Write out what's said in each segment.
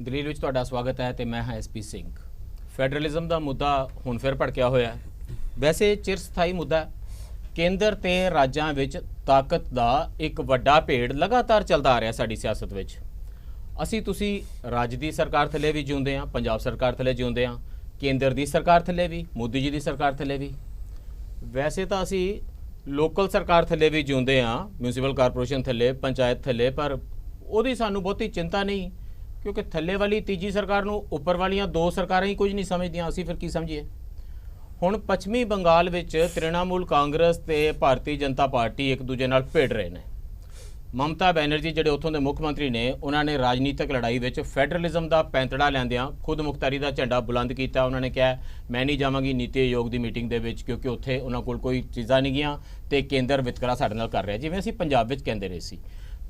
ਦਲੀਲ ਵਿੱਚ ਤੁਹਾਡਾ ਸਵਾਗਤ ਹੈ ਤੇ ਮੈਂ ਹਾਂ ਐਸਪੀ ਸਿੰਘ। ਫੈਡਰਲਿਜ਼ਮ ਦਾ ਮੁੱਦਾ ਹੁਣ ਫਿਰ ਭੜਕਿਆ ਹੋਇਆ ਹੈ। ਵੈਸੇ ਚਿਰਸਥਾਈ ਮੁੱਦਾ ਹੈ। ਕੇਂਦਰ ਤੇ ਰਾਜਾਂ ਵਿੱਚ ਤਾਕਤ ਦਾ ਇੱਕ ਵੱਡਾ ਭੇੜ ਲਗਾਤਾਰ ਚੱਲਦਾ ਆ ਰਿਹਾ ਸਾਡੀ ਸਿਆਸਤ ਵਿੱਚ। ਅਸੀਂ ਤੁਸੀਂ ਰਾਜ ਦੀ ਸਰਕਾਰ ਥੱਲੇ ਵੀ ਜਿਉਂਦੇ ਹਾਂ, ਪੰਜਾਬ ਸਰਕਾਰ ਥੱਲੇ ਜਿਉਂਦੇ ਹਾਂ, ਕੇਂਦਰ ਦੀ ਸਰਕਾਰ ਥੱਲੇ ਵੀ, ਮੋਦੀ ਜੀ ਦੀ ਸਰਕਾਰ ਥੱਲੇ ਵੀ। ਵੈਸੇ ਤਾਂ ਅਸੀਂ ਲੋਕਲ ਸਰਕਾਰ ਥੱਲੇ ਵੀ ਜਿਉਂਦੇ ਹਾਂ, ਮਿਊਨਿਸਪਲ ਕਾਰਪੋਰੇਸ਼ਨ ਥੱਲੇ, ਪੰਚਾਇਤ ਥੱਲੇ, ਪਰ ਉਹਦੀ ਸਾਨੂੰ ਬਹੁਤੀ ਚਿੰਤਾ ਨਹੀਂ, ਕਿਉਂਕਿ ਥੱਲੇ ਵਾਲੀ ਤੀਜੀ ਸਰਕਾਰ ਨੂੰ ਉੱਪਰ ਵਾਲੀਆਂ ਦੋ ਸਰਕਾਰਾਂ ਹੀ ਕੁਝ ਨਹੀਂ ਸਮਝਦੀਆਂ। ਅਸੀਂ ਫਿਰ ਕੀ ਸਮਝੀਏ। ਹੁਣ ਪੱਛਮੀ ਬੰਗਾਲ ਵਿੱਚ ਤ੍ਰਿਣਮੂਲ ਕਾਂਗਰਸ ਤੇ ਭਾਰਤੀ ਜਨਤਾ ਪਾਰਟੀ ਇੱਕ ਦੂਜੇ ਨਾਲ ਭਿੜ ਰਹੇ ਨੇ। ਮਮਤਾ ਬੈਨਰਜੀ ਜਿਹੜੇ ਉੱਥੋਂ ਦੇ ਮੁੱਖ ਮੰਤਰੀ ਨੇ, ਉਹਨਾਂ ਨੇ ਰਾਜਨੀਤਿਕ ਲੜਾਈ ਵਿੱਚ ਫੈਡਰਲਿਜ਼ਮ ਦਾ ਪੈਂਤੜਾ ਲੈਂਦਿਆਂ ਖੁਦ ਮੁਖਤਾਰੀ ਦਾ ਝੰਡਾ ਬੁਲੰਦ ਕੀਤਾ। ਉਹਨਾਂ ਨੇ ਕਿਹਾ ਮੈਂ ਨਹੀਂ ਜਾਵਾਂਗੀ ਨੀਤੀ ਆਯੋਗ ਦੀ ਮੀਟਿੰਗ ਦੇ ਵਿੱਚ, ਕਿਉਂਕਿ ਉੱਥੇ ਉਹਨਾਂ ਕੋਲ ਕੋਈ ਚੀਜ਼ਾਂ ਨਹੀਂ ਗੀਆਂ ਤੇ ਕੇਂਦਰ ਵਿਤਕਰਾ ਸਾਡੇ ਨਾਲ ਕਰ ਰਿਹਾ, ਜਿਵੇਂ ਅਸੀਂ ਪੰਜਾਬ ਵਿੱਚ ਕਹਿੰਦੇ ਰਹੇ ਸੀ।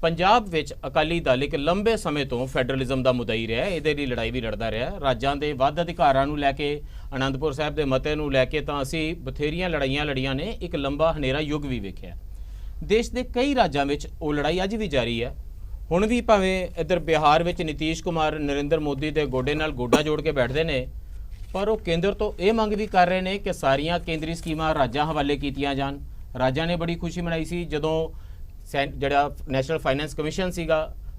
ਪੰਜਾਬ ਵਿੱਚ ਅਕਾਲੀ ਦਲ ਇੱਕ ਲੰਬੇ ਸਮੇਂ ਤੋਂ ਫੈਡਰਲਿਜ਼ਮ ਦਾ ਮੁੱਦਾ ਹੀ ਰਿਹਾ, ਇਹਦੇ ਲਈ ਲੜਾਈ ਵੀ ਲੜਦਾ ਰਿਹਾ। ਰਾਜਾਂ ਦੇ ਵੱਧ ਅਧਿਕਾਰਾਂ ਨੂੰ ਲੈ ਕੇ, ਅਨੰਦਪੁਰ ਸਾਹਿਬ ਦੇ ਮਤੇ ਨੂੰ ਲੈ ਕੇ ਤਾਂ ਅਸੀਂ ਬਥੇਰੀਆਂ ਲੜਾਈਆਂ ਲੜੀਆਂ ਨੇ, ਇੱਕ ਲੰਬਾ ਹਨੇਰਾ ਯੁੱਗ ਵੀ ਵੇਖਿਆ। ਦੇਸ਼ ਦੇ ਕਈ ਰਾਜਾਂ ਵਿੱਚ ਉਹ ਲੜਾਈ ਅੱਜ ਵੀ ਜਾਰੀ ਹੈ। ਹੁਣ ਵੀ ਭਾਵੇਂ ਇੱਧਰ ਬਿਹਾਰ ਵਿੱਚ ਨਿਤੀਸ਼ ਕੁਮਾਰ ਨਰਿੰਦਰ ਮੋਦੀ ਦੇ ਗੋਡੇ ਨਾਲ ਗੋਡਾ ਜੋੜ ਕੇ ਬੈਠਦੇ ਨੇ, ਪਰ ਉਹ ਕੇਂਦਰ ਤੋਂ ਇਹ ਮੰਗ ਵੀ ਕਰ ਰਹੇ ਨੇ ਕਿ ਸਾਰੀਆਂ ਕੇਂਦਰੀ ਸਕੀਮਾਂ ਰਾਜਾਂ ਹਵਾਲੇ ਕੀਤੀਆਂ ਜਾਣ। ਰਾਜਾਂ ਨੇ ਬੜੀ ਖੁਸ਼ੀ ਮਨਾਈ ਸੀ ਜਦੋਂ ਜਿਹੜਾ ਨੈਸ਼ਨਲ ਫਾਈਨੈਂਸ ਕਮਿਸ਼ਨ ਸੀਗਾ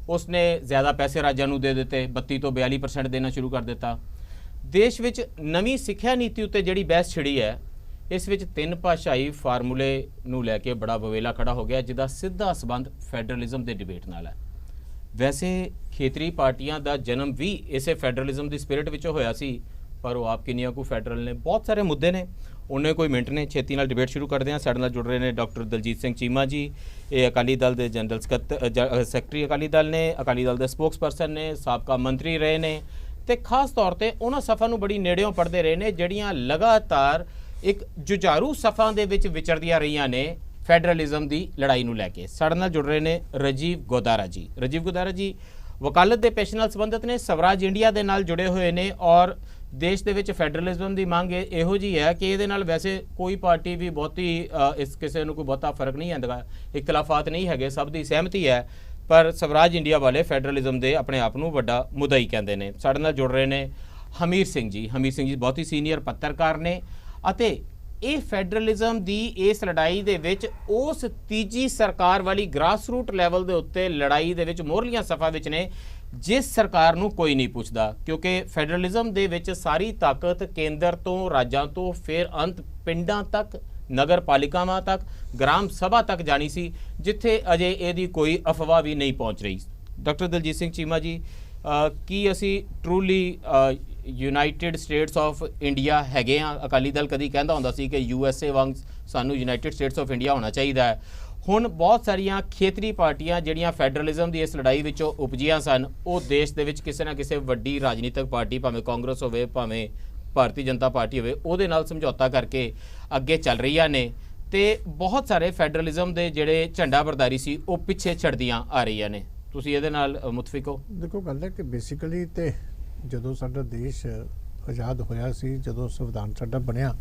ਉਸਨੇ ਜ਼ਿਆਦਾ ਪੈਸੇ ਰਾਜਾਂ ਨੂੰ ਦੇ ਦਿੱਤੇ, 32 ਤੋਂ 42% ਦੇਣਾ ਸ਼ੁਰੂ ਕਰ ਦਿੱਤਾ। ਦੇਸ਼ ਵਿੱਚ ਨਵੀਂ ਸਿੱਖਿਆ ਨੀਤੀ ਉੱਤੇ ਜਿਹੜੀ ਬਹਿਸ ਛਿੜੀ ਹੈ, ਇਸ ਵਿੱਚ ਤਿੰਨ ਭਾਸ਼ਾਈ ਫਾਰਮੂਲੇ ਨੂੰ ਲੈ ਕੇ ਬੜਾ ਬਵੇਲਾ ਖੜਾ ਹੋ ਗਿਆ, ਜਿਹਦਾ ਸਿੱਧਾ ਸੰਬੰਧ ਫੈਡਰਲਿਜ਼ਮ ਦੇ ਡਿਬੇਟ ਨਾਲ ਹੈ। ਵੈਸੇ ਖੇਤਰੀ ਪਾਰਟੀਆਂ ਦਾ ਜਨਮ ਵੀ ਇਸੇ ਫੈਡਰਲਿਜ਼ਮ ਦੀ ਸਪਿਰਿਟ ਵਿੱਚੋਂ ਹੋਇਆ ਸੀ, ਪਰ ਉਹ ਆਪ ਕਿੰਨੀਆਂ ਕੁ ਫੈਡਰਲ ਨੇ। ਬਹੁਤ ਸਾਰੇ ਮੁੱਦੇ ਨੇ, ਉਹਨੇ ਕੋਈ ਮਿੰਟ ਨੇ, ਛੇਤੀ ਨਾਲ ਡਿਬੇਟ ਸ਼ੁਰੂ ਕਰਦੇ ਹਾਂ। ਸਾਡੇ ਨਾਲ ਜੁੜ ਰਹੇ ਨੇ ਡਾਕਟਰ ਦਲਜੀਤ ਸਿੰਘ ਚੀਮਾ ਜੀ, ਇਹ ਅਕਾਲੀ ਦਲ ਦੇ ਜਨਰਲ ਸੈਕਟਰੀ ਅਕਾਲੀ ਦਲ ਨੇ, ਅਕਾਲੀ ਦਲ ਦੇ ਸਪੋਕਸਪਰਸਨ ਨੇ, ਸਾਬਕਾ ਮੰਤਰੀ ਰਹੇ ਨੇ ਤੇ ਖਾਸ ਤੌਰ ਤੇ ਉਹਨਾਂ ਸਫਾ ਨੂੰ ਬੜੀ ਨੇੜਿਓਂ ਪੜ੍ਹਦੇ ਰਹੇ ਨੇ ਜਿਹੜੀਆਂ ਲਗਾਤਾਰ ਇੱਕ ਜੁਝਾਰੂ ਸਫਾ ਦੇ ਵਿੱਚ ਵਿਚਰਦੀਆਂ ਰਹੀਆਂ ਨੇ ਫੈਡਰਲਿਜ਼ਮ ਦੀ ਲੜਾਈ ਨੂੰ ਲੈ ਕੇ। ਸਾਡੇ ਨਾਲ ਜੁੜ ਰਹੇ ਨੇ ਰਾਜੀਵ ਗੋਦਾਰਾ ਜੀ। ਰਾਜੀਵ ਗੋਦਾਰਾ ਜੀ ਵਕਾਲਤ ਦੇ ਪੇਸ਼ੇ ਨਾਲ ਸੰਬੰਧਿਤ ਨੇ, ਸਵਰਾਜ ਇੰਡੀਆ ਦੇ ਨਾਲ ਜੁੜੇ ਹੋਏ ਨੇ ਔਰ ਦੇਸ਼ ਦੇ ਵਿੱਚ ਫੈਡਰਲਿਜ਼ਮ ਦੀ ਮੰਗ ਇਹੋ ਜਿਹੀ ਹੈ ਕਿ ਇਹਦੇ ਨਾਲ ਵੈਸੇ ਕੋਈ ਪਾਰਟੀ ਵੀ ਬਹੁਤੀ ਇਸ ਕਿਸੇ ਨੂੰ ਕੋਈ ਬਹੁਤਾ ਫਰਕ ਨਹੀਂ ਆਉਂਦਾ, ਇਖਤਲਾਫਾਤ ਨਹੀਂ ਹੈਗੇ, ਸਭ ਦੀ ਸਹਿਮਤੀ ਹੈ, ਪਰ ਸਵਰਾਜ ਇੰਡੀਆ ਵਾਲੇ ਫੈਡਰਲਿਜ਼ਮ ਦੇ ਆਪਣੇ ਆਪ ਨੂੰ ਵੱਡਾ ਮੁੱਦਾ ਹੀ ਕਹਿੰਦੇ ਨੇ। ਸਾਡੇ ਨਾਲ ਜੁੜ ਰਹੇ ਨੇ ਹਮੀਰ ਸਿੰਘ ਜੀ। ਹਮੀਰ ਸਿੰਘ ਜੀ ਬਹੁਤ ਹੀ ਸੀਨੀਅਰ ਪੱਤਰਕਾਰ ਨੇ ਅਤੇ ਇਹ ਫੈਡਰਲਿਜ਼ਮ ਦੀ ਇਸ ਲੜਾਈ ਦੇ ਵਿੱਚ ਉਸ ਤੀਜੀ ਸਰਕਾਰ ਵਾਲੀ ਗ੍ਰਾਸਰੂਟ ਲੈਵਲ ਦੇ ਉੱਤੇ ਲੜਾਈ ਦੇ ਵਿੱਚ ਮੋਹਰਲੀਆਂ ਸਫਾ ਵਿੱਚ ਨੇ, ਜਿਸ ਸਰਕਾਰ ਨੂੰ ਕੋਈ ਨਹੀਂ ਪੁੱਛਦਾ, ਕਿਉਂਕਿ ਫੈਡਰਲਿਜ਼ਮ ਦੇ ਵਿੱਚ ਸਾਰੀ ਤਾਕਤ ਕੇਂਦਰ ਤੋਂ, ਰਾਜਾਂ ਤੋਂ, ਫਿਰ ਅੰਤ ਪਿੰਡਾਂ ਤੱਕ, ਨਗਰ ਪਾਲਿਕਾਵਾਂ ਤੱਕ, ਗ੍ਰਾਮ ਸਭਾ ਤੱਕ ਜਾਣੀ ਸੀ, ਜਿੱਥੇ ਅਜੇ ਇਹਦੀ ਕੋਈ ਅਫਵਾਹ ਵੀ ਨਹੀਂ ਪਹੁੰਚ ਰਹੀ। ਡਾਕਟਰ ਦਲਜੀਤ ਸਿੰਘ ਚੀਮਾ ਜੀ, ਕੀ ਅਸੀਂ truly United States of India ਹੈਗੇ ਹਾਂ? ਅਕਾਲੀ ਦਲ ਕਦੀ ਕਹਿੰਦਾ ਹੁੰਦਾ ਸੀ ਕਿ USA ਵਾਂਗ ਸਾਨੂੰ ਯੂਨਾਈਟਿਡ ਸਟੇਟਸ ਆਫ ਇੰਡੀਆ ਹੋਣਾ ਚਾਹੀਦਾ ਹੈ। ਹੁਣ ਬਹੁਤ ਸਾਰੀਆਂ ਖੇਤਰੀ ਪਾਰਟੀਆਂ ਜਿਹੜੀਆਂ ਫੈਡਰਲਿਜ਼ਮ ਦੀ ਇਸ ਲੜਾਈ ਵਿੱਚੋਂ ਉਪਜੀਆਂ ਸਨ, ਉਹ ਦੇਸ਼ ਦੇ ਵਿੱਚ ਕਿਸੇ ਨਾ ਕਿਸੇ ਵੱਡੀ ਰਾਜਨੀਤਿਕ ਪਾਰਟੀ, ਭਾਵੇਂ ਕਾਂਗਰਸ ਹੋਵੇ, ਭਾਵੇਂ ਭਾਰਤੀ ਜਨਤਾ ਪਾਰਟੀ ਹੋਵੇ, ਉਹਦੇ ਨਾਲ ਸਮਝੌਤਾ ਕਰਕੇ ਅੱਗੇ ਚੱਲ ਰਹੀਆਂ ਨੇ ਤੇ ਬਹੁਤ ਸਾਰੇ ਫੈਡਰਲਿਜ਼ਮ ਦੇ ਜਿਹੜੇ ਝੰਡਾ ਬਰਦਾਰੀ ਸੀ ਉਹ ਪਿੱਛੇ ਛੱਡਦੀਆਂ ਆ ਰਹੀਆਂ ਨੇ। ਤੁਸੀਂ ਇਹਦੇ ਨਾਲ ਮੁਤਫਿਕ ਹੋ? ਦੇਖੋ, ਗੱਲ ਹੈ ਕਿ ਬੇਸਿਕਲੀ ਤੇ ਜਦੋਂ ਸਾਡਾ ਦੇਸ਼ ਆਜ਼ਾਦ ਹੋਇਆ ਸੀ, ਜਦੋਂ ਸੰਵਿਧਾਨ ਸਾਡਾ ਬਣਿਆ,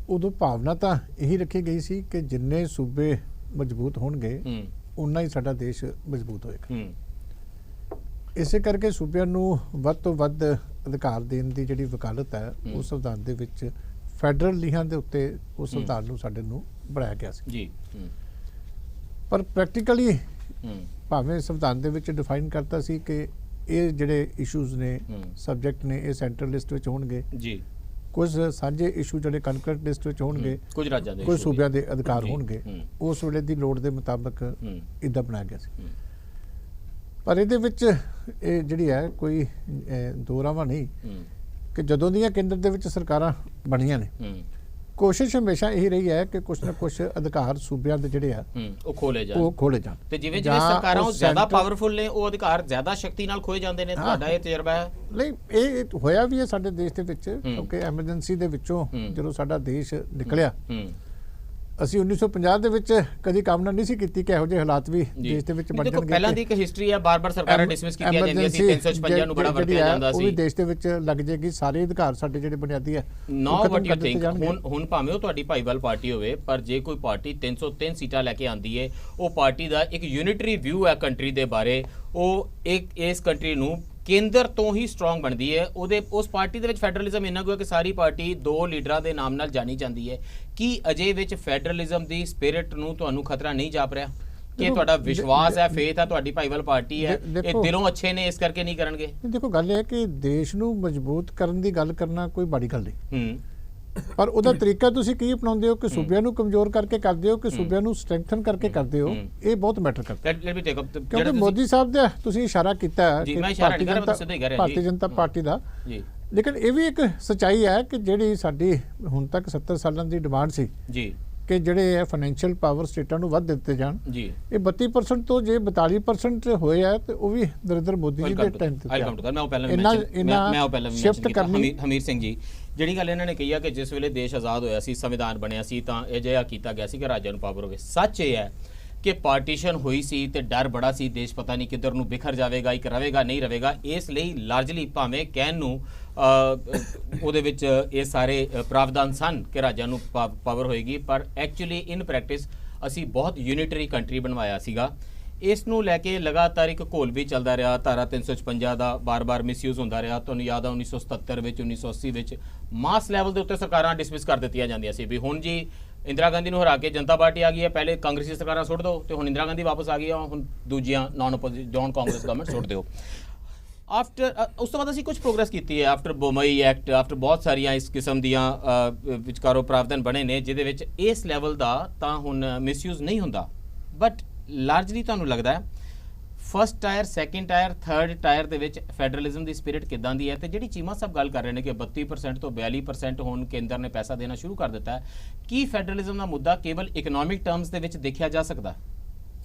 ਉਦੋਂ ਭਾਵਨਾ ਤਾਂ ਇਹੀ ਰੱਖੀ ਗਈ ਸੀ ਕਿ ਜਿੰਨੇ ਸੂਬੇ ਮਜ਼ਬੂਤ ਹੋਣਗੇ ਉਨਾ ਹੀ ਸਾਡਾ ਦੇਸ਼ ਮਜ਼ਬੂਤ ਹੋਏਗਾ। ਇਸੇ ਕਰਕੇ ਸੂਬਿਆਂ ਨੂੰ ਵੱਧ ਤੋਂ ਵੱਧ ਅਧਿਕਾਰ ਦੇਣ ਦੀ ਜਿਹੜੀ ਵਕਾਲਤ ਹੈ ਉਹ ਸੰਵਿਧਾਨ ਦੇ ਵਿੱਚ ਫੈਡਰਲ ਲੀਹਾਂ ਦੇ ਉੱਤੇ ਉਸ ਸੰਵਿਧਾਨ ਨੂੰ ਸਾਡੇ ਨੂੰ ਬਣਾਇਆ ਗਿਆ ਸੀ ਜੀ। ਪਰ ਪ੍ਰੈਕਟੀਕਲੀ ਭਾਵੇਂ ਸੰਵਿਧਾਨ ਦੇ ਵਿੱਚ ਡਿਫਾਈਨ ਕਰਤਾ ਸੀ ਕਿ ਇਹ ਜਿਹੜੇ ਇਸ਼ੂਜ਼ ਨੇ, ਸਬਜੈਕਟ ਨੇ, ਇਹ ਸੈਂਟਰਲ ਲਿਸਟ ਵਿੱਚ ਹੋਣਗੇ ਜੀ, ਕੁਝ ਸਾਂਝੇ ਇਸ਼ੂ ਜਿਹੜੇ ਕਨਕਰੈਂਟ ਲਿਸਟ ਵਿੱਚ ਹੋਣਗੇ, ਕੁਝ ਰਾਜਾਂ ਦੇ, ਕੁਝ ਸੂਬਿਆਂ ਦੇ ਅਧਿਕਾਰ ਹੋਣਗੇ। ਉਸ ਵੇਲੇ ਦੀ ਲੋੜ ਦੇ ਮੁਤਾਬਕ ਇੱਦਾਂ ਬਣਾਇਆ ਗਿਆ ਸੀ। ਪਰ ਇਹਦੇ ਵਿੱਚ ਇਹ ਜਿਹੜੀ ਹੈ ਕੋਈ ਦੋਰਾਵਾ ਨਹੀਂ ਕਿ ਜਦੋਂ ਦੀਆਂ ਕੇਂਦਰ ਦੇ ਵਿੱਚ ਸਰਕਾਰਾਂ ਬਣੀਆਂ ਨੇ, ਕੋਸ਼ਿਸ਼ ਹਮੇਸ਼ਾ ਇਹੀ ਰਹੀ ਹੈ ਕਿ ਕੁਛ ਨਾ ਕੁਛ ਅਧਿਕਾਰ ਸੂਬਿਆਂ ਦੇ ਜਿਹੜੇ ਆ ਉਹ ਖੋਲੇ ਜਾਣ ਤੇ ਜਿਵੇਂ ਜਿਵੇਂ ਸਰਕਾਰਾਂ ਉਹ ਜ਼ਿਆਦਾ ਪਾਵਰਫੁਲ ਨੇ, ਉਹ ਅਧਿਕਾਰ ਜ਼ਿਆਦਾ ਸ਼ਕਤੀ ਨਾਲ ਖੋਏ ਜਾਂਦੇ ਨੇ। ਤੁਹਾਡਾ ਇਹ ਤਜਰਬਾ ਹੈ? ਨਹੀਂ, ਇਹ ਹੋਇਆ ਵੀ ਹੈ ਸਾਡੇ ਦੇਸ਼ ਦੇ ਵਿੱਚ, ਕਿਉਂਕਿ ਐਮਰਜੈਂਸੀ ਦੇ ਵਿੱਚੋਂ ਜਦੋਂ ਸਾਡਾ ਦੇਸ਼ ਨਿਕਲਿਆ, ਅਸੀਂ 1950 ਦੇ ਵਿੱਚ ਕਦੀ ਕਾਮਨਾ ਨਹੀਂ ਸੀ ਕੀਤੀ ਕਿ ਇਹੋ ਜਿਹੇ ਹਾਲਾਤ ਵੀ ਦੇਸ਼ ਦੇ ਵਿੱਚ ਬਣ ਜਾਣਗੇ। ਪਹਿਲਾਂ ਦੀ ਇੱਕ ਹਿਸਟਰੀ ਹੈ, ਬਾਰ-ਬਾਰ ਸਰਕਾਰਾਂ ਡਿਸਮਿਸ ਕੀਤੀਆਂ ਜਾਂਦੀਆਂ ਸੀ, 356 ਨੂੰ ਬੜਾ ਵਰਤਿਆ ਜਾਂਦਾ ਸੀ, ਉਹ ਵੀ ਦੇਸ਼ ਦੇ ਵਿੱਚ ਲੱਗ ਜਾਏਗੀ। ਸਾਰੇ ਅਧਿਕਾਰ ਸਾਡੇ ਜਿਹੜੇ ਬੁਨਿਆਦੀ ਹੈ ਹੁਣ ਭਾਵੇਂ ਉਹ ਤੁਹਾਡੀ ਭਾਈਵਾਲ ਪਾਰਟੀ ਹੋਵੇ, ਪਰ ਜੇ ਕੋਈ ਪਾਰਟੀ 303 ਸੀਟਾਂ ਲੈ ਕੇ ਆਂਦੀ ਹੈ, ਉਹ ਪਾਰਟੀ ਦਾ ਇੱਕ ਯੂਨਿਟਰੀ ਵਿਊ ਹੈ ਕੰਟਰੀ ਦੇ ਬਾਰੇ, ਉਹ ਇਸ ਕੰਟਰੀ ਨੂੰ ਕੇਂਦਰ ਤੋਂ ਹੀ ਸਟਰੋਂਗ ਬਣਦੀ ਹੈ। ਉਹਦੇ ਉਸ ਪਾਰਟੀ ਦੇ ਵਿੱਚ ਫੈਡਰਲਿਜ਼ਮ ਇੰਨਾ ਕੁ ਹੈ ਕਿ ਸਾਰੀ ਪਾਰਟੀ 2 ਲੀਡਰਾਂ ਦੇ ਨਾਮ ਨਾਲ ਜਾਣੀ ਜਾਂਦੀ ਹੈ। ਕੀ ਅਜੇ ਵਿੱਚ ਫੈਡਰਲਿਜ਼ਮ ਦੀ ਸਪਿਰਿਟ ਨੂੰ ਤੁਹਾਨੂੰ ਖਤਰਾ ਨਹੀਂ ਜਾਪ ਰਿਹਾ ਕਿ ਤੁਹਾਡਾ ਵਿਸ਼ਵਾਸ ਹੈ, ਫੇਥ ਹੈ, ਤੁਹਾਡੀ ਭਾਈਵਾਲ ਪਾਰਟੀ ਹੈ, ਇਹ ਦਿਲੋਂ ਅੱਛੇ ਨੇ ਇਸ ਕਰਕੇ ਨਹੀਂ ਕਰਨਗੇ? ਦੇਖੋ, ਗੱਲ ਇਹ ਹੈ ਕਿ ਦੇਸ਼ ਨੂੰ ਮਜ਼ਬੂਤ ਕਰਨ ਦੀ ਗੱਲ ਕਰਨਾ ਕੋਈ ਬੜੀ ਗੱਲ ਨਹੀਂ, ਪਰ ਉਹਦਾ ਤਰੀਕਾ ਤੁਸੀਂ ਕੀ ਅਪਣਾਉਂਦੇ ਹੋ ਕਿ ਸੂਬਿਆਂ ਨੂੰ ਕਮਜ਼ੋਰ ਕਰਕੇ ਕਰਦੇ ਹੋ ਕਿ ਸੂਬਿਆਂ ਨੂੰ ਸਟਰੈਂਥਨ ਕਰਕੇ ਕਰਦੇ ਹੋ, ਇਹ ਬਹੁਤ ਮੈਟਰ ਕਰਦਾ। ਕਿਉਂਕਿ ਮੋਦੀ ਸਾਹਿਬ ਦਾ ਤੁਸੀਂ ਇਸ਼ਾਰਾ ਕੀਤਾ ਕਿ ਭਾਰਤੀ ਜਨਤਾ ਪਾਰਟੀ ਦਾ, ਲੇਕਿਨ ਇਹ ਵੀ ਇੱਕ ਸੱਚਾਈ ਹੈ ਕਿ ਜਿਹੜੀ ਸਾਡੀ ਹੁਣ ਤੱਕ 70 ਸਾਲਾਂ ਦੀ ਡਿਮਾਂਡ ਸੀ ਕਿ ਜਿਹੜੇ ਫਾਈਨੈਂਸ਼ੀਅਲ ਪਾਵਰ ਸਟੇਟਾਂ ਨੂੰ ਵੱਧ ਦਿੱਤੇ ਜਾਣ, ਇਹ 32% ਤੋਂ ਜੇ 42% ਹੋਏ ਆ ਤੇ ਉਹ ਵੀ ਨਰਿੰਦਰ ਮੋਦੀ ਜੀ ਦੇ ਟਾਈਮ ਤੇ ਸ਼ਿਫਟ ਕਰਨੀ। ਹਮੀਰ ਸਿੰਘ ਜੀ, ਜਿਹੜੀ ਗੱਲ ਇਹਨਾਂ ਨੇ ਕਹੀ ਆ ਕਿ ਜਿਸ ਵੇਲੇ ਦੇਸ਼ ਆਜ਼ਾਦ ਹੋਇਆ ਸੀ, ਸੰਵਿਧਾਨ ਬਣਿਆ ਸੀ, ਤਾਂ ਇਹ ਜਿਹਾ ਕੀਤਾ ਗਿਆ ਸੀ ਕਿ ਰਾਜਾਂ ਨੂੰ ਪਾਵਰ ਹੋਵੇ। ਸੱਚ ਇਹ ਹੈ ਕਿ ਪਾਰਟੀਸ਼ਨ ਹੋਈ ਸੀ ਤੇ ਡਰ ਬੜਾ ਸੀ, ਦੇਸ਼ ਪਤਾ ਨਹੀਂ ਕਿੱਧਰ ਨੂੰ ਬਿਖਰ ਜਾਵੇਗਾ, ਇੱਕ ਰਵੇਗਾ ਨਹੀਂ ਰਵੇਗਾ। ਇਸ ਲਈ ਲਾਰਜਲੀ ਭਾਵੇਂ ਕਹਿਣ ਨੂੰ ਉਹਦੇ ਵਿੱਚ ਇਹ ਸਾਰੇ ਪ੍ਰਾਵਧਾਨ ਸਨ ਕਿ ਰਾਜਾਂ ਨੂੰ ਪਾਵਰ ਹੋਏਗੀ, ਪਰ ਐਕਚੁਅਲੀ ਇਨ ਪ੍ਰੈਕਟਿਸ ਅਸੀਂ ਬਹੁਤ ਯੂਨਿਟਰੀ ਕੰਟਰੀ ਬਣਵਾਇਆ ਸੀਗਾ। ਇਸ ਨੂੰ ਲੈ ਕੇ ਲਗਾਤਾਰ ਇੱਕ ਘੋਲ ਵੀ ਚੱਲਦਾ ਰਿਹਾ। ਧਾਰਾ 356 ਦਾ ਬਾਰ-ਬਾਰ ਮਿਸਯੂਜ਼ ਹੁੰਦਾ ਰਿਹਾ। ਤੁਹਾਨੂੰ ਯਾਦ ਆ 1977 ਵਿੱਚ, 1980 ਵਿੱਚ ਮਾਸ ਲੈਵਲ ਦੇ ਉੱਤੇ ਸਰਕਾਰਾਂ ਡਿਸਮਿਸ ਕਰ ਦਿੱਤੀਆਂ ਜਾਂਦੀਆਂ ਸੀ ਵੀ ਹੁਣ ਜੀ ਇੰਦਰਾ ਗਾਂਧੀ ਨੂੰ ਹਰਾ ਕੇ ਜਨਤਾ ਪਾਰਟੀ ਆ ਗਈ ਹੈ, ਪਹਿਲੇ ਕਾਂਗਰਸੀ ਸਰਕਾਰਾਂ ਸੁੱਟ ਦਿਓ, ਤੇ ਹੁਣ ਇੰਦਰਾ ਗਾਂਧੀ ਵਾਪਸ ਆ ਗਈ ਆ, ਹੁਣ ਦੂਜੀਆਂ ਨੌਨ ਕਾਂਗਰਸ ਗਵਰਨਮੈਂਟ ਸੁੱਟ ਦਿਓ। ਉਸ ਤੋਂ ਬਾਅਦ ਅਸੀਂ ਕੁਝ ਪ੍ਰੋਗਰੈਸ ਕੀਤੀ ਹੈ। ਆਫਟਰ ਬੋਮਈ ਐਕਟ, ਆਫਟਰ ਬਹੁਤ ਸਾਰੀਆਂ ਇਸ ਕਿਸਮ ਦੀਆਂ ਵਿਚਕਾਰੋਂ ਪ੍ਰਾਵਧਾਨ ਬਣੇ ਨੇ ਜਿਹਦੇ ਵਿੱਚ ਇਸ ਲੈਵਲ ਦਾ ਤਾਂ ਹੁਣ ਮਿਸਯੂਜ਼ ਨਹੀਂ ਹੁੰਦਾ। ਬਟ ਲਾਰਜਲੀ ਤੁਹਾਨੂੰ ਲੱਗਦਾ ਹੈ first tyre, second tyre, third tyre ਦੇ ਵਿੱਚ ਫੈਡਰਲਿਜ਼ਮ ਦੀ ਸਪਿਰਿਟ ਕਿੱਦਾਂ ਦੀ ਹੈ? ਤੇ ਜਿਹੜੀ ਚੀਮਾ ਸਾਹਿਬ ਗੱਲ ਕਰ ਰਹੇ ਨੇ ਕਿ 32% ਤੋਂ 42% ਹੁਣ ਕੇਂਦਰ ਨੇ ਪੈਸਾ ਦੇਣਾ ਸ਼ੁਰੂ ਕਰ ਦਿੱਤਾ ਹੈ, ਕੀ ਫੈਡਰਲਿਜ਼ਮ ਦਾ ਮੁੱਦਾ ਕੇਵਲ ਇਕਨੋਮਿਕ ਟਰਮਸ ਦੇ ਵਿੱਚ ਦੇਖਿਆ ਜਾ ਸਕਦਾ?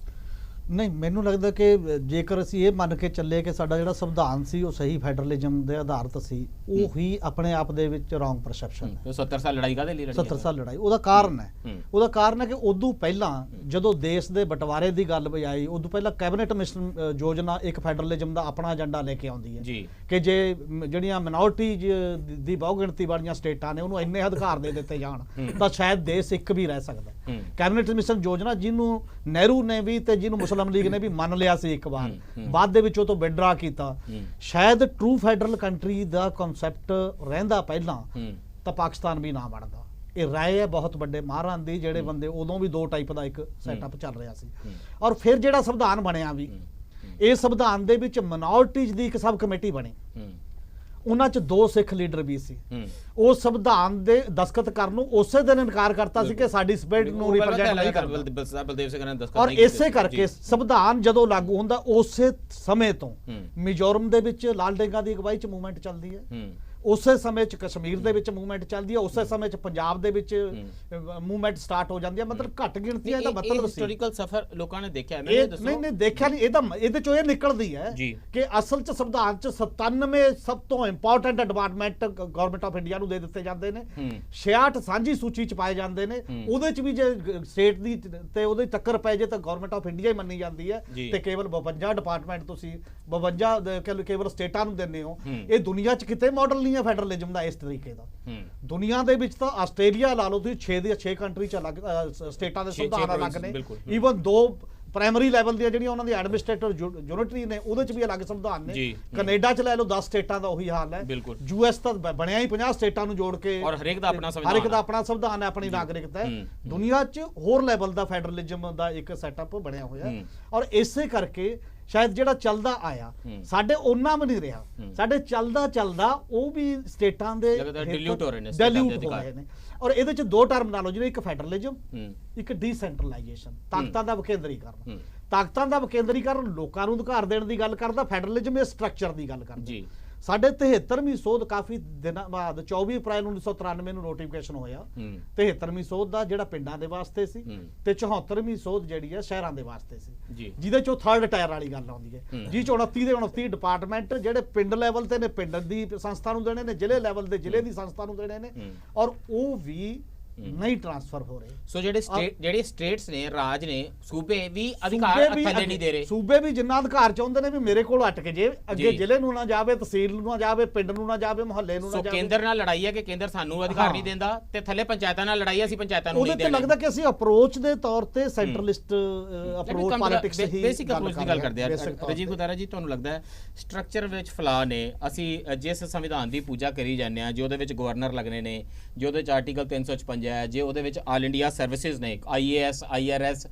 ਨਹੀਂ, ਮੈਨੂੰ ਲੱਗਦਾ ਕਿ ਜੇਕਰ ਅਸੀਂ ਇਹ ਮੰਨ ਕੇ ਚੱਲੇ ਕਿ ਸਾਡਾ ਜਿਹੜਾ ਸੰਵਿਧਾਨ ਸੀ ਉਹ ਸਹੀ ਫੈਡਰਲਿਜ਼ਮ ਦੇ ਆਧਾਰਿਤ ਸੀ, ਉਹ ਹੀ ਆਪਣੇ ਆਪ ਦੇ ਵਿੱਚ ਰੋਂਗ ਪਰਸੈਪਸ਼ਨ ਹੈ। 70 ਸਾਲ ਲੜਾਈ ਕਾਹਦੇ ਲਈ ਲੜੀ? 70 ਸਾਲ ਲੜਾਈ ਉਹਦਾ ਕਾਰਨ ਹੈ ਕਿ ਉਦੋਂ ਪਹਿਲਾਂ ਜਦੋਂ ਦੇਸ਼ ਦੇ ਬਟਵਾਰੇ ਦੀ ਗੱਲ ਆਈ, ਉਦੋਂ ਪਹਿਲਾਂ ਕੈਬਨਿਟ ਮਿਸ਼ਨ ਯੋਜਨਾ ਇੱਕ ਫੈਡਰਲਿਜ਼ਮ ਦਾ ਆਪਣਾ ਏਜੰਡਾ ਲੈ ਕੇ ਆਉਂਦੀ ਹੈ ਕਿ ਜੇ ਜਿਹੜੀਆਂ ਮਿਨੋਰਟੀ ਦੀ ਬਹੁਗਿਣਤੀ ਵਾਲੀਆਂ ਸਟੇਟਾਂ ਨੇ ਉਹਨੂੰ ਇੰਨੇ ਅਧਿਕਾਰ ਦੇ ਦਿੱਤੇ ਜਾਣ ਤਾਂ ਸ਼ਾਇਦ ਦੇਸ਼ ਇੱਕ ਵੀ ਰਹਿ ਸਕਦਾ। ਕੈਬਨਿਟ ਮਿਸ਼ਨ ਯੋਜਨਾ ਜਿਹਨੂੰ ਨਹਿਰੂ ਨੇ ਵੀ ਤੇ ਜਿਹਨੂੰ ਮੁਸਲਿਮ ਲੀਗ ਨੇ ਵੀ ਮੰਨ ਲਿਆ ਸੀ ਇੱਕ ਵਾਰ, ਬਾਅਦ ਦੇ ਵਿੱਚ ਉਹ ਤੋਂ ਵਿਡਰਾ ਕੀਤਾ। ਸ਼ਾਇਦ ਟਰੂ ਫੈਡਰਲ ਕੰਟਰੀ ਦਾ ਕਨਸੈਪਟ ਰਹਿੰਦਾ ਪਹਿਲਾਂ ਤਾਂ ਪਾਕਿਸਤਾਨ ਵੀ ਨਾ ਬਣਦਾ। ਇਹ ਰਾਏ ਹੈ ਬਹੁਤ ਵੱਡੇ ਮਾਹਰਾਂ ਦੀ, ਜਿਹੜੇ ਬੰਦੇ ਉਦੋਂ ਵੀ 2 ਟਾਈਪ ਦਾ ਇੱਕ ਸੈਟਅਪ ਚੱਲ ਰਿਹਾ ਸੀ। ਔਰ ਫਿਰ ਜਿਹੜਾ ਸੰਵਿਧਾਨ ਬਣਿਆ ਵੀ, ਇਹ ਸੰਵਿਧਾਨ ਦੇ ਵਿੱਚ ਮਿਨੋਰਟੀਜ਼ ਦੀ ਇੱਕ ਸਬ ਕਮੇਟੀ ਬਣੀ, ਉਹਨਾਂ 'ਚ 2 ਸਿੱਖ ਲੀਡਰ ਵੀ ਸੀ। ਉਹ ਸੰਵਿਧਾਨ ਦੇ ਦਸਖਤ ਕਰਨ ਨੂੰ ਉਸੇ ਦਿਨ ਇਨਕਾਰ ਕਰਤਾ ਸੀ ਕਿ ਸਾਡੀ ਸਪਿਰਿਟ ਨੂੰ ਰਿਪਰੈਜ਼ੈਂਟ ਨਹੀਂ ਕਰਦਾ। ਔਰ ਇਸੇ ਕਰਕੇ ਸੰਵਿਧਾਨ ਜਦੋਂ ਲਾਗੂ ਹੁੰਦਾ ਉਸੇ ਸਮੇਂ ਤੋਂ ਮਿਜ਼ੋਰਮ ਦੇ ਵਿੱਚ ਲਾਲ ਡੇਂਗਾ ਦੀ ਅਗਵਾਈ 'ਚ ਮੂਵਮੈਂਟ ਚੱਲਦੀ ਹੈ, ਉਸੇ ਸਮੇਂ 'ਚ ਕਸ਼ਮੀਰ ਦੇ ਵਿੱਚ ਮੂਵਮੈਂਟ ਚੱਲਦੀ ਹੈ, ਉਸੇ ਸਮੇਂ 'ਚ ਪੰਜਾਬ ਦੇ ਵਿੱਚ ਮੂਵਮੈਂਟ ਸਟਾਰਟ ਹੋ ਜਾਂਦੀ ਹੈ। ਮਤਲਬ ਘੱਟ ਗਿਣਤੀਆਂ ਦਾ ਮਤਲਬ ਸੀ। ਹਿਸਟੋਰੀਕਲ ਸਫਰ ਲੋਕਾਂ ਨੇ ਦੇਖਿਆ ਹੈ, ਨਹੀਂ ਦੇਖਿਆ ਨਹੀਂ, ਇਹਦੇ 'ਚੋਂ ਇਹ ਨਿਕਲਦੀ ਹੈ ਕਿ ਅਸਲ 'ਚ ਸੰਵਿਧਾਨ 'ਚ 97 ਸਭ ਤੋਂ important department government of India ਨੂੰ ਦੇ ਦਿੱਤੇ ਜਾਂਦੇ ਨੇ, 66 ਸਾਂਝੀ ਸੂਚੀ 'ਚ ਪਾਏ ਜਾਂਦੇ ਨੇ। ਉਹਦੇ 'ਚ ਵੀ ਜੇ ਸਟੇਟ ਦੀ ਤੇ ਉਹਦੇ ਟੱਕਰ ਪੈ ਜੇ ਤਾਂ ਗਵਰਨਮੈਂਟ ਆਫ ਇੰਡੀਆ ਹੀ ਮੰਨੀ ਜਾਂਦੀ ਹੈ, ਤੇ ਕੇਵਲ 52 ਡਿਪਾਰਟਮੈਂਟ ਤੁਸੀਂ 52 ਕੇਵਲ ਸਟੇਟਾਂ ਨੂੰ ਦਿੰਦੇ ਹੋ। ਇਹ ਦੁਨੀਆ 'ਚ ਕਿਤੇ ਮਾਡਲ ਨਹੀਂ ਹੈ ਫੈਡਰਲਿਜ਼ਮ ਦਾ ਇਸ ਤਰੀਕੇ ਦਾ। ਦੁਨੀਆ ਦੇ ਵਿੱਚ ਤਾਂ ਆਸਟ੍ਰੇਲੀਆ ਲਾ ਲਓ ਤੁਸੀਂ, 6 ਕੰਟਰੀ 'ਚ ਅਲੱਗ ਸਟੇਟਾਂ ਦੇ ਸੰਵਿਧਾਨ ਅਲੱਗ ਨੇ। ਈਵਨ 2 ਪ੍ਰਾਇਮਰੀ ਲੈਵਲ ਦੀਆਂ ਜਿਹੜੀਆਂ ਉਹਨਾਂ ਦੀ ਐਡਮਿਨਿਸਟ੍ਰੇਟਰ ਯੂਨਿਟਰੀ ਨੇ, ਉਹਦੇ 'ਚ ਵੀ ਅਲੱਗ ਸੰਵਿਧਾਨ ਨੇ। ਕੈਨੇਡਾ 'ਚ ਲੈ ਲਓ 10 ਸਟੇਟਾਂ ਦਾ ਉਹੀ ਹਾਲ ਹੈ। US ਤਾਂ ਬਣਿਆ ਹੀ 50 ਸਟੇਟਾਂ ਨੂੰ ਜੋੜ ਕੇ, ਔਰ ਹਰੇਕ ਦਾ ਆਪਣਾ ਸੰਵਿਧਾਨ ਹੈ, ਆਪਣੀ ਨਾਗਰਿਕਤਾ ਹੈ। ਦੁਨੀਆ 'ਚ ਹੋਰ ਲੈਵਲ ਦਾ ਫੈਡਰਲਿਜ਼ਮ ਦਾ ਇੱਕ ਸੈਟਅਪ ਬਣਿਆ ਹੋਇਆ, ਔਰ ਇਸੇ ਕਰਕੇ ਸ਼ਾਇਦ ਜਿਹੜਾ ਚੱਲਦਾ ਆਇਆ ਸਾਡੇ ਉਹਨਾਂ ਵੀ ਨਹੀਂ ਰਿਹਾ। ਸਾਡੇ ਚੱਲਦਾ ਉਹ ਵੀ ਸਟੇਟਾਂ ਦੇ ਡਿਲੂਟ ਹੋ ਰਹੇ ਨੇ। ਔਰ ਇਹਦੇ 'ਚ 2 ਟਰਮੀਨੋਲੋਜੀ ਨੇ, ਇੱਕ ਫੈਡਰਲਿਜ਼ਮ, ਇੱਕ ਡੀਸੈਂਟਰਲਾਈਜੇਸ਼ਨ, ਤਾਕਤਾਂ ਦਾ ਵਿਕੇਂਦਰੀਕਰਨ। ਤਾਕਤਾਂ ਦਾ ਵਿਕੇਂਦਰੀਕਰਨ ਲੋਕਾਂ ਨੂੰ ਅਧਿਕਾਰ ਦੇਣ ਦੀ ਗੱਲ ਕਰਦਾ, ਫੈਡਰਲਿਜ਼ਮ ਇਹ ਸਟਰਕਚਰ ਦੀ ਗੱਲ ਕਰਦਾ। ਸਾਡੇ 73ਵੀਂ ਸੋਧ ਕਾਫੀ ਦਿਨਾਂ ਬਾਅਦ 24 ਅਪ੍ਰੈਲ 1993 ਨੂੰ ਨੋਟੀਫਿਕੇਸ਼ਨ ਹੋਇਆ। 73ਵੀਂ ਸੋਧ ਦਾ ਜਿਹੜਾ ਪਿੰਡਾਂ ਦੇ ਵਾਸਤੇ ਸੀ, ਤੇ 74ਵੀਂ ਸੋਧ ਜਿਹੜੀ ਹੈ ਸ਼ਹਿਰਾਂ ਦੇ ਵਾਸਤੇ ਸੀ, ਜਿਹਦੇ 'ਚੋਂ ਥਰਡ ਟਾਇਰ ਵਾਲੀ ਗੱਲ ਆਉਂਦੀ ਹੈ, ਜਿਹ 'ਚ 29 ਦੇ 29 ਡਿਪਾਰਟਮੈਂਟ ਜਿਹੜੇ ਪਿੰਡ ਲੈਵਲ ਤੇ ਨੇ ਪਿੰਡ ਦੀ ਸੰਸਥਾ ਨੂੰ ਦੇਣੇ ਨੇ, ਜ਼ਿਲ੍ਹੇ ਲੈਵਲ ਦੇ ਜ਼ਿਲ੍ਹੇ ਦੀ ਸੰਸਥਾ ਨੂੰ ਦੇਣੇ ਨੇ। ਔਰ ਉਹ ਵੀ ਨਹੀਂ ਟ੍ਰਾਂਸਫਰ ਹੋ ਰਹੇ। ਸੋ ਜਿਹੜੇ ਸਟੇਟਸ ਨੇ, ਰਾਜ ਨੇ, ਸੂਬੇ ਵੀ ਅਧਿਕਾਰ ਥੱਲੇ ਨਹੀਂ ਦੇ ਰਹੇ। ਸੂਬੇ ਵੀ ਜਿੰਨਾ ਅਧਿਕਾਰ ਚਾਹੁੰਦੇ ਨੇ ਵੀ ਮੇਰੇ ਕੋਲ ਅਟਕ ਜੇ, ਅੱਗੇ ਜ਼ਿਲ੍ਹੇ ਨੂੰ ਨਾ ਜਾਵੇ, ਤਹਿਸੀਲ ਨੂੰ ਨਾ ਜਾਵੇ, ਪਿੰਡ ਨੂੰ ਨਾ ਜਾਵੇ, ਮੁਹੱਲੇ ਨੂੰ ਨਾ ਜਾਵੇ। ਸੋ ਕੇਂਦਰ ਨਾਲ ਲੜਾਈ ਹੈ ਕਿ ਕੇਂਦਰ ਸਾਨੂੰ ਅਧਿਕਾਰ ਨਹੀਂ ਦਿੰਦਾ, ਤੇ ਥੱਲੇ ਪੰਚਾਇਤਾਂ ਨਾਲ ਲੜਾਈ ਹੈ, ਅਸੀਂ ਪੰਚਾਇਤਾਂ ਨੂੰ ਨਹੀਂ ਦੇਣਾ। ਉਹਦੇ ਤੇ ਲੱਗਦਾ ਕਿ ਅਸੀਂ ਅਪਰੋਚ ਦੇ ਤੌਰ ਤੇ ਸੈਂਟਰਲਿਸਟ ਅਪਰੋਚ ਪੋਲਿਟਿਕਸ ਹੀ ਬੇਸਿਕ ਅਪਰੋਚ ਦੀ ਗੱਲ ਕਰਦੇ ਆ। ਰਜੀਵ ਗੁਦਾਰਾ ਜੀ, ਤੁਹਾਨੂੰ ਲੱਗਦਾ ਹੈ ਸਟਰਕਚਰ ਵਿੱਚ ਫਲਾ ਨੇ? ਅਸੀਂ ਜਿਸ ਸੰਵਿਧਾਨ ਦੀ ਪੂਜਾ ਕਰੀ ਜਾਂਦੇ ਆ, ਜੇ ਉਹਦੇ ਵਿੱਚ ਗਵਰਨਰ ਲੱਗਣੇ ਨੇ, ਜੇ ਉਹਦੇ ਚ ਆਰਟੀਕਲ 356 ਹੈ, ਜੇ ਉਹਦੇ ਵਿੱਚ ਆਲ ਇੰਡੀਆ ਸਰਵਿਸਿਜ਼ ਨੇ, IAS IRS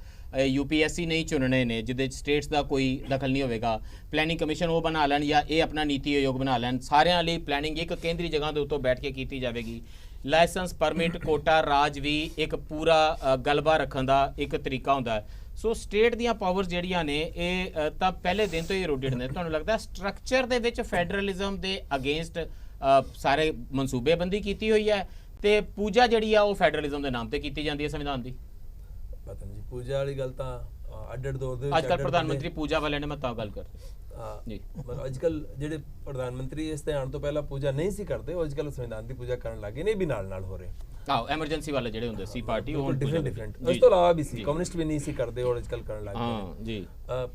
UPSC ਨਹੀਂ ਚੁਣਨੇ ਨੇ, ਜਿਹਦੇ ਚ ਸਟੇਟਸ ਦਾ ਕੋਈ ਦਖਲ ਨਹੀਂ ਹੋਵੇਗਾ, ਪਲੈਨਿੰਗ ਕਮਿਸ਼ਨ ਉਹ ਬਣਾ ਲੈਣ ਜਾਂ ਇਹ ਆਪਣਾ ਨੀਤੀ ਆਯੋਗ ਬਣਾ ਲੈਣ, ਸਾਰਿਆਂ ਲਈ ਪਲੈਨਿੰਗ ਇੱਕ ਕੇਂਦਰੀ ਜਗ੍ਹਾ ਦੇ ਉੱਤੋਂ ਬੈਠ ਕੇ ਕੀਤੀ ਜਾਵੇਗੀ। ਲਾਇਸੈਂਸ, ਪਰਮਿਟ, ਕੋਟਾ ਰਾਜ ਵੀ ਇੱਕ ਪੂਰਾ ਗਲਬਾ ਰੱਖਣ ਦਾ ਇੱਕ ਤਰੀਕਾ ਹੁੰਦਾ ਹੈ। ਸੋ ਸਟੇਟ ਦੀਆਂ ਪਾਵਰਸ ਜਿਹੜੀਆਂ ਨੇ ਇਹ ਤਾਂ ਪਹਿਲੇ ਦਿਨ ਤੋਂ ਹੀ ਰੋਡਡ ਨੇ। ਤੁਹਾਨੂੰ ਲੱਗਦਾ ਸਟਰਕਚਰ ਦੇ ਵਿੱਚ ਫੈਡਰਲਿਜ਼ਮ ਦੇ ਅਗੇਂਸਟ ਸਾਰੇ ਮਨਸੂਬੇਬੰਦੀ ਕੀਤੀ ਹੋਈ ਹੈ, ਤੇ ਪੂਜਾ ਜਿਹੜੀ ਆ ਉਹ ਫੈਡਰਲਿਜ਼ਮ ਦੇ ਨਾਮ ਤੇ ਕੀਤੀ ਜਾਂਦੀ ਹੈ ਸੰਵਿਧਾਨ ਦੀ? ਪਤਾ ਨਹੀਂ ਜੀ, ਪੂਜਾ ਵਾਲੀ ਗੱਲ ਤਾਂ ਅੱਡ ਦੌਰ ਦੇ ਅੱਜ ਕੱਲ ਪ੍ਰਧਾਨ ਮੰਤਰੀ ਪੂਜਾ ਵਾਲੇ ਨੇ, ਮੈਂ ਤਾਂ ਗੱਲ ਕਰ ਜੀ। ਮਤਲਬ ਅੱਜ ਕੱਲ ਜਿਹੜੇ ਪ੍ਰਧਾਨ ਮੰਤਰੀ ਇਸ ਤੇ ਆਉਣ ਤੋਂ ਪਹਿਲਾਂ ਪੂਜਾ ਨਹੀਂ ਸੀ ਕਰਦੇ, ਉਹ ਅੱਜ ਕੱਲ ਸੰਵਿਧਾਨ ਦੀ ਪੂਜਾ ਕਰਨ ਲੱਗੇ ਨੇ, ਵੀ ਨਾਲ ਹੋ ਰਹੇ। ਆਹ ਐਮਰਜੈਂਸੀ ਵਾਲੇ ਜਿਹੜੇ ਹੁੰਦੇ ਸੀ ਪਾਰਟੀ, ਉਹ ਡਿਫਰੈਂਟ ਉਸ ਤੋਂ ਇਲਾਵਾ ਵੀ ਸੀ, ਕਮਿਊਨਿਸਟ ਵੀ ਨਹੀਂ ਸੀ ਕਰਦੇ, ਔਰ ਅੱਜ ਕੱਲ ਕਰਨ ਲੱਗ ਗਏ ਜੀ।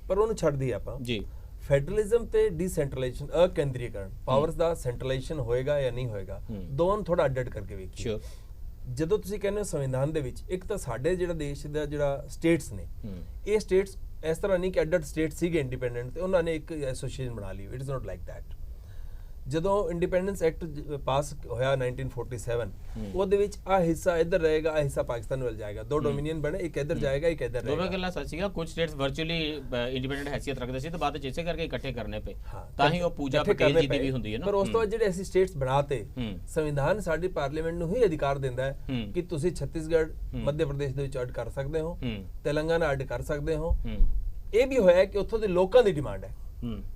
ਪਰ ਉਹਨੂੰ ਛੱਡ ਦਈਏ ਆਪਾਂ ਜੀ। ਫੈਡਰਲਿਜ਼ਮ ਤੇ ਡੀਸੈਂਟਰਲਾਈਜੇਸ਼ਨ, ਅਕੇਂਦਰੀਕਰਨ, ਪਾਵਰਸ ਦਾ ਸੈਂਟਰਲਾਈਜੇਸ਼ਨ ਹੋਏਗਾ ਜਾਂ ਨਹੀਂ ਹੋਏਗਾ, ਦੋਵਾਂ ਨੂੰ ਥੋੜਾ ਅੱਡ ਕਰਕੇ ਵੇਖੀਏ। ਜਦੋਂ ਤੁਸੀਂ ਕਹਿੰਦੇ ਹੋ ਸੰਵਿਧਾਨ ਦੇ ਵਿੱਚ, ਇੱਕ ਤਾਂ ਸਾਡੇ ਜਿਹੜਾ ਦੇਸ਼ ਦਾ ਜਿਹੜਾ ਸਟੇਟਸ ਨੇ, ਇਹ ਸਟੇਟਸ ਇਸ ਤਰ੍ਹਾਂ ਨਹੀਂ ਕਿ ਅੱਡ ਸਟੇਟ ਸੀਗੇ ਇੰਡੀਪੈਂਡੈਂਟ ਤੇ ਉਹਨਾਂ ਨੇ ਇੱਕ ਐਸੋਸੀਏਸ਼ਨ ਬਣਾ ਲਈ। It is not like that. ਜਦੋਂ ਇੰਡੀਪੈਂਡੈਂਸ ਐਕਟ ਪਾਸ ਹੋਇਆ 1947, ਉਹਦੇ ਵਿੱਚ ਆ ਹਿੱਸਾ ਇੱਧਰ ਰਹੇਗਾ, ਆ ਹਿੱਸਾ ਪਾਕਿਸਤਾਨ ਵੱਲ ਜਾਏਗਾ, ਦੋ ਡੋਮੀਨੀਅਨ ਬਣੇ, ਇੱਕ ਇੱਧਰ ਜਾਏਗਾ, ਇੱਕ ਇੱਧਰ ਰਹੇਗਾ। ਦੋਵੇਂ ਗੱਲਾਂ ਸੱਚ ਸੀਗਾ। ਕੁਝ ਸਟੇਟਸ ਵਰਚੁਅਲੀ ਇੰਡੀਪੈਂਡੈਂਟ ਹੈਸੀਅਤ ਰੱਖਦੇ ਸੀ, ਤੇ ਬਾਅਦ ਵਿੱਚ ਇਸੇ ਕਰਕੇ ਇਕੱਠੇ ਕਰਨੇ ਪਏ, ਤਾਂ ਹੀ ਉਹ ਪੂਜਾ ਪਟੇਲ ਜੀ ਦੀ ਵੀ ਹੁੰਦੀ ਹੈ ਨਾ। ਪਰ ਉਸ ਤੋਂ ਬਾਅਦ ਜਿਹੜੇ ਅਸੀਂ ਸਟੇਟਸ ਬਣਾਤੇ, ਸੰਵਿਧਾਨ ਸਾਡੀ ਪਾਰਲੀਮੈਂਟ ਨੂੰ ਹੀ ਅਧਿਕਾਰ ਦਿੰਦਾ ਹੈ ਕਿ ਤੁਸੀਂ ਛੱਤੀਸਗੜ੍ਹ, ਮੱਧ ਪ੍ਰਦੇਸ਼ ਦੇ ਵਿੱਚ ਅੱਡ ਕਰ ਸਕਦੇ ਹੋ, ਤੇਲੰਗਾਨਾ ਅੱਡ ਕਰ ਸਕਦੇ ਹੋ। ਇਹ ਵੀ ਹੋਇਆ ਕਿ ਉੱਥੋਂ ਦੇ ਲੋਕਾਂ ਦੀ ਡਿਮਾਂਡ ਹੈ,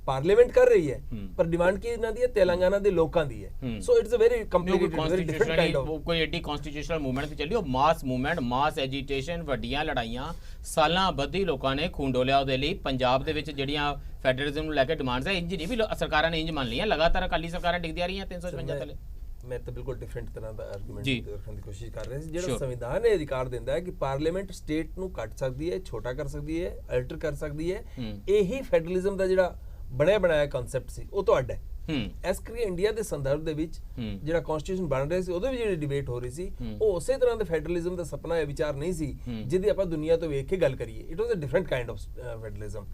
ਪਾਰਲੀਮੈਂਟ ਕਰ ਰਹੀ ਹੈ, ਪਰ ਡਿਮਾਂਡ ਕੀ ਇਹਨਾਂ ਦੀ ਹੈ? ਤੇਲੰਗਾਨਾ ਦੇ ਲੋਕਾਂ ਦੀ ਹੈ। So it's a very complicated, very different kind of ਕੋਈ ਐਡੀ ਕਨਸਟੀਟਿਊਸ਼ਨਲ ਮੂਵਮੈਂਟ ਤੇ ਚੱਲੀ, ਉਹ ਮਾਸ ਮੂਵਮੈਂਟ, ਮਾਸ ਐਜੀਟੇਸ਼ਨ, ਵੱਡੀਆਂ ਲੜਾਈਆਂ, ਸਾਲਾਂ ਬੱਧੀ ਲੋਕਾਂ ਨੇ ਖੂਨ ਡੋਲਿਆ ਉਹਦੇ ਲਈ। ਪੰਜਾਬ ਦੇ ਵਿੱਚ ਜਿਹੜੀਆਂ ਫੈਡਰਲਿਜ਼ਮ ਨੂੰ ਲੈ ਕੇ ਡਿਮਾਂਡਸ ਹੈ, ਇੰਜ ਨਹੀਂ ਵੀ ਸਰਕਾਰਾਂ ਨੇ ਇੰਜ ਮੰਨ ਲਈਆਂ, ਲਗਾਤਾਰ ਅਕਾਲੀ ਸਰਕਾਰਾਂ ਡਿੱਗਦੀਆਂ ਰਹੀਆਂ 355 ਥੱਲੇ। ਮੈਂ ਤਾਂ ਬਿਲਕੁਲ ਡਿਫਰੈਂਟ ਤਰ੍ਹਾਂ ਦਾ ਆਰਗੂਮੈਂਟ ਰੱਖਣ ਦੀ ਕੋਸ਼ਿਸ਼ ਕਰ ਰਿਹਾ ਸੀ। ਜਿਹੜਾ ਸੰਵਿਧਾਨ ਇਹ ਅਧਿਕਾਰ ਦਿੰਦਾ ਹੈ ਕਿ ਪਾਰਲੀਮੈਂਟ ਸਟੇਟ ਨੂੰ ਕੱਟ ਸਕਦੀ ਹੈ, ਛੋਟਾ ਕਰ ਸਕਦੀ ਹੈ, ਅਲਟਰ ਕਰ ਸਕਦੀ ਹੈ, ਇਹੀ ਫੈਡਰਲਿਜ਼ਮ ਦਾ ਜਿਹੜਾ ਬਣਾਇਆ ਕਨਸੈਪਟ ਸੀ, ਉਹ ਤੋਂ ਅੱਡ ਹੈ। ਇਸ ਕਰਕੇ ਇੰਡੀਆ ਦੇ ਸੰਦਰਭ ਦੇ ਵਿੱਚ ਜਿਹੜਾ ਕਨਸਟੀਟਿਊਸ਼ਨ ਬਣ ਰਿਹਾ ਸੀ, ਉਹਦੇ ਵਿੱਚ ਜਿਹੜੀ ਡਿਬੇਟ ਹੋ ਰਹੀ ਸੀ, ਉਹ ਉਸੇ ਤਰ੍ਹਾਂ ਦੇ ਫੈਡਰਲਿਜ਼ਮ ਦਾ ਸੁਪਨਾ ਜਾਂ ਵਿਚਾਰ ਨਹੀਂ ਸੀ ਜਿਹਦੀ ਆਪਾਂ ਦੁਨੀਆ ਤੋਂ ਵੇਖ ਕੇ ਗੱਲ ਕਰੀਏ। It was a different kind of federalism.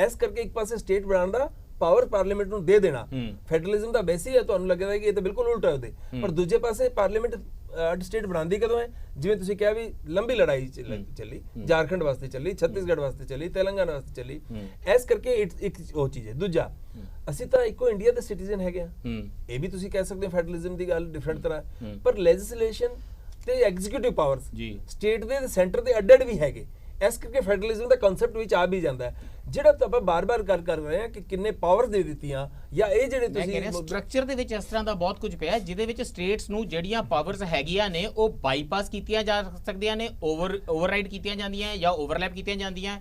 ਇਸ ਕਰਕੇ ਇੱਕ ਪਾਸੇ ਸਟੇਟ ਬਣਾਉਣ ਦਾ ਪਾਵਰ ਪਾਰਲੀਮੈਂਟ ਨੂੰ ਦੇ ਦੇਣਾ ਫੈਡਰਲਿਜ਼ਮ ਦਾ ਬੇਸਿਕ ਹੈ। ਤੁਹਾਨੂੰ ਲੱਗਦਾ ਕਿ ਇਹ ਤਾਂ ਬਿਲਕੁਲ ਉਲਟਾ ਉਹਦੇ, ਪਰ ਦੂਜੇ ਪਾਸੇ ਪਾਰਲੀਮੈਂਟ ਅੱਡ ਸਟੇਟ ਬਣਾਉਂਦੀ ਕਦੋਂ ਹੈ? ਜਿਵੇਂ ਤੁਸੀਂ ਕਿਹਾ ਵੀ ਲੰਬੀ ਲੜਾਈ ਚੱਲੀ, ਝਾਰਖੰਡ ਵਾਸਤੇ ਚੱਲੀ, ਛੱਤੀਸਗੜ੍ਹ ਵਾਸਤੇ ਚੱਲੀ, ਤੇਲੰਗਾਨਾ ਵਾਸਤੇ ਚੱਲੀ। ਇਸ ਕਰਕੇ ਇੱਕ ਉਹ ਚੀਜ਼ ਹੈ। ਦੂਜਾ, ਅਸੀਂ ਤਾਂ ਇੱਕੋ ਇੰਡੀਆ ਦੇ ਸਿਟੀਜ਼ਨ ਹੈਗੇ ਆ, ਇਹ ਵੀ ਤੁਸੀਂ ਕਹਿ ਸਕਦੇ ਹੋ ਫੈਡਰਲਿਜ਼ਮ ਦੀ ਗੱਲ ਡਿਫਰੈਂਟ ਤਰ੍ਹਾਂ, ਪਰ ਲੈਜਿਸਲੇਸ਼ਨ ਤੇ ਐਗਜ਼ੀਕਿਊਟਿਵ ਪਾਵਰਸ ਸਟੇਟ ਦੇ ਸੈਂਟਰ ਦੇ ਅੱਡ ਵੀ ਹੈਗੇ। ਇਸ ਕਰਕੇ ਫੈਡਰਲਿਜ਼ਮ ਦਾ ਕਨਸੈਪਟ ਵਿੱਚ ਆ ਵੀ ਜਾਂਦਾ ਹੈ। ਜਿਹੜਾ ਆਪਾਂ ਬਾਰ-ਬਾਰ ਗੱਲ ਕਰ ਰਹੇ ਹਾਂ ਕਿ ਕਿੰਨੇ ਪਾਵਰ ਦੇ ਦਿੱਤੀਆਂ, ਜਾਂ ਇਹ ਜਿਹੜੇ ਤੁਸੀਂ ਸਟਰਕਚਰ ਦੇ ਵਿੱਚ ਇਸ ਤਰ੍ਹਾਂ ਦਾ ਬਹੁਤ ਕੁਝ ਪਿਆ ਜਿਹਦੇ ਵਿੱਚ ਸਟੇਟਸ ਨੂੰ ਜਿਹੜੀਆਂ ਪਾਵਰਸ ਹੈਗੀਆਂ ਨੇ ਉਹ ਬਾਈਪਾਸ ਕੀਤੀਆਂ ਜਾ ਸਕਦੀਆਂ ਨੇ, ਓਵਰਰਾਈਡ ਕੀਤੀਆਂ ਜਾਂਦੀਆਂ ਜਾਂ ਓਵਰਲੈਪ ਕੀਤੀਆਂ ਜਾਂਦੀਆਂ।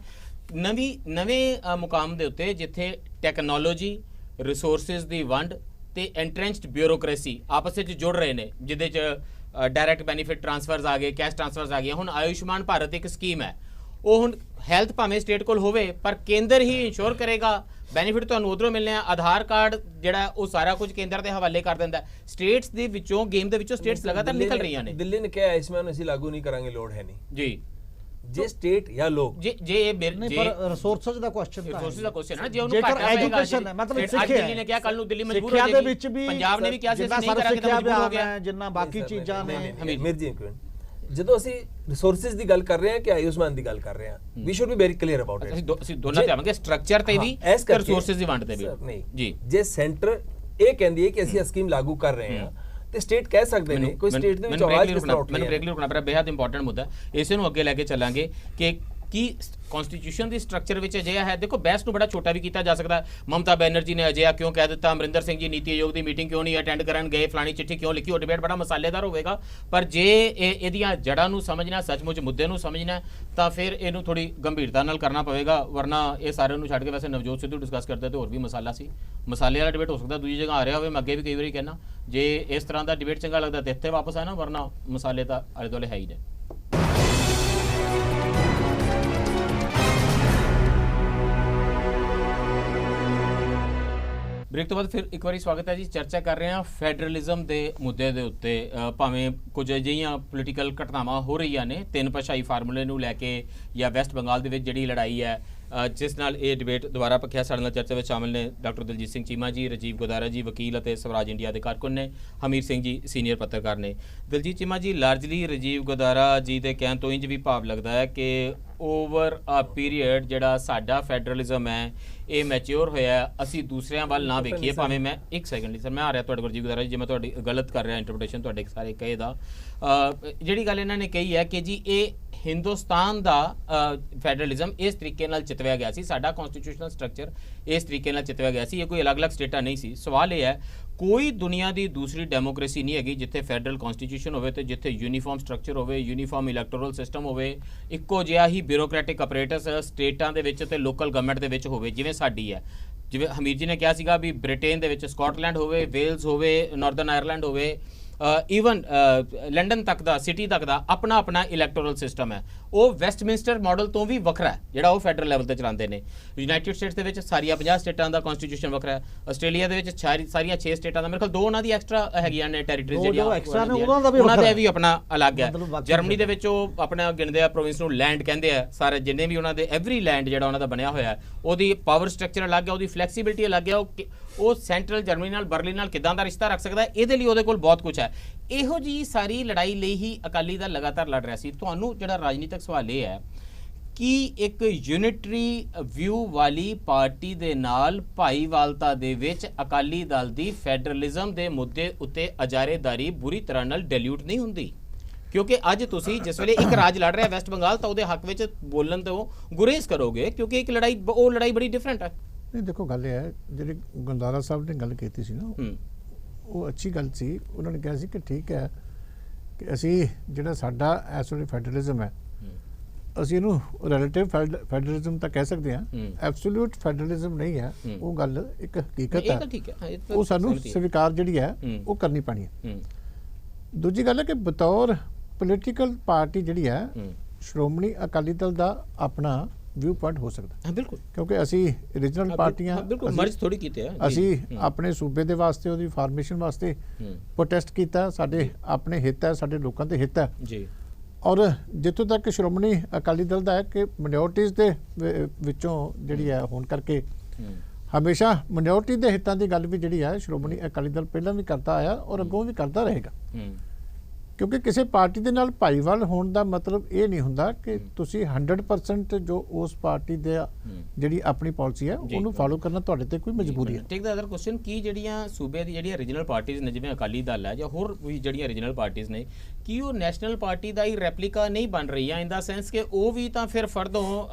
ਨਵੇਂ ਮੁਕਾਮ ਦੇ ਉੱਤੇ ਜਿੱਥੇ ਟੈਕਨੋਲੋਜੀ, ਰਿਸੋਰਸਿਸ ਦੀ ਵੰਡ ਤੇ ਐਂਟਰੈਂਚਡ ਬਿਊਰੋਕ੍ਰੇਸੀ ਆਪਸ ਵਿੱਚ ਜੁੜ ਰਹੇ ਨੇ, ਜਿਹਦੇ 'ਚ ਡਾਇਰੈਕਟ ਬੈਨੀਫਿਟ ਟ੍ਰਾਂਸਫਰਸ ਆ ਗਏ, ਕੈਸ਼ ਟ੍ਰਾਂਸਫਰਸ ਆ ਗਈਆਂ। ਹੁਣ ਆਯੁਸ਼ਮਾਨ ਭਾਰਤ ਇੱਕ ਸਕੀਮ ਹੈ, ਉਹ ਹੁਣ ਹੈਲਥ ਭਾਵੇਂ ਸਟੇਟ ਕੋਲ ਹੋਵੇ, ਪਰ ਕੇਂਦਰ ਹੀ ਇੰਸ਼ੋਰ ਕਰੇਗਾ, ਬੈਨੀਫਿਟ ਤੁਹਾਨੂੰ ਉਧਰੋਂ ਮਿਲਣੇ ਆ। ਆਧਾਰ ਕਾਰਡ ਜਿਹੜਾ ਉਹ ਸਾਰਾ ਕੁਝ ਕੇਂਦਰ ਦੇ ਹਵਾਲੇ ਕਰ ਦਿੰਦਾ। ਸਟੇਟਸ ਦੇ ਵਿੱਚੋਂ, ਗੇਮ ਦੇ ਵਿੱਚੋਂ ਸਟੇਟਸ ਲਗਾਤਾਰ ਨਿਕਲ ਰਹੀਆਂ ਨੇ। ਦਿੱਲੀ ਨੇ ਕਿਹਾ ਆਯੁਸ਼ਮਾਨ ਅਸੀਂ ਲਾਗੂ ਨਹੀਂ ਕਰਾਂਗੇ, ਲੋੜ ਹੈ ਨਹੀਂ ਜੀ। ਜੇ ਸਟੇਟ ਜਾਂ ਲੋਕ ਜੇ ਇਹ ਪਰ ਰਿਸੋਰਸਸ ਦਾ ਕੁਐਸਚਨ ਹੈ ਨਾ, ਜੇ ਉਹਨੂੰ ਘੱਟ ਐਜੂਕੇਸ਼ਨ ਹੈ, ਮਤਲਬ ਸਿੱਖਿਆ ਦਿੱਲੀ ਨੇ ਕਿਹਾ ਕੱਲ ਨੂੰ ਦਿੱਲੀ ਮਜਬੂਰ ਹੋ ਜਾਏਗੀ। ਦੇ ਵਿੱਚ ਵੀ ਪੰਜਾਬ ਨੇ ਵੀ ਕਿਹਾ ਸੀ ਅਸੀਂ ਨਹੀਂ ਕਰਾਂਗੇ ਤਾਂ ਮਜਬੂਰ ਹੋ ਗਿਆ, ਜਿੰਨਾ ਬਾਕੀ ਚੀਜ਼ਾਂ ਨੇ। ਹਮੀਰ ਜੀ, ਜਦੋਂ ਅਸੀਂ ਰਿਸੋਰਸਿਸ ਦੀ ਗੱਲ ਕਰ ਰਹੇ ਹਾਂ ਕਿ ਆਯੁਸ਼ਮਾਨ ਦੀ ਗੱਲ ਕਰ ਰਹੇ ਹਾਂ, we should be very clear about it. ਅਸੀਂ ਦੋਨਾਂ ਤੇ ਆਵਾਂਗੇ, ਸਟਰਕਚਰ ਤੇ ਵੀ ਤੇ ਰਿਸੋਰਸਿਸ ਦੀ ਵੰਡ ਤੇ ਵੀ। ਨਹੀਂ ਜੀ, ਜੇ ਸੈਂਟਰ ਇਹ ਕਹਿੰਦੀ ਹੈ ਕਿ ਅਸੀਂ ਇਹ ਸਕੀਮ ਲਾਗੂ ਕਰ ਰਹੇ ਹਾਂ, ਤੇ ਸਟੇਟ ਕਹਿ ਸਕਦੇ ਨੇ, ਕੋਈ ਸਟੇਟ ਦੇ ਵਿੱਚ ਆਵਾਜ਼ ਕਿਸ ਤਰ੍ਹਾਂ ਉੱਠ ਰਹੀ ਹੈ। ਮੈਨੂੰ ਬ੍ਰੇਕ ਰੁਕਣਾ ਪੈਣਾ, ਬੇहद ਇੰਪੋਰਟੈਂਟ ਮੁੱਦਾ, ਇਸੇ ਨੂੰ ਅੱਗੇ ਲੈ ਕੇ ਚੱਲਾਂਗੇ ਕਿ ਕਿ ਕਨਸਟੀਟਿਊਸ਼ਨ ਦੀ ਸਟਰਕਚਰ ਵਿੱਚ ਅਜਿਹਾ ਹੈ। ਦੇਖੋ ਬਹਿਸ ਨੂੰ ਬੜਾ ਛੋਟਾ ਵੀ ਕੀਤਾ ਜਾ ਸਕਦਾ ਹੈ। ਮਮਤਾ ਬੈਨਰਜੀ ਨੇ ਅਜਿਹਾ ਕਿਉਂ ਕਹਿ ਦਿੱਤਾ, ਅਮਰਿੰਦਰ ਸਿੰਘ ਜੀ ਨੀਤੀ ਆਯੋਗ ਦੀ ਮੀਟਿੰਗ ਕਿਉਂ ਨਹੀਂ ਅਟੈਂਡ ਕਰਨ ਗਏ, ਫਲਾਣੀ ਚਿੱਠੀ ਕਿਉਂ ਲਿਖੀ, ਉਹ ਡਿਬੇਟ ਬੜਾ ਮਸਾਲੇਦਾਰ ਹੋਵੇਗਾ। ਪਰ ਜੇ ਇਹਦੀਆਂ ਜੜ੍ਹਾਂ ਨੂੰ ਸਮਝਣਾ, ਸੱਚਮੁੱਚ ਮੁੱਦੇ ਨੂੰ ਸਮਝਣਾ, ਤਾਂ ਫਿਰ ਇਹਨੂੰ ਥੋੜੀ ਗੰਭੀਰਤਾ ਨਾਲ ਕਰਨਾ ਪਵੇਗਾ। ਵਰਨਾ ਇਹ ਸਾਰਿਆਂ ਨੂੰ ਛੱਡ ਕੇ ਵੈਸੇ ਨਵਜੋਤ ਸਿੱਧੂ ਡਿਸਕਸ ਕਰਦੇ ਤੇ ਹੋਰ ਵੀ ਮਸਾਲਾ ਸੀ, ਮਸਾਲੇ ਵਾਲਾ ਡਿਬੇਟ ਹੋ ਸਕਦਾ ਦੂਜੀ ਜਗ੍ਹਾ ਆ ਰਿਹਾ ਹੋਵੇ। ਮੈਂ ਅੱਗੇ ਵੀ ਕਈ ਵਾਰੀ ਕਹਿਣਾ, ਜੇ ਇਸ ਤਰ੍ਹਾਂ ਦਾ ਡਿਬੇਟ ਚੰਗਾ ਲੱਗਦਾ ਤੇ ਇੱਥੇ ਵਾਪਸ ਆਣਾ, ਵਰਨਾ ਮਸਾਲੇ ਤਾਂ ਆਲੇ ਦੁਆਲੇ ਹੈ ਹੀ ਨੇ। ਬ੍ਰੇਕ ਤੋਂ ਬਾਅਦ ਫਿਰ ਇੱਕ ਵਾਰੀ ਸਵਾਗਤ ਹੈ ਜੀ। ਚਰਚਾ ਕਰ ਰਹੇ ਹਾਂ ਫੈਡਰਲਿਜ਼ਮ ਦੇ ਮੁੱਦੇ ਦੇ ਉੱਤੇ। ਭਾਵੇਂ ਕੁਝ ਅਜਿਹੀਆਂ ਪੋਲੀਟੀਕਲ ਘਟਨਾਵਾਂ ਹੋ ਰਹੀਆਂ ਨੇ 3 ਭਾਸ਼ਾਈ ਫਾਰਮੂਲੇ ਨੂੰ ਲੈ ਕੇ, ਜਾਂ ਵੈਸਟ ਬੰਗਾਲ ਦੇ ਵਿੱਚ ਜਿਹੜੀ ਲੜਾਈ ਹੈ ਜਿਸ ਨਾਲ ਇਹ ਡਿਬੇਟ ਦੁਬਾਰਾ ਭਖਿਆ। ਸਾਡੇ ਨਾਲ ਚਰਚਾ ਵਿੱਚ ਸ਼ਾਮਿਲ ਨੇ ਡਾਕਟਰ ਦਲਜੀਤ ਸਿੰਘ ਚੀਮਾ ਜੀ, ਰਾਜੀਵ ਗੋਦਾਰਾ ਜੀ ਵਕੀਲ ਅਤੇ ਸਵਰਾਜ ਇੰਡੀਆ ਦੇ ਕਾਰਕੁਨ ਨੇ, ਹਮੀਰ ਸਿੰਘ ਜੀ ਸੀਨੀਅਰ ਪੱਤਰਕਾਰ ਨੇ। ਦਲਜੀਤ ਚੀਮਾ ਜੀ, ਲਾਰਜਲੀ ਰਾਜੀਵ ਗੋਦਾਰਾ ਜੀ ਦੇ ਕਹਿਣ ਤੋਂ ਇੰਜ ਵੀ ਭਾਵ ਲੱਗਦਾ ਹੈ ਕਿ ਓਵਰ ਅ ਪੀਰੀਅਡ ਜਿਹੜਾ ਸਾਡਾ ਫੈਡਰਲਿਜ਼ਮ ਹੈ ਇਹ ਮੈਚਿਓਰ ਹੋਇਆ, ਅਸੀਂ ਦੂਸਰਿਆਂ ਵੱਲ ਨਾ ਵੇਖੀਏ। ਭਾਵੇਂ ਮੈਂ ਇੱਕ ਸੈਕਿੰਡ ਲਈ ਸਰ ਮੈਂ ਆ ਰਿਹਾ ਤੁਹਾਡੇ ਕੋਲ ਰਾਜੀਵ ਗੋਦਾਰਾ ਜੀ, ਜੇ ਮੈਂ ਤੁਹਾਡੀ ਗਲਤ ਕਰ ਰਿਹਾ ਇੰਟਰਪ੍ਰੀਟੇਸ਼ਨ ਤੁਹਾਡੇ ਸਾਰੇ ਕਹੇ ਦਾ। ਜਿਹੜੀ ਗੱਲ ਇਹਨਾਂ ਨੇ ਕਹੀ ਹੈ ਕਿ ਜੀ ਇਹ ਹਿੰਦੁਸਤਾਨ ਦਾ ਫੈਡਰਲਿਜ਼ਮ ਇਸ ਤਰੀਕੇ ਨਾਲ ਚਿਤਵਿਆ ਗਿਆ ਸੀ, ਸਾਡਾ ਕਨਸਟੀਟਿਊਸ਼ਨਲ ਸਟਰਕਚਰ ਇਸ ਤਰੀਕੇ ਨਾਲ ਚਿਤਵਿਆ ਗਿਆ ਸੀ, ਇਹ ਕੋਈ ਅਲੱਗ-ਅਲੱਗ ਸਟੇਟਾਂ ਨਹੀਂ ਸੀ। ਸਵਾਲ ਇਹ ਹੈ, ਕੋਈ ਦੁਨੀਆ ਦੀ ਦੂਸਰੀ ਡੈਮੋਕ੍ਰੇਸੀ ਨਹੀਂ ਹੈਗੀ ਜਿੱਥੇ ਫੈਡਰਲ ਕਨਸਟੀਟਿਊਸ਼ਨ ਹੋਵੇ ਤੇ ਜਿੱਥੇ ਯੂਨੀਫਾਰਮ ਸਟਰਕਚਰ ਹੋਵੇ, ਯੂਨੀਫਾਰਮ ਇਲੈਕਟੋਰਲ ਸਿਸਟਮ ਹੋਵੇ, ਇੱਕੋ ਜਿਹਾ ਹੀ ਬਿਊਰੋਕ੍ਰੈਟਿਕ ਅਪਰੇਟਸ ਸਟੇਟਾਂ ਦੇ ਵਿੱਚ ਤੇ ਲੋਕਲ ਗਵਰਨਮੈਂਟ ਦੇ ਵਿੱਚ ਹੋਵੇ ਜਿਵੇਂ ਸਾਡੀ ਹੈ। ਜਿਵੇਂ ਹਮੀਰ ਜੀ ਨੇ ਕਿਹਾ ਸੀਗਾ ਵੀ ਬ੍ਰਿਟੇਨ ਦੇ ਵਿੱਚ ਸਕਾਟਲੈਂਡ ਹੋਵੇ, ਵੇਲਜ਼ ਹੋਵੇ, ਨਾਰਦਰਨ ਆਇਰਲੈਂਡ ਹੋਵੇ, ਈਵਨ ਲੰਡਨ ਤੱਕ ਦਾ, ਸਿਟੀ ਤੱਕ ਦਾ ਆਪਣਾ ਆਪਣਾ ਇਲੈਕਟੋਰਲ ਸਿਸਟਮ ਹੈ। ਉਹ ਵੈਸਟਮਿੰਸਟਰ ਮਾਡਲ ਤੋਂ ਵੀ ਵੱਖਰਾ ਹੈ ਜਿਹੜਾ ਉਹ ਫੈਡਰਲ ਲੈਵਲ ਤੇ ਚਲਾਉਂਦੇ ਨੇ। ਯੂਨਾਈਟਿਡ ਸਟੇਟਸ ਦੇ ਵਿੱਚ ਸਾਰੀਆਂ 50 ਸਟੇਟਾਂ ਦਾ ਕਨਸਟੀਟਿਊਸ਼ਨ ਵੱਖਰਾ ਹੈ। ਆਸਟ੍ਰੇਲੀਆ ਦੇ ਵਿੱਚ ਸਾਰੀਆਂ 6 ਸਟੇਟਾਂ ਦਾ, ਮੇਰੇ ਖਿਆਲ 2 ਉਹਨਾਂ ਦੀ ਐਕਸਟਰਾ ਹੈਗੀਆਂ ਨੇ ਟੈਰੀਟਰੀਜ਼ ਜਿਹੜੀਆਂ, ਉਹਨਾਂ ਦਾ ਵੀ ਆਪਣਾ ਅਲੱਗ ਹੈ। ਜਰਮਨੀ ਦੇ ਵਿੱਚ ਉਹ ਆਪਣਾ ਗਿਣਦੇ ਆ ਪ੍ਰੋਵਿੰਸ ਨੂੰ ਲੈਂਡ ਕਹਿੰਦੇ ਆ, ਸਾਰੇ ਜਿੰਨੇ ਵੀ ਉਹਨਾਂ ਦੇ ਐਵਰੀ ਲੈਂਡ ਜਿਹੜਾ ਉਹਨਾਂ ਦਾ ਬਣਿਆ ਹੋਇਆ ਉਹਦੀ ਪਾਵਰ ਸਟਰਕਚਰ ਅਲੱਗ ਹੈ, ਉਹਦੀ ਫਲੈਕਸੀਬਿਲਿਟੀ ਅਲੱਗ ਹੈ। ਉਹ ਸੈਂਟਰਲ ਜਰਮਨੀ ਨਾਲ, ਬਰਲਿਨ ਨਾਲ ਕਿੱਦਾਂ ਦਾ ਰਿਸ਼ਤਾ ਰੱਖ ਸਕਦਾ, ਇਹਦੇ ਲਈ ਉਹਦੇ ਕੋਲ ਬਹੁਤ ਕੁਝ ਹੈ। ਇਹੋ ਜੀ ਸਾਰੀ ਲੜਾਈ ਲਈ ਹੀ ਅਕਾਲੀ ਦਲ ਲਗਾਤਾਰ ਲੜ ਰਿਹਾ ਸੀ। ਤੁਹਾਨੂੰ ਜਿਹੜਾ ਰਾਜਨੀਤਿਕ ਸਵਾਲ ਇਹ ਹੈ ਕਿ ਇੱਕ ਯੂਨਿਟਰੀ ਵਿਊ ਵਾਲੀ ਪਾਰਟੀ ਦੇ ਨਾਲ ਭਾਈਵਾਲਤਾ ਦੇ ਵਿੱਚ ਅਕਾਲੀ ਦਲ ਦੀ ਫੈਡਰਲਿਜ਼ਮ ਦੇ ਮੁੱਦੇ ਉੱਤੇ ਅਜਾਰੇਦਾਰੀ ਬੁਰੀ ਤਰ੍ਹਾਂ ਨਾਲ ਡਿਲੂਟ ਨਹੀਂ ਹੁੰਦੀ? ਕਿਉਂਕਿ ਅੱਜ ਤੁਸੀਂ ਜਿਸ ਵੇਲੇ ਇੱਕ ਰਾਜ ਲੜ ਰਿਹਾ ਵੈਸਟ ਬੰਗਾਲ, ਤਾਂ ਉਹਦੇ ਹੱਕ ਵਿੱਚ ਬੋਲਣ ਤੋਂ ਗੁਰੇਜ਼ ਕਰੋਗੇ ਕਿਉਂਕਿ ਇੱਕ ਲੜਾਈ, ਉਹ ਲੜਾਈ ਬੜੀ ਡਿਫਰੈਂਟ ਹੈ। ਨਹੀਂ ਦੇਖੋ, ਗੱਲ ਇਹ ਹੈ ਜਿਹੜੀ ਗੁੰਦਾਰਾ ਸਾਹਿਬ ਨੇ ਗੱਲ ਕੀਤੀ ਸੀ ਨਾ, ਉਹ ਅੱਛੀ ਗੱਲ ਸੀ। ਉਹਨਾਂ ਨੇ ਕਿਹਾ ਸੀ ਕਿ ਠੀਕ ਹੈ ਕਿ ਅਸੀਂ ਜਿਹੜਾ ਸਾਡਾ ਇਸ ਵੇਲੇ ਫੈਡਰਲਿਜ਼ਮ ਹੈ, ਅਸੀਂ ਇਹਨੂੰ ਰਿਲੇਟਿਵ ਫੈਡਰਲਿਜ਼ਮ ਤਾਂ ਕਹਿ ਸਕਦੇ ਹਾਂ, ਐਬਸੋਲੂਟ ਫੈਡਰਲਿਜ਼ਮ ਨਹੀਂ ਹੈ। ਉਹ ਗੱਲ ਇੱਕ ਹਕੀਕਤ ਹੈ, ਉਹ ਸਾਨੂੰ ਸਵੀਕਾਰ ਜਿਹੜੀ ਹੈ ਉਹ ਕਰਨੀ ਪੈਣੀ ਹੈ। ਦੂਜੀ ਗੱਲ ਹੈ ਕਿ ਬਤੌਰ ਪੋਲੀਟੀਕਲ ਪਾਰਟੀ ਜਿਹੜੀ ਹੈ ਸ਼੍ਰੋਮਣੀ ਅਕਾਲੀ ਦਲ ਦਾ ਆਪਣਾ ਵਿਊ ਪੁਆਇੰਟ ਹੋ ਸਕਦਾ ਹੈ। ਬਿਲਕੁਲ, ਕਿਉਂਕਿ ਅਸੀਂ ਰੀਜਨਲ ਪਾਰਟੀਆਂ ਮਰਜ ਥੋੜੀ ਕੀਤੇ ਆ, ਅਸੀਂ ਆਪਣੇ ਸੂਬੇ ਦੇ ਵਾਸਤੇ ਉਹਦੀ ਫਾਰਮੇਸ਼ਨ ਵਾਸਤੇ ਪ੍ਰੋਟੈਸਟ ਕੀਤਾ, ਸਾਡੇ ਆਪਣੇ ਹਿੱਤ ਹੈ, ਸਾਡੇ ਲੋਕਾਂ ਦੇ ਹਿੱਤ ਹੈ ਜੀ। ਔਰ ਜਿੱਥੋਂ ਤੱਕ ਸ਼੍ਰੋਮਣੀ ਅਕਾਲੀ ਦਲ ਦਾ ਹੈ ਕਿ ਮਾਈਨੋਰਟੀਜ਼ ਦੇ ਵਿੱਚੋਂ ਜਿਹੜੀ ਹੈ ਹੋਣ ਕਰਕੇ ਹਮੇਸ਼ਾ ਮਾਈਨੋਰਟੀ ਦੇ ਹਿੱਤਾਂ ਦੀ ਗੱਲ ਵੀ ਜਿਹੜੀ ਹੈ ਸ਼੍ਰੋਮਣੀ ਅਕਾਲੀ ਦਲ ਪਹਿਲਾਂ ਵੀ ਕਰਦਾ ਆਇਆ ਔਰ ਅੱਗੋਂ ਵੀ ਕਰਦਾ ਰਹੇਗਾ। ਕਿਉਂਕਿ ਕਿਸੇ ਪਾਰਟੀ ਦੇ ਨਾਲ ਭਾਈਵਾਲ ਹੋਣ ਦਾ ਮਤਲਬ ਇਹ ਨਹੀਂ ਹੁੰਦਾ ਕਿ ਤੁਸੀਂ 100% ਜੋ ਉਸ ਪਾਰਟੀ ਦੇ ਜਿਹੜੀ ਆਪਣੀ ਪਾਲਿਸੀ ਹੈ ਉਹਨੂੰ ਫਾਲੋ ਕਰਨਾ ਤੁਹਾਡੇ ਤੇ ਕੋਈ ਮਜਬੂਰੀ ਹੈ। ਟੇਕ ਦਾ ਅਦਰ ਕੁਐਸਚਨ, ਕੀ ਜਿਹੜੀਆਂ ਸੂਬੇ ਦੀ ਜਿਹੜੀਆਂ ਰੀਜਨਲ ਪਾਰਟੀਆਂ ਨੇ ਜਿਵੇਂ ਅਕਾਲੀ ਦਲ ਹੈ ਜਾਂ ਹੋਰ ਵੀ ਜਿਹੜੀਆਂ ਰੀਜਨਲ ਪਾਰਟੀਆਂ ਨੇ, ਕੀ ਉਹ ਨੈਸ਼ਨਲ ਪਾਰਟੀ ਦਾ ਹੀ ਰੈਪਲੀਕਾ ਨਹੀਂ ਬਣ ਰਹੀਆਂ ਇਨ ਦਾ ਸੈਂਸ ਕਿ ਉਹ ਵੀ ਤਾਂ ਫਿਰ ਫਰਦੋਂ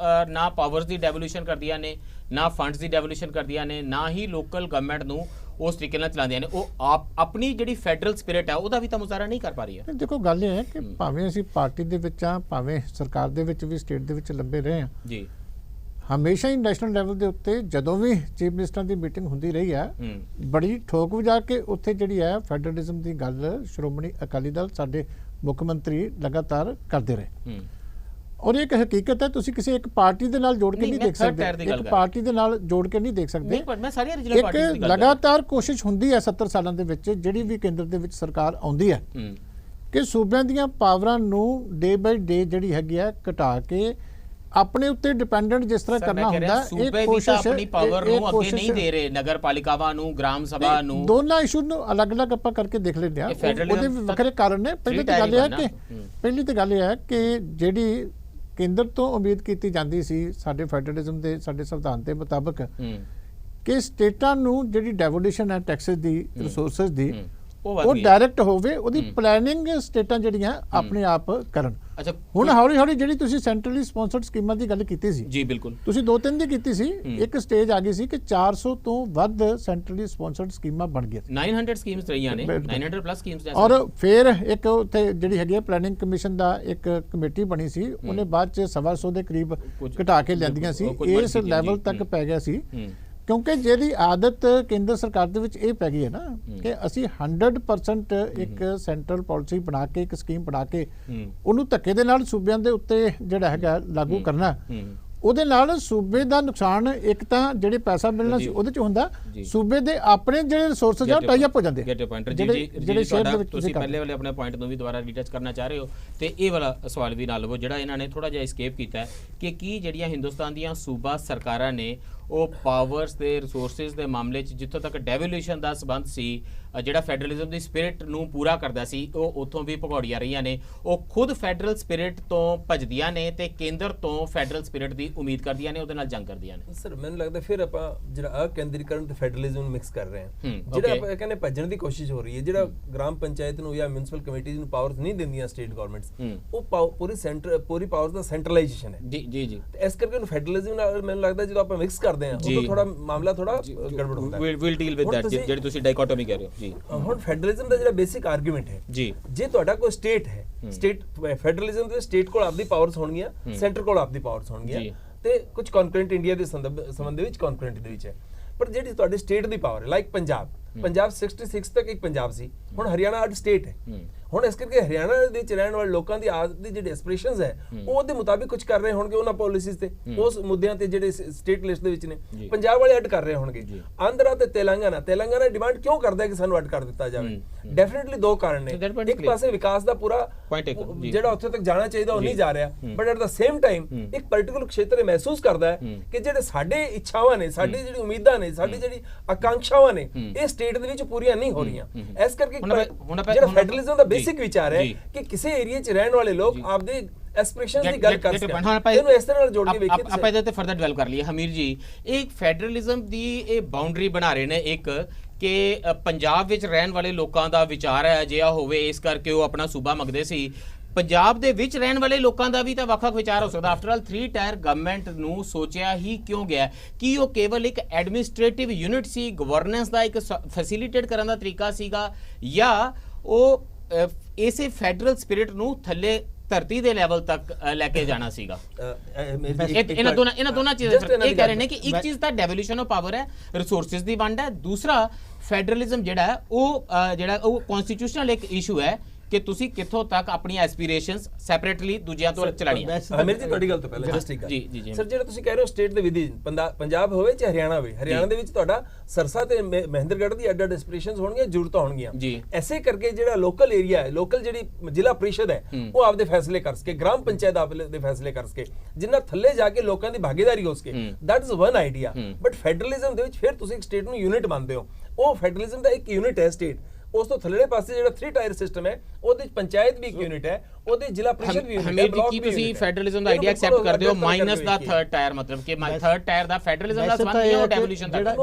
ਨਾ ਪਾਵਰਸ ਦੀ ਡੈਵੋਲੂਸ਼ਨ ਕਰਦੀਆਂ ਨੇ, ਨਾ ਫੰਡਸ ਦੀ ਡੈਵੋਲੂਸ਼ਨ ਕਰਦੀਆਂ ਨੇ, ਨਾ ਹੀ ਲੋਕਲ ਗਵਰਨਮੈਂਟ ਨੂੰ ਉਸ ਤਰੀਕੇ ਨਾਲ ਚਲਾਉਂਦੀਆਂ ਨੇ। ਉਹ ਆਪਣੀ ਜਿਹੜੀ ਫੈਡਰਲ ਸਪਿਰਿਟ ਹੈ ਉਹਦਾ ਵੀ ਤਾਂ ਮੁਜ਼ਾਹਰਾ ਨਹੀਂ ਕਰ ਪਾ ਰਹੀ ਹੈ। ਦੇਖੋ, ਗੱਲ ਇਹ ਹੈ ਕਿ ਭਾਵੇਂ ਅਸੀਂ ਪਾਰਟੀ ਦੇ ਵਿੱਚ ਆ, ਭਾਵੇਂ ਸਰਕਾਰ ਦੇ ਵਿੱਚ ਵੀ, ਸਟੇਟ ਦੇ ਵਿੱਚ ਲੰਬੇ ਰਹੇ ਆ ਜੀ, ਹਮੇਸ਼ਾ ਹੀ ਨੈਸ਼ਨਲ ਲੈਵਲ ਦੇ ਉੱਤੇ ਜਦੋਂ ਵੀ ਚੀਫ ਮਿਨਿਸਟਰ ਦੀ ਮੀਟਿੰਗ ਹੁੰਦੀ ਰਹੀ ਹੈ, ਬੜੀ ਠੋਕ ਵਜਾ ਕੇ ਉੱਥੇ ਜਿਹੜੀ ਹੈ ਫੈਡਰਲਿਜ਼ਮ ਦੀ ਗੱਲ ਸ਼੍ਰੋਮਣੀ ਅਕਾਲੀ ਦਲ, ਸਾਡੇ ਮੁੱਖ ਮੰਤਰੀ ਲਗਾਤਾਰ ਕਰਦੇ ਰਹੇ। ਔਰ ਇਹ ਇੱਕ ਹਕੀਕਤ ਹੈ, ਤੁਸੀਂ ਕਿਸੇ ਇੱਕ ਪਾਰਟੀ ਦੇ ਨਾਲ ਜੋੜ ਕੇ ਨਹੀਂ ਦੇਖ ਸਕਦੇ, ਇੱਕ ਪਾਰਟੀ ਦੇ ਨਾਲ ਜੋੜ ਕੇ ਨਹੀਂ ਦੇਖ ਸਕਦੇ। ਇੱਕ ਲਗਾਤਾਰ ਕੋਸ਼ਿਸ਼ ਹੁੰਦੀ ਹੈ 70 ਸਾਲਾਂ ਦੇ ਵਿੱਚ, ਜਿਹੜੀ ਵੀ ਕੇਂਦਰ ਦੇ ਵਿੱਚ ਸਰਕਾਰ ਆਉਂਦੀ ਹੈ, ਕਿ ਸੂਬਿਆਂ ਦੀਆਂ ਪਾਵਰਾਂ ਨੂੰ ਡੇ ਬਾਈ ਡੇ ਜਿਹੜੀ ਹੈਗੀ ਹੈ ਘਟਾ ਕੇ ਆਪਣੇ ਉੱਤੇ ਡਿਪੈਂਡੈਂਟ ਜਿਸ ਤਰ੍ਹਾਂ ਕਰਨਾ ਹੁੰਦਾ ਹੈ, ਇਹ ਕੋਸ਼ਿਸ਼ ਆਪਣੀ ਪਾਵਰ ਨੂੰ ਅੱਗੇ ਨਹੀਂ ਦੇ ਰਹੇ, ਨਗਰ ਪਾਲਿਕਾਵਾਂ ਨੂੰ, ਗ੍ਰਾਮ ਸਭਾ ਨੂੰ, ਦੋਨਾਂ ਇਸ਼ੂ ਨੂੰ ਅਲੱਗ-ਅਲੱਗ ਆਪਾਂ ਕਰਕੇ ਦੇਖ ਲੈਂਦੇ ਹਾਂ। ਉਹਦੇ ਵੱਖਰੇ ਕਾਰਨ ਨੇ। ਪਹਿਲੀ ਤਾਂ ਗੱਲ ਇਹ ਹੈ ਕਿ ਜਿਹੜੀ ਕੇਂਦਰ ਤੋਂ ਉਮੀਦ ਕੀਤੀ ਜਾਂਦੀ ਸੀ ਸਾਡੇ ਫੈਡਰਲਿਜ਼ਮ ਦੇ, ਸਾਡੇ ਸੰਵਿਧਾਨ ਦੇ ਮੁਤਾਬਕ, ਕਿ ਸਟੇਟਾਂ ਨੂੰ ਜਿਹੜੀ ਡੈਵੋਲੂਸ਼ਨ ਹੈ ਟੈਕਸਸ ਦੀ, ਰਿਸੋਰਸਸ ਦੀ, ਉਹ ਡਾਇਰੈਕਟ ਹੋਵੇ, ਉਹਦੀ ਪਲੈਨਿੰਗ ਸਟੇਟਾਂ ਜਿਹੜੀਆਂ ਆਪਣੇ ਆਪ ਕਰਨ। ਅੱਛਾ, ਹੁਣ ਹੌਲੀ ਹੌਲੀ ਜਿਹੜੀ ਤੁਸੀਂ ਸੈਂਟਰਲੀ ਸਪਾਂਸਰਡ ਸਕੀਮਾਂ ਦੀ ਗੱਲ ਕੀਤੀ ਸੀ ਜੀ, ਬਿਲਕੁਲ ਤੁਸੀਂ 2-3 ਦੀ ਕੀਤੀ ਸੀ, ਇੱਕ ਸਟੇਜ ਆ ਗਈ ਸੀ ਕਿ 400 ਤੋਂ ਵੱਧ ਸੈਂਟਰਲੀ ਸਪਾਂਸਰਡ ਸਕੀਮਾਂ ਬਣ ਗਈਆਂ 900 ਸਕੀਮਸ ਰਹੀਆਂ ਨੇ, 900 ਪਲੱਸ ਸਕੀਮਸ। ਔਰ ਫਿਰ ਇੱਕ ਉੱਥੇ ਜਿਹੜੀ ਹੈਗੀ ਹੈ ਪਲੈਨਿੰਗ ਕਮਿਸ਼ਨ ਦਾ ਇੱਕ ਕਮੇਟੀ ਬਣੀ ਸੀ, ਉਹਨੇ ਬਾਅਦ ਚ 125 ਦੇ ਕਰੀਬ ਘਟਾ ਕੇ ਲਿਆਂਦੀਆਂ ਸੀ, ਇਸ ਲੈਵਲ ਤੱਕ ਪੈ ਗਿਆ ਸੀ। ਕਿਉਂਕਿ ਜਿਹੜੀ ਆਦਤ ਕੇਂਦਰ ਸਰਕਾਰ ਦੇ ਵਿੱਚ ਇਹ ਪੈ ਗਈ ਹੈ ਨਾ ਕਿ ਅਸੀਂ 100% ਇੱਕ ਸੈਂਟਰਲ ਪਾਲਿਸੀ ਬਣਾ ਕੇ, ਇੱਕ ਸਕੀਮ ਬਣਾ ਕੇ ਉਹਨੂੰ ਧੱਕੇ ਦੇ ਨਾਲ ਸੂਬਿਆਂ ਦੇ ਉੱਤੇ ਜਿਹੜਾ ਹੈਗਾ ਲਾਗੂ ਕਰਨਾ, ਉਹਦੇ ਨਾਲ ਸੂਬੇ ਦਾ ਨੁਕਸਾਨ ਇੱਕ ਤਾਂ ਜਿਹੜੇ ਪੈਸਾ ਮਿਲਣਾ ਸੀ ਉਹਦੇ ਚ ਹੁੰਦਾ, ਸੂਬੇ ਦੇ ਆਪਣੇ ਜਿਹੜੇ ਰਿਸੋਰਸਸ ਆ ਟਾਈ ਅਪ ਹੋ ਜਾਂਦੇ ਜਿਹੜੇ ਸ਼ੇਅਰ ਦੇ ਵਿੱਚ। ਤੁਸੀਂ ਪਹਿਲੇ ਵਾਲੇ ਆਪਣੇ ਪੁਆਇੰਟ ਨੂੰ ਵੀ ਦੁਬਾਰਾ ਰੀਟੱਚ ਕਰਨਾ ਚਾਹ ਰਹੇ ਹੋ ਤੇ ਇਹ ਵਾਲਾ ਸਵਾਲ ਵੀ ਨਾਲ ਲਵੋ ਜਿਹੜਾ ਇਹਨਾਂ ਨੇ ਥੋੜਾ ਜਿਹਾ ਐਸਕੇਪ ਕੀਤਾ ਕਿ ਕੀ ਜਿਹੜੀਆਂ ਹਿੰਦੁਸਤਾਨ ਦੀਆਂ ਸੂਬਾ ਸਰਕਾਰਾਂ ਨੇ ਉਹ ਪਾਵਰਸ ਦੇ ਰਿਸੋਰਸਸ ਦੇ ਮਾਮਲੇ 'ਚ ਜਿੱਥੋਂ ਤੱਕ ਡੈਵੋਲੂਸ਼ਨ ਦਾ ਸੰਬੰਧ ਸੀ, ਜਿਹੜਾ ਫੈਡਰਲਿਜ਼ਮ ਦੀ ਸਪਿਰਿਟ ਨੂੰ ਪੂਰਾ ਕਰਦਾ ਸੀ, ਉਹ ਉੱਥੋਂ ਵੀ ਭਗੌੜੀਆਂ ਰਹੀਆਂ ਨੇ। ਉਹ ਖੁਦ ਫੈਡਰਲ ਸਪਿਰਿਟ ਤੋਂ ਭੱਜਦੀਆਂ ਨੇ ਤੇ ਕੇਂਦਰ ਤੋਂ ਫੈਡਰਲ ਸਪਿਰਿਟ ਦੀ ਉਮੀਦ ਕਰਦੀਆਂ ਨੇ, ਉਹਦੇ ਨਾਲ ਜੰਗ ਕਰਦੀਆਂ ਨੇ। ਸਰ ਮੈਨੂੰ ਲੱਗਦਾ ਫਿਰ ਆਪਾਂ ਜਿਹੜਾ ਅਕੇਂਦਰੀਕਰਨ ਤੇ ਫੈਡਰਲਿਜ਼ਮ ਨੂੰ ਮਿਕਸ ਕਰ ਰਹੇ ਹਾਂ। ਜਿਹੜਾ ਆਪਾਂ ਕਹਿੰਦੇ ਭੱਜਣ ਦੀ ਕੋਸ਼ਿਸ਼ ਹੋ ਰਹੀ ਹੈ, ਜਿਹੜਾ ਗ੍ਰਾਮ ਪੰਚਾਇਤ ਨੂੰ ਜਾਂ ਮਿਊਨਿਸਪਲ ਕਮੇਟੀਜ਼ ਨੂੰ ਪਾਵਰਸ ਨਹੀਂ ਦਿੰਦੀਆਂ ਸਟੇਟ ਗਵਰਨਮੈਂਟਸ, ਉਹ ਪੂਰੀ ਪਾਵਰਸ ਦਾ ਸੈਂਟਰਲਾਈਜੇਸ਼ਨ ਹੈ। ਜੀ ਜੀ ਜੀ। ਇਸ ਕਰਕੇ ਉਹਨੂੰ ਫੈਡਰਲਿਜ਼ਮ ਨਾਲ ਮੈਨੂੰ ਲੱਗਦਾ ਜਦੋਂ ਆਪਾਂ ਮਿਕਸ ਕਰਦੇ ਹਾਂ ਉਦੋਂ ਥੋੜਾ ਮਾਮਲਾ ਥੋੜਾ ਗੜਬੜ ਹੁੰਦਾ ਹੈ। ਵਿਲ ਡੀਲ ਵਿਦ ਦੈਟ ਜਿਹੜੀ ਤੁਸੀਂ ਡਾਈਕੋਟੋਮੀ ਕਹਿ ਰਹੇ ਹੋ ਜੀ। ਹੁਣ ਫੈਡਰਲਿਜ਼ਮ ਦਾ ਜਿਹੜਾ ਬੇਸਿਕ ਆਰਗੂਮੈਂਟ ਹੈ ਜੀ, ਜੇ ਤੁਹਾਡਾ ਕੋਈ ਸਟੇਟ ਹੈ, ਸਟੇਟ ਫੈਡਰਲਿਜ਼ਮ ਦੇ ਸਟੇਟ ਕੋਲ ਆਪਦੀ ਪਾਵਰਸ ਹੋਣਗੀਆਂ, ਸੈਂਟਰ ਕੋਲ ਆਪਦੀ ਪਾਵਰਸ ਹੋਣਗੀਆਂ ਤੇ ਕੁਝ ਕੰਕਰੈਂਟ ਇੰਡੀਆ ਦੇ ਸੰਬੰਧ ਦੇ ਵਿੱਚ ਕੰਕਰੈਂਟ ਦੇ ਵਿੱਚ ਹੈ। ਪਰ ਜਿਹੜੀ ਤੁਹਾਡੀ ਸਟੇਟ ਦੀ ਪਾਵਰ ਹੈ, ਲਾਈਕ ਪੰਜਾਬ 66 ਤੱਕ ਇੱਕ ਪੰਜਾਬ ਸੀ, ਹੁਣ ਹਰਿਆਣਾ ਅੱਡ ਸਟੇਟ ਹੈ। ਹੁਣ ਇਸ ਕਰਕੇ ਹਰਿਆਣਾ ਦੇ ਵਿੱਚ ਰਹਿਣ ਵਾਲੇ ਲੋਕਾਂ ਦੀ ਆਦਤ ਦੀ ਜਿਹੜੀ ਐਸਪੀਰੇਸ਼ਨਸ ਹੈ ਉਹ ਉਹਦੇ ਮੁਤਾਬਿਕ ਕੁਝ ਕਰ ਰਹੇ ਹੋਣਗੇ ਉਹਨਾਂ ਪਾਲਿਸੀਜ਼ ਤੇ, ਉਸ ਮੁੱਦਿਆਂ ਤੇ ਜਿਹੜੇ ਸਟੇਟ ਲਿਸਟ ਦੇ ਵਿੱਚ ਨੇ। ਪੰਜਾਬ ਵਾਲੇ ਅੱਡ ਕਰ ਰਹੇ ਹੋਣਗੇ। ਆਂਧਰਾ ਤੇ ਤੇਲੰਗਾਨਾ ਡਿਮਾਂਡ ਕਿਉਂ ਕਰਦਾ ਹੈ ਕਿ ਸਾਨੂੰ ਅੱਡ ਕਰ ਦਿੱਤਾ ਜਾਵੇ? ਡੈਫੀਨਿਟਲੀ ਦੋ ਕਾਰਨ ਨੇ। ਇੱਕ ਪਾਸੇ ਵਿਕਾਸ ਦਾ ਪੂਰਾ ਜਿਹੜਾ ਉੱਥੇ ਤੱਕ ਜਾਣਾ ਚਾਹੀਦਾ ਉਹ ਨਹੀਂ ਜਾ ਰਿਹਾ, but at the same time ਇੱਕ ਪਾਰਟਿਕੂਲਰ ਖੇਤਰ ਮਹਿਸੂਸ ਕਰਦਾ ਹੈ ਕਿ ਜਿਹੜੇ ਸਾਡੇ ਇੱਛਾਵਾਂ ਨੇ, ਸਾਡੀ ਜਿਹੜੀ ਉਮੀਦਾਂ ਨੇ, ਸਾਡੀ ਜਿਹੜੀ ਆਕਾਂਖਸ਼ਾਵਾਂ ਨੇ, ਇਹ ਸਟੇਟ ਦੇ ਵਿੱਚ ਪੂਰੀਆਂ ਨਹੀਂ ਹੋ ਰਹੀਆਂ। ਇਸ ਕਰਕੇ ਜਿਹੜਾ ਫੈਡਰਲਿਜ਼ਮ ਦਾ ਬੇਸਿਕ ਵਿਚਾਰ ਹੈ ਕਿ ਕਿਸੇ ਏਰੀਆ 'ਚ ਰਹਿਣ ਵਾਲੇ ਲੋਕ ਆਪਦੇ ਐਸਪੀਰੇਸ਼ਨਸ ਦੀ ਗੱਲ ਕਰ ਸਕਣ, ਇਹਨੂੰ ਇਸ ਤਰ੍ਹਾਂ ਨਾਲ ਜੋੜ ਕੇ ਵੇਖੀਏ। ਆਪਾਂ ਇਹਦੇ ਤੇ ਫਰਦਰ ਡਿਵੈਲਪ ਕਰ ਲਈਏ। ਹਮੀਰ ਜੀ, ਇੱਕ ਫੈਡਰਲਿਜ਼ਮ ਦੀ ਇਹ ਬਾਉਂਡਰੀ ਬਣਾ ਰਹੇ ਨੇ ਇੱਕ ਕਿ ਪੰਜਾਬ ਵਿੱਚ ਰਹਿਣ ਵਾਲੇ ਲੋਕਾਂ ਦਾ ਵਿਚਾਰ ਹੈ ਅਜਿਹਾ ਹੋਵੇ, ਇਸ ਕਰਕੇ ਉਹ ਆਪਣਾ ਸੂਬਾ ਮੰਗਦੇ ਸੀ। ਪੰਜਾਬ ਦੇ ਵਿੱਚ ਰਹਿਣ ਵਾਲੇ ਲੋਕਾਂ ਦਾ ਵੀ ਤਾਂ ਵੱਖ-ਵੱਖ ਵਿਚਾਰ ਹੋ ਸਕਦਾ। ਆਫਟਰ ਆਲ 3 ਟਾਇਰ ਗਵਰਨਮੈਂਟ ਨੂੰ ਸੋਚਿਆ ਹੀ ਕਿਉਂ ਗਿਆ ਕਿ ਉਹ ਕੇਵਲ ਇੱਕ ਐਡਮਿਨਿਸਟ੍ਰੇਟਿਵ ਯੂਨਿਟ ਸੀ, ਗਵਰਨੈਂਸ ਦਾ ਇੱਕ ਫੈਸਿਲਿਟੇਟ ਕਰਨ ਦਾ ਤਰੀਕਾ ਸੀਗਾ, ਜਾਂ ਉਹ ਇਸੇ ਫੈਡਰਲ ਸਪਿਰਿਟ ਨੂੰ ਥੱਲੇ ਧਰਤੀ ਦੇ ਲੈਵਲ ਤੱਕ ਲੈ ਕੇ ਜਾਣਾ ਸੀਗਾ? ਇਹਨਾਂ ਦੋਨਾਂ ਚੀਜ਼ਾਂ ਇਹ ਕਹਿ ਰਹੇ ਨੇ ਕਿ ਇੱਕ ਚੀਜ਼ ਤਾਂ ਡੈਵੋਲੂਸ਼ਨ ਆਫ ਪਾਵਰ ਹੈ, ਰਿਸੋਰਸਿਸ ਦੀ ਵੰਡ ਹੈ, ਦੂਸਰਾ ਫੈਡਰਲਿਜ਼ਮ ਜਿਹੜਾ ਉਹ ਕਨਸਟੀਟਿਊਸ਼ਨਲ ਇੱਕ ਇਸ਼ੂ ਹੈ ਕਿ ਤੁਸੀਂ ਕਿੱਥੋਂ ਤੱਕ ਆਪਣੀਆਂ ਐਸਪੀਰੇਸ਼ਨਸ ਸੈਪਰੇਟਲੀ ਦੂਜਿਆਂ ਤੋਂ ਚਲਾਣੀਆਂ। ਅਮੀਰ ਜੀ ਤੁਹਾਡੀ ਗੱਲ ਤੋਂ ਪਹਿਲਾਂ ਜਸਟ ਠੀਕ ਹੈ ਜੀ ਸਰ, ਜਿਹੜਾ ਤੁਸੀਂ ਕਹਿ ਰਹੇ ਹੋ ਸਟੇਟ ਦੇ ਵਿਧੀ ਪੰਜਾਬ ਹੋਵੇ ਜਾਂ ਹਰਿਆਣਾ ਹੋਵੇ, ਹਰਿਆਣਾ ਦੇ ਵਿੱਚ ਤੁਹਾਡਾ ਸਰਸਾ ਤੇ ਮਹਿੰਦਰਗੜ੍ਹ ਦੀ ਅੱਡ ਐਸਪੀਰੇਸ਼ਨਸ ਹੋਣਗੀਆਂ, ਜ਼ਰੂਰਤਾਂ ਹੋਣਗੀਆਂ। ਐਸੇ ਕਰਕੇ ਜਿਹੜਾ ਲੋਕਲ ਏਰੀਆ ਹੈ, ਲੋਕਲ ਜਿਹੜੀ ਜ਼ਿਲ੍ਹਾ ਪ੍ਰੀਸ਼ਦ ਹੈ, ਉਹ ਆਪਦੇ ਫੈਸਲੇ ਕਰ ਸਕੇ, ਗ੍ਰਾਮ ਪੰਚਾਇਤ ਆਪਦੇ ਫੈਸਲੇ ਕਰ ਸਕੇ, ਜਿੰਨਾ ਥੱਲੇ ਜਾ ਕੇ ਲੋਕਾਂ ਦੀ ਭਾਗੀਦਾਰੀ ਹੋ ਸਕੇ। That is one idea. But federalism ਦੇ ਵਿੱਚ ਫਿਰ ਤੁਸੀਂ ਇੱਕ ਸਟੇਟ ਨੂੰ ਯੂਨਿਟ ਮੰਨਦੇ ਹੋ, ਉਹ ਫੈਡਰਲਿਜ਼ਮ ਦਾ ਇੱਕ ਯੂਨਿਟ ਹੈ ਸਟੇਟ। ਉਸ ਤੋਂ ਥੱਲੜੇ ਪਾਸੇ ਜਿਹੜਾ 3 ਟਾਇਰ ਸਿਸਟਮ ਹੈ, ਉਹਦੇ ਵਿੱਚ ਪੰਚਾਇਤ ਵੀ ਇੱਕ ਯੂਨਿਟ ਹੈ, ਉਹਦੇ ਜ਼ਿਲ੍ਹਾ ਪ੍ਰੀਸ਼ਦ ਵੀ ਯੂਨਿਟ ਹੈ। ਕੀ ਤੁਸੀਂ ਫੈਡਰਲਿਜ਼ਮ ਦਾ ਆਈਡੀਆ ਐਕਸੈਪਟ ਕਰਦੇ ਹੋ ਮਾਈਨਸ ਦਾ 3rd ਟਾਇਰ, ਮਤਲਬ ਕਿ 3rd ਟਾਇਰ ਦਾ ਫੈਡਰਲਿਜ਼ਮ ਦਾ ਸੰਬੰਧ ਨਹੀਂ ਹੈ, ਉਹ ਡੈਵੋਲੂਸ਼ਨ ਦਾ ਜਿਹੜਾ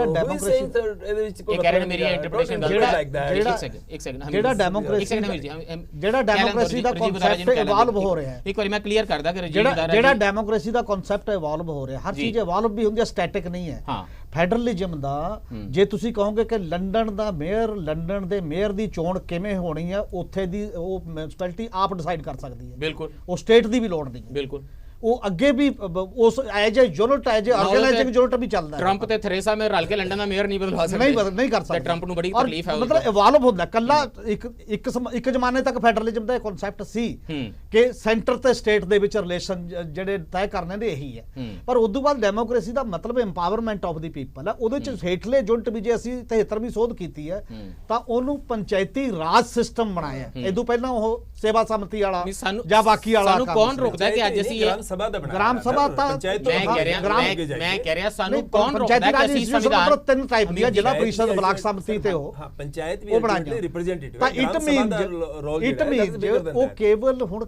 ਡੈਮੋਕ੍ਰੇਸੀ ਇਹਦੇ ਵਿੱਚ ਕੋਈ ਇਹ ਕਹਿ ਰਹੇ ਨੇ, ਮੇਰੀ ਇੰਟਰਪ੍ਰੀਟੇਸ਼ਨ ਗਲਤ ਹੈ। ਇੱਕ ਸੈਕਿੰਡ ਜਿਹੜਾ ਡੈਮੋਕ੍ਰੇਸੀ ਦਾ ਕਨਸੈਪਟ ਇਵੋਲਵ ਹੋ ਰਿਹਾ ਹੈ, ਇੱਕ ਵਾਰੀ ਮੈਂ ਕਲੀਅਰ ਕਰਦਾ ਕਿ ਜਿਹੜਾ ਡੈਮੋਕ੍ਰੇਸੀ ਦਾ ਕਨਸੈਪਟ ਇਵੋਲਵ ਹੋ ਰਿਹਾ, ਹਰ ਚੀਜ਼ ਇਵੋਲਵ ਵੀ ਹੁੰਦੀ ਹੈ, ਸਟੈਟਿਕ ਨਹੀਂ ਹੈ। ਫੈਡਰਲਿਜ਼ਮ ਦਾ ਜੇ ਤੁਸੀਂ ਕਹੋਗੇ ਕਿ ਲੰਡਨ ਦੇ ਮੇਅਰ ਦੀ ਚੋਣ ਕਿਵੇਂ ਹੋਣੀ ਹੈ, ਉੱਥੇ ਦੀ ਉਹ ਮਿਊਨਿਸਪੈਲਿਟੀ ਆਪ ਡਿਸਾਈਡ ਕਰ ਸਕਦੀ ਹੈ। ਬਿਲਕੁਲ, ਉਹ ਸਟੇਟ ਦੀ ਵੀ ਲੋੜ ਨਹੀਂ ਹੈ। ਬਿਲਕੁਲ, ਉਹ ਅੱਗੇ ਵੀ ਉਸ ਐਜ ਅ ਯੂਨਿਟ, ਐਜ ਅ ਆਰਗੇਨਾਈਜ਼ਿੰਗ ਯੂਨਿਟ ਵੀ ਚੱਲਦਾ ਹੈ। ਟਰੰਪ ਤੇ ਥੈਰੇਸਾ ਮੇ ਰਲ ਕੇ ਲੰਡਨ ਦਾ ਮੇਅਰ ਨਹੀਂ ਬਦਲਵਾ ਸਕਦੇ, ਨਹੀਂ ਕਰ ਸਕਦੇ। ਟਰੰਪ ਨੂੰ ਬੜੀ ਤਕਲੀਫ ਹੈ। ਮਤਲਬ ਇਵੋਲਵ ਹੁੰਦਾ ਕੱਲਾ ਇੱਕ ਜ਼ਮਾਨੇ ਤੱਕ ਫੈਡਰਲਿਜ਼ਮ ਦਾ ਕਨਸੈਪਟ ਸੀ ਕਿ ਸੈਂਟਰ ਤੇ ਸਟੇਟ ਦੇ ਵਿੱਚ ਰਿਲੇਸ਼ਨ ਜਿਹੜੇ ਤੈਅ ਕਰਨੇ ਨੇ ਇਹੀ ਹੈ। ਪਰ ਉਸ ਤੋਂ ਬਾਅਦ ਡੈਮੋਕ੍ਰੇਸੀ ਦਾ ਮਤਲਬ ਐਮਪਾਵਰਮੈਂਟ ਆਫ ਦੀ ਪੀਪਲ ਹੈ। ਉਹਦੇ ਚ ਹੇਠਲੇ ਯੂਨਿਟ ਵੀ ਜੇ ਅਸੀਂ 73ਵੀਂ ਸੋਧ ਕੀਤੀ ਹੈ ਤਾਂ ਉਹਨੂੰ ਪੰਚਾਇਤੀ ਰਾਜ ਸਿਸਟਮ ਬਣਾਇਆ। ਇਹ ਤੋਂ ਪਹਿਲਾਂ ਉਹ ਸੇਵਾ ਸਮਿਤੀ ਵਾਲਾ ਜਾਂ ਬਾਕੀ ਵਾਲਾ ਸਾਨੂੰ ਕੌਣ ਰੋਕਦਾ ਕਿ ਅੱਜ ਅਸੀਂ ਗ੍ਰਾਮ ਸਭਾ ਦਾ ਗ੍ਰਾਮ ਸਭਾ ਤਾਂ ਮੈਂ ਕਹਿ ਰਿਹਾ ਸਾਨੂੰ ਕੌਣ ਰੋਕਦਾ ਕਿ ਅਸੀਂ ਸੰਵਿਧਾਨ 3 ਟਾਈਪ ਦੀਆਂ ਜ਼ਿਲ੍ਹਾ ਪ੍ਰੀਸ਼ਦ, ਬਲਾਕ ਸਮਿਤੀ ਤੇ ਉਹ ਪੰਚਾਇਤ ਵੀ ਰਿਪਰੈਜ਼ੈਂਟੇਟਿਵ ਤਾਂ ਇਟ ਮੀਨ ਉਹ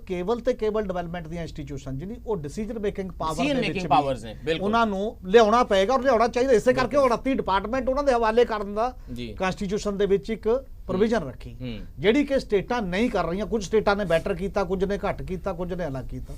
ਕੇਵਲ ਤੇ ਕੇਵਲ ਡਿਵੈਲਪਮੈਂਟ ਦੀਆਂ ਇੰਸਟੀਟਿਊਸ਼ਨ ਜਿਹੜੀ ਉਹ ਡਿਸੀਜਨ ਮੇਕਿੰਗ ਪਾਵਰਸ ਨੇ, ਉਹਨਾਂ ਨੂੰ ਲਿਆਉਣਾ ਪਏਗਾ ਔਰ ਲਿਆਉਣਾ ਚਾਹੀਦਾ। ਇਸੇ ਕਰਕੇ ਉਹ 29 ਡਿਪਾਰਟਮੈਂਟ ਉਹਨਾਂ ਦੇ ਹਵਾਲੇ ਕਰਨ ਦਾ ਕਨਸਟੀਟਿਊਸ਼ਨ ਦੇ ਵਿੱਚ ਇੱਕ ਪ੍ਰੋਵੀਜ਼ਨ ਰੱਖੀ ਜਿਹੜੀ ਕਿ ਸਟੇਟਾਂ ਨਹੀਂ ਕਰ ਰਹੀਆਂ। ਕੁਝ ਸਟੇਟਾਂ ਨੇ ਬੈਟਰ ਕੀਤਾ, ਕੁਝ ਨੇ ਘੱਟ ਕੀਤਾ, ਕੁਝ ਨੇ ਅਲੱਗ ਕੀਤਾ।